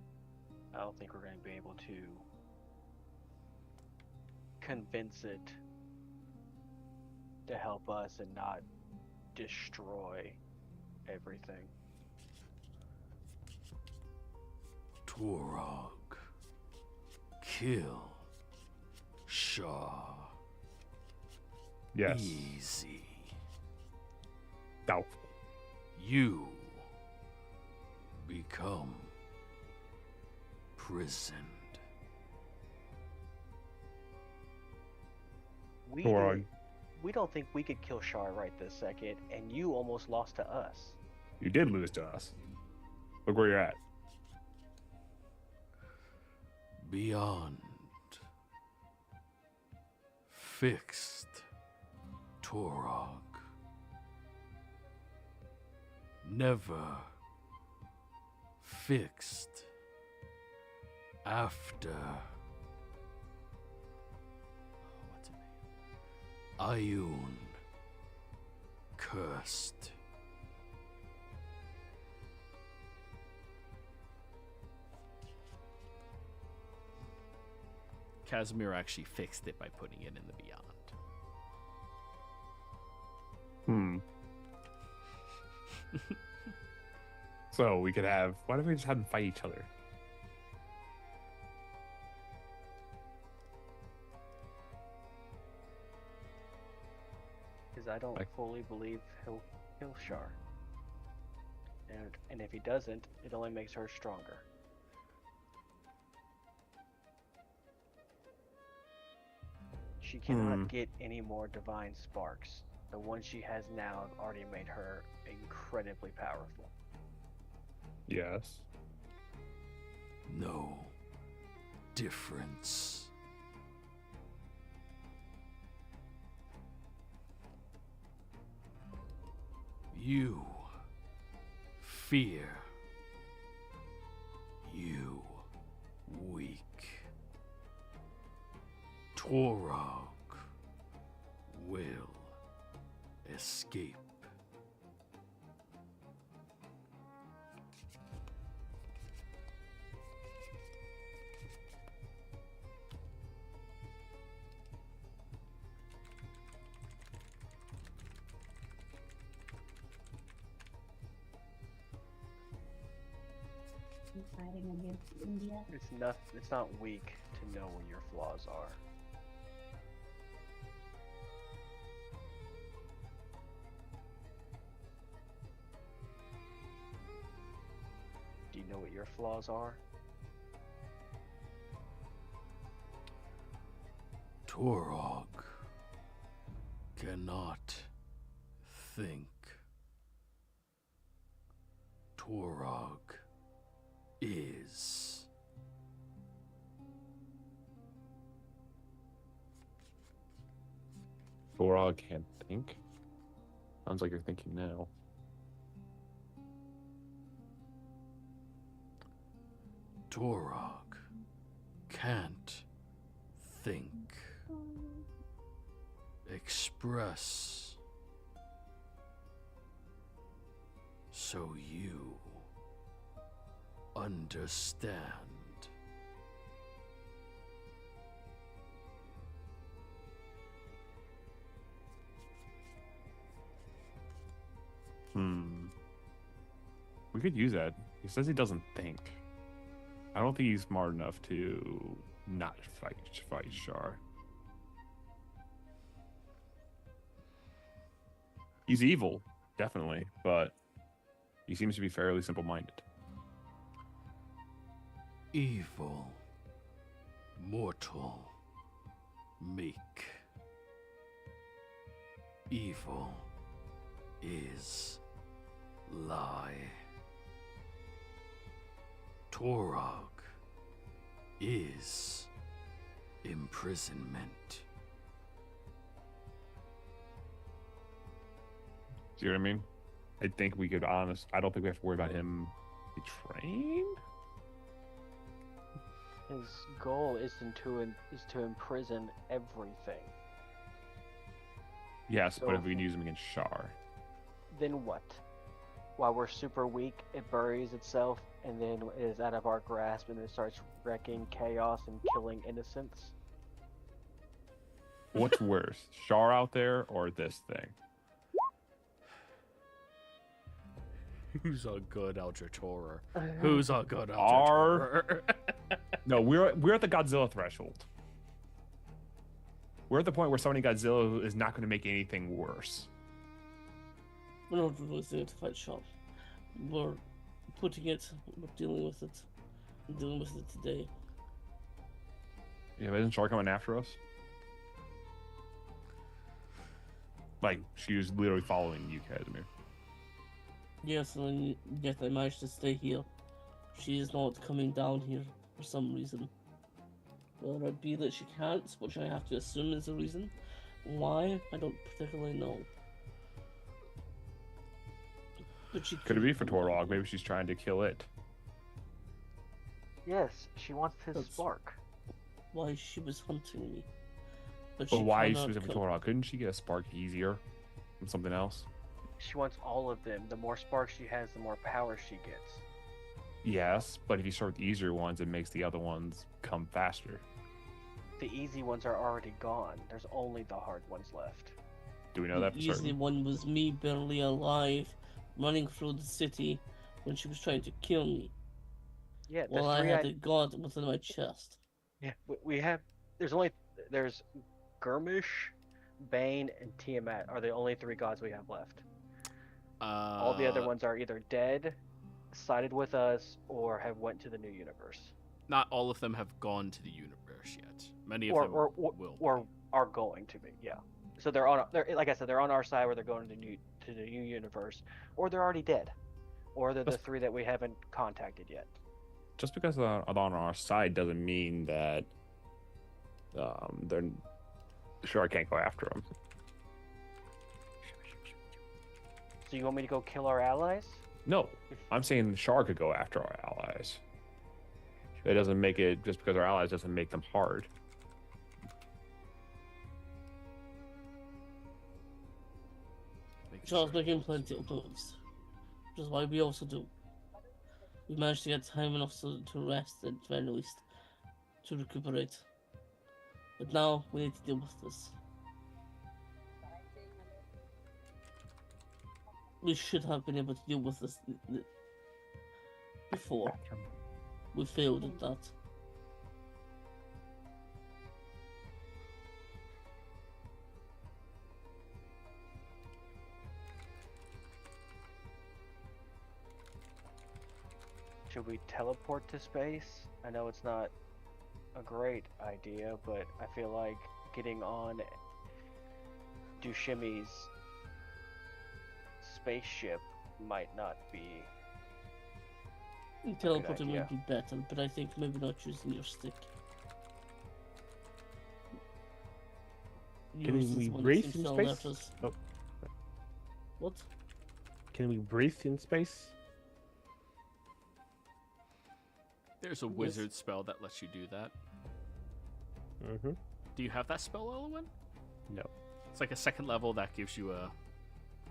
I don't think we're going to be able to convince it to help us and not destroy everything. Torog. Kill. Shaw. Yes. Easy. Doubtful. You become become prisoned. We Torog, we don't think we could kill Shar right this second, and you almost lost to us. you did lose to us. Look where you're at. Beyond fixed Torog. Never fixed after. What's her name? Ayun cursed. Casimir actually fixed it by putting it in the Beyond. So we could have. Why don't we just have them fight each other? Because I don't Like- fully believe he'll kill Shar. And if he doesn't, it only makes her stronger. She cannot get any more divine sparks. The one she has now have already made her incredibly powerful. Yes. No difference. You fear. You weak. Torog will escape. Fighting against India. It's not weak to know where your flaws are. Do you know what your flaws are? Torog cannot think. Torog is. Torog can't think. Sounds like you're thinking now. Torog can't think. Express. So you understand. We could use that. He says he doesn't think. I don't think he's smart enough to not fight Shar. He's evil, definitely, but he seems to be fairly simple-minded. Evil, mortal, meek. Evil is lie. Torog is imprisonment. See what I mean? I think we could I don't think we have to worry about him betraying. His goal is to imprison everything. Yes, but So- if we can use him against Shar. Then what? While we're super weak, it buries itself, and then it is out of our grasp, and it starts wrecking chaos and killing innocents. What's worse, Shar out there or this thing? Who's a good Aldratorer? Who's a good Our- Aldratorer? No, we're at the Godzilla threshold. We're at the point where summoning Godzilla is not going to make anything worse. We're not really there to fight Shar. We're putting it. We're dealing with it. I'm dealing with it today. Yeah, but isn't Char coming after us? Like, she was literally following you, Casimir. Yes, and yet I managed to stay here. She is not coming down here for some reason. Whether it be that she can't, which I have to assume is the reason. Why? I don't particularly know. But she Could it be for Torog? Maybe she's trying to kill it. Yes, she wants his That's- spark. Why she was hunting me. But she why cannot specifically come- Torog? Couldn't she get a spark easier from something else? She wants all of them. The more sparks she has, the more power she gets. Yes, but if you start with the easier ones, it makes the other ones come faster. The easy ones are already gone. There's only the hard ones left. Do we know that for The easy certain? one was me barely alive, running through the city when she was trying to kill me. Yeah, there's While I three. had a god within my chest. Yeah, we have. There's Gurmish, Bane, and Tiamat are the only 3 gods we have left. All the other ones are either dead, sided with us, or have went to the new universe, Not all of them have gone to the universe yet. Many of or them or, will. or are going to be. Yeah. So they're on. They're like I said, they're on our side where they're going to the new universe, or they're already dead, or they're the That's- 3 that we haven't contacted yet. Just because they're on our side doesn't mean that they're sure I can't go after them. So you want me to go kill our allies? No, I'm saying Shar could go after our allies. It doesn't make it just because our allies doesn't make them hard. Making Charles sure. making plenty of moves. Which is why we also do. We managed to get time enough to rest at the very least. To recuperate. But now we need to deal with this. We should have been able to deal with this before. We failed at that. Should we teleport to space? I know it's not a great idea, but I feel like getting on Dushimi's spaceship might not be. Teleporting idea. might be better, but I think maybe not using your stick. Can Yours is we the one that breathe seems in to space? alert us. Oh. What? Can we breathe in space? There's a wizard spell that lets you do that. Mm-hmm. Do you have that spell, Elwyn? No. It's like a second level that gives you a.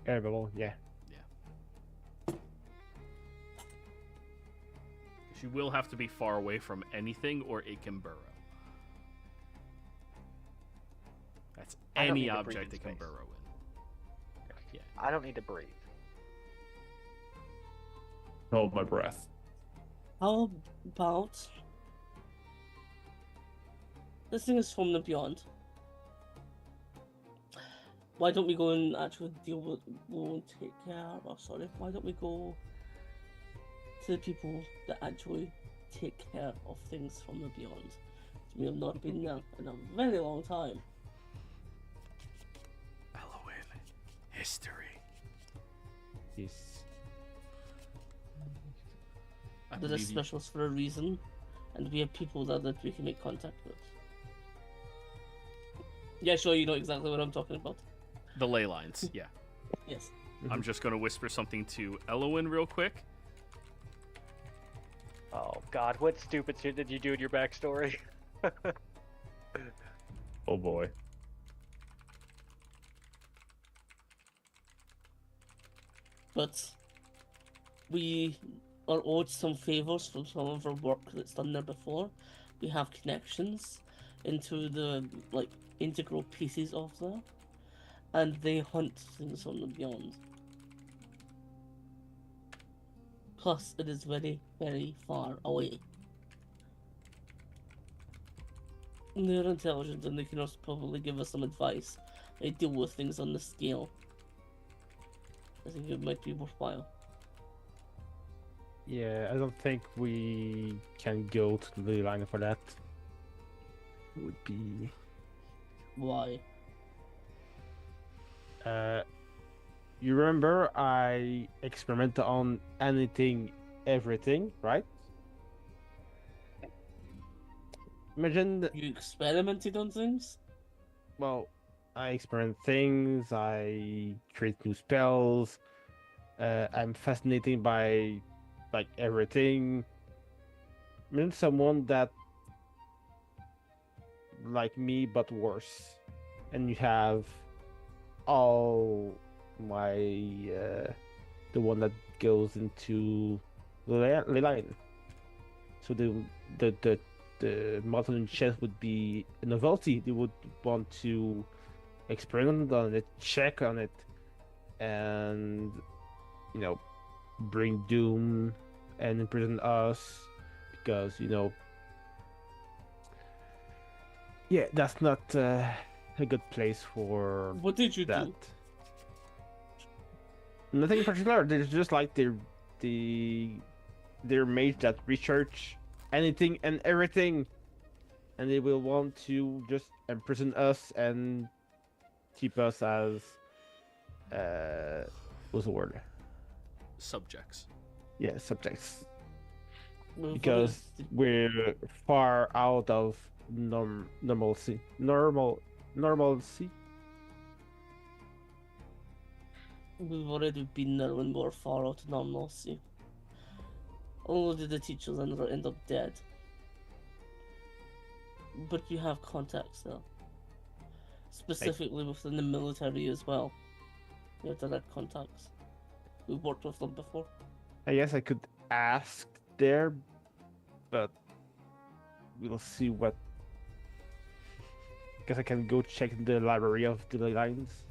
Air bubble, yeah. You will have to be far away from anything, or it can burrow. That's I don't any need to breathe object in it can space. burrow in. Yeah. I don't need to breathe. Hold my breath. How about this thing is from the beyond? Why don't we go and actually deal with, go and take care? Oh, sorry. Why don't we go to the people that actually take care of things from the beyond? We have not been there in a very long time. Elwyn, history. Yes. I They're believe you- specialists for a reason, and we have people that we can make contact with. Yeah, sure, you know exactly what I'm talking about. The ley lines, yeah. Yes. I'm just going to whisper something to Elwyn real quick. Oh God, what stupid shit did you do in your backstory? Oh boy. But we are owed some favors from some of our work that's done there before. We have connections into the integral pieces of there, and they hunt things from the beyond. Plus, it is very, very far away. And they're intelligent, and they can also probably give us some advice. They deal with things on the scale. I think it might be worthwhile. Yeah, I don't think we can go to the ley line for that. It would be. Why? You remember I experimented on anything, everything, right? Imagine, You experimented on things? well, I experiment things, I create new spells, I'm fascinated by, like, everything. Imagine someone that, like me, but worse. And you have all my, the one that goes into the line. So the model in chess would be a novelty. They would want to experiment on it, check on it, and bring doom and imprison us because yeah, that's not a good place for What did you that. do? Nothing in particular. There's just like they're made that research anything and everything, and they will want to just imprison us and keep us as what's the word? Subjects. Yeah, subjects. Well, what Because is the- we're far out of normalcy. Normalcy. We've already been there when we were far out of normalcy. Only did the teachers end up dead. But you have contacts there. Specifically within the military as well. You have direct contacts. We've worked with them before. I guess I could ask there, but we'll see what. Guess I can go check the library of the lines.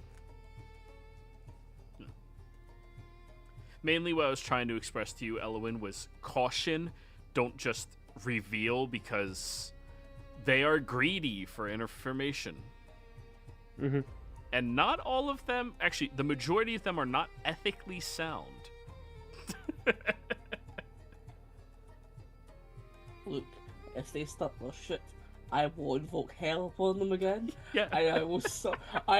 Mainly what I was trying to express to you, Elwyn, was caution. Don't just reveal because they are greedy for information. Mm-hmm. And not all of them, actually, the majority of them are not ethically sound. Look, if they stop their shit, I will invoke hell upon them again. Yeah. I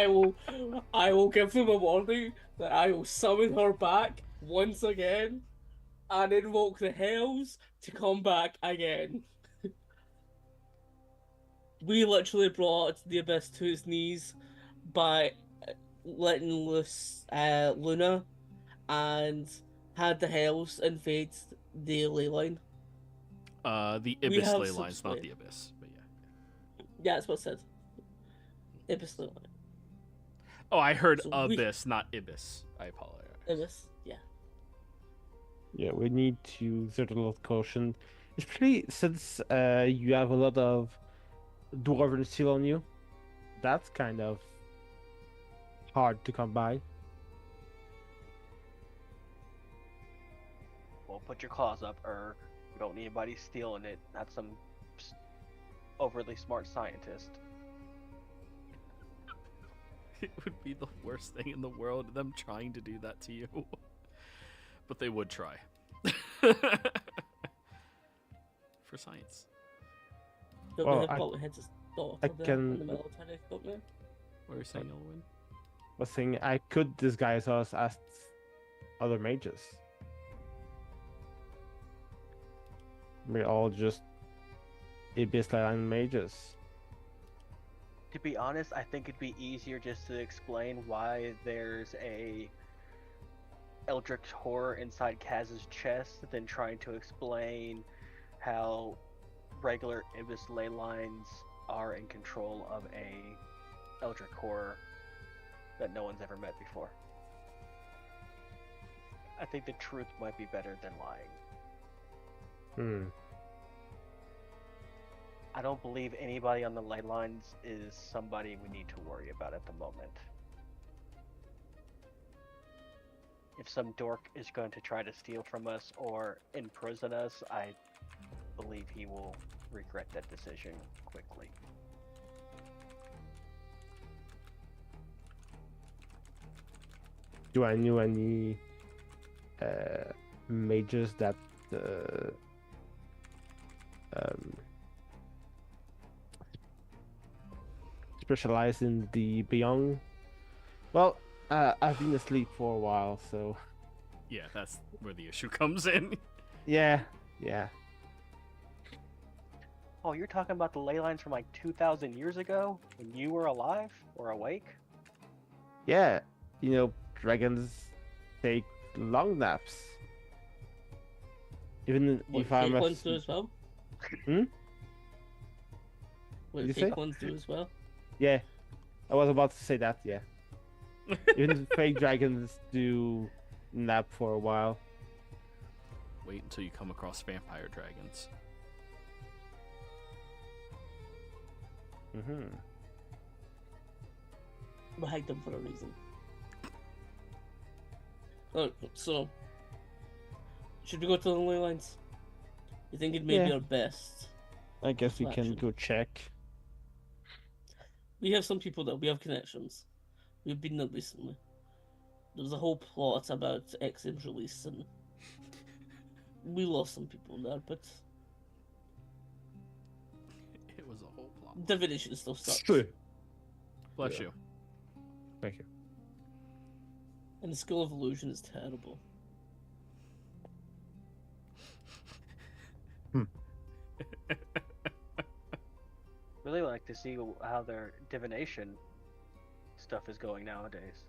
will give them a warning that I will summon her back once again and invoke the hells to come back again. We literally brought the abyss to its knees by letting loose Luna and had the hells invade the ley line. The We Ibis have ley line's not subscribed. the Abyss, but yeah. Yeah, that's what I said. Abyss ley line. Oh, I heard So we- Abyss, not Ibis. I apologize. Abyss, yeah. Yeah, we need to exert a lot of caution, especially since you have a lot of dwarven steel on you. That's kind of hard to come by. Well, put your claws up, We don't need anybody stealing it. Not some overly smart scientist. It would be the worst thing in the world, them trying to do that to you. But they would try. For science. Don't Well, they have I- Bolton Head's daughter I there can- in the military, don't they? What are you saying, Elwyn? Was saying I could disguise us as other mages. We're all just Abyss Line mages. To be honest, I think it'd be easier just to explain why there's a Eldritch horror inside Kaz's chest than trying to explain how regular Ibis ley lines are in control of a Eldritch horror that no one's ever met before. I think the truth might be better than lying. I don't believe anybody on the ley lines is somebody we need to worry about at the moment. If some dork is going to try to steal from us or imprison us, I believe he will regret that decision quickly. Do I know any mages that specialize in the beyond. Well, I've been asleep for a while, so Yeah, that's where the issue comes in. yeah. Oh, you're talking about the ley lines from like 2,000 years ago when you were alive or awake? Yeah, dragons take long naps. Even What, if I'm fake ones do as well? Hmm? What, Did you fake say? ones do as well? Yeah, I was about to say that. Yeah, even fake dragons do nap for a while. Wait until you come across vampire dragons. Mm-hmm. We hide them for a reason. Oh, so should we go to the ley lines? You think it may be Yeah. our best? I guess we can Action. go check. We have some people there. We have connections. We've been there recently. There was a whole plot about XM's release, and we lost some people there, but It was a whole plot. divination still sucks. Bless Yeah. you. Thank you. And the School of Illusion is terrible. Really like to see how their divination stuff is going nowadays.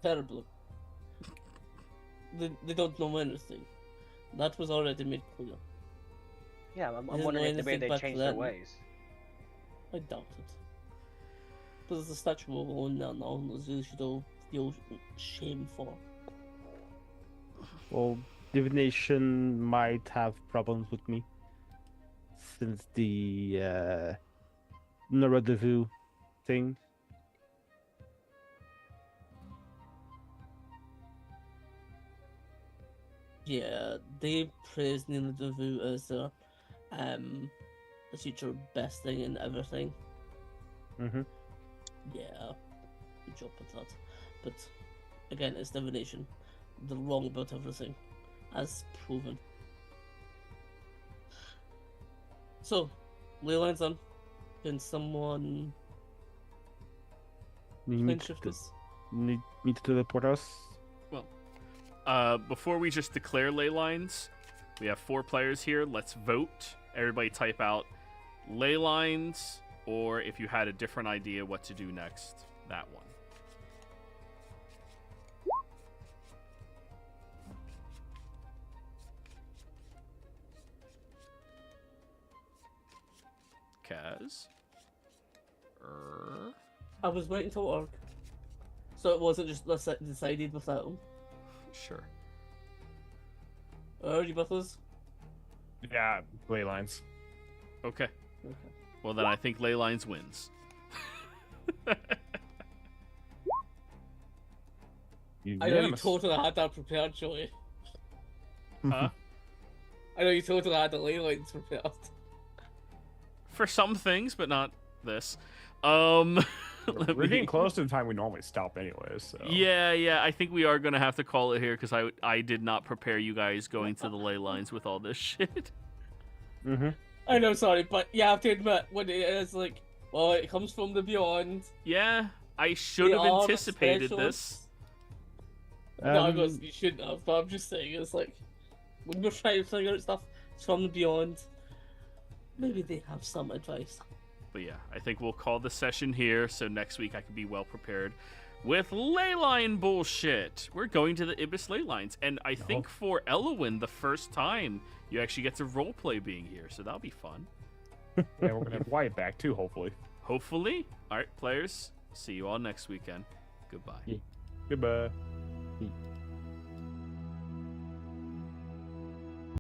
Terrible. They don't know anything. That was already made clear. Yeah, I'm didn't wondering know if maybe anything they back changed their then. ways. I doubt it. But there's a statue of one there now, and there's usually still feel shame for. Well, divination might have problems with me since the Naradevu thing. Yeah, they praise Nina Devu as the future best thing in everything. Mm-hmm. Yeah, good job with that. But again, it's divination. They're wrong about everything, as proven. So, ley lines on. Can someone Need plane to, shift us? need me to teleport us? Before we just declare ley lines, we have 4 players here. Let's vote. Everybody type out ley lines, or if you had a different idea what to do next, that one. Kaz. I was waiting till orc. So it wasn't just decided without him. Sure. Are you with us? Yeah, ley lines. Okay. Okay. Well, then I think ley lines wins. I know you totally had that prepared, Joey. Huh? I know you totally had the ley lines prepared. For some things, but not this. We're getting close to the time we normally stop anyways, so. Yeah, I think we are going to have to call it here because I did not prepare you guys going to the ley lines with all this shit. Mm-hmm. I know, sorry, but you have to admit, when it is like, well, it comes from the beyond. Yeah, I should They have are anticipated specialists. this. No, I guess you shouldn't have, but I'm just saying, it's like, when we're trying to figure out stuff, it's from the beyond. Maybe they have some advice. But yeah, I think we'll call the session here so next week I can be well prepared with ley line bullshit. We're going to the Ibis ley lines, and I think for Elowin, the first time you actually get to roleplay being here, so that'll be fun. Yeah, we're gonna have Wyatt back too, hopefully. Hopefully. All right, players. See you all next weekend. Goodbye. Goodbye.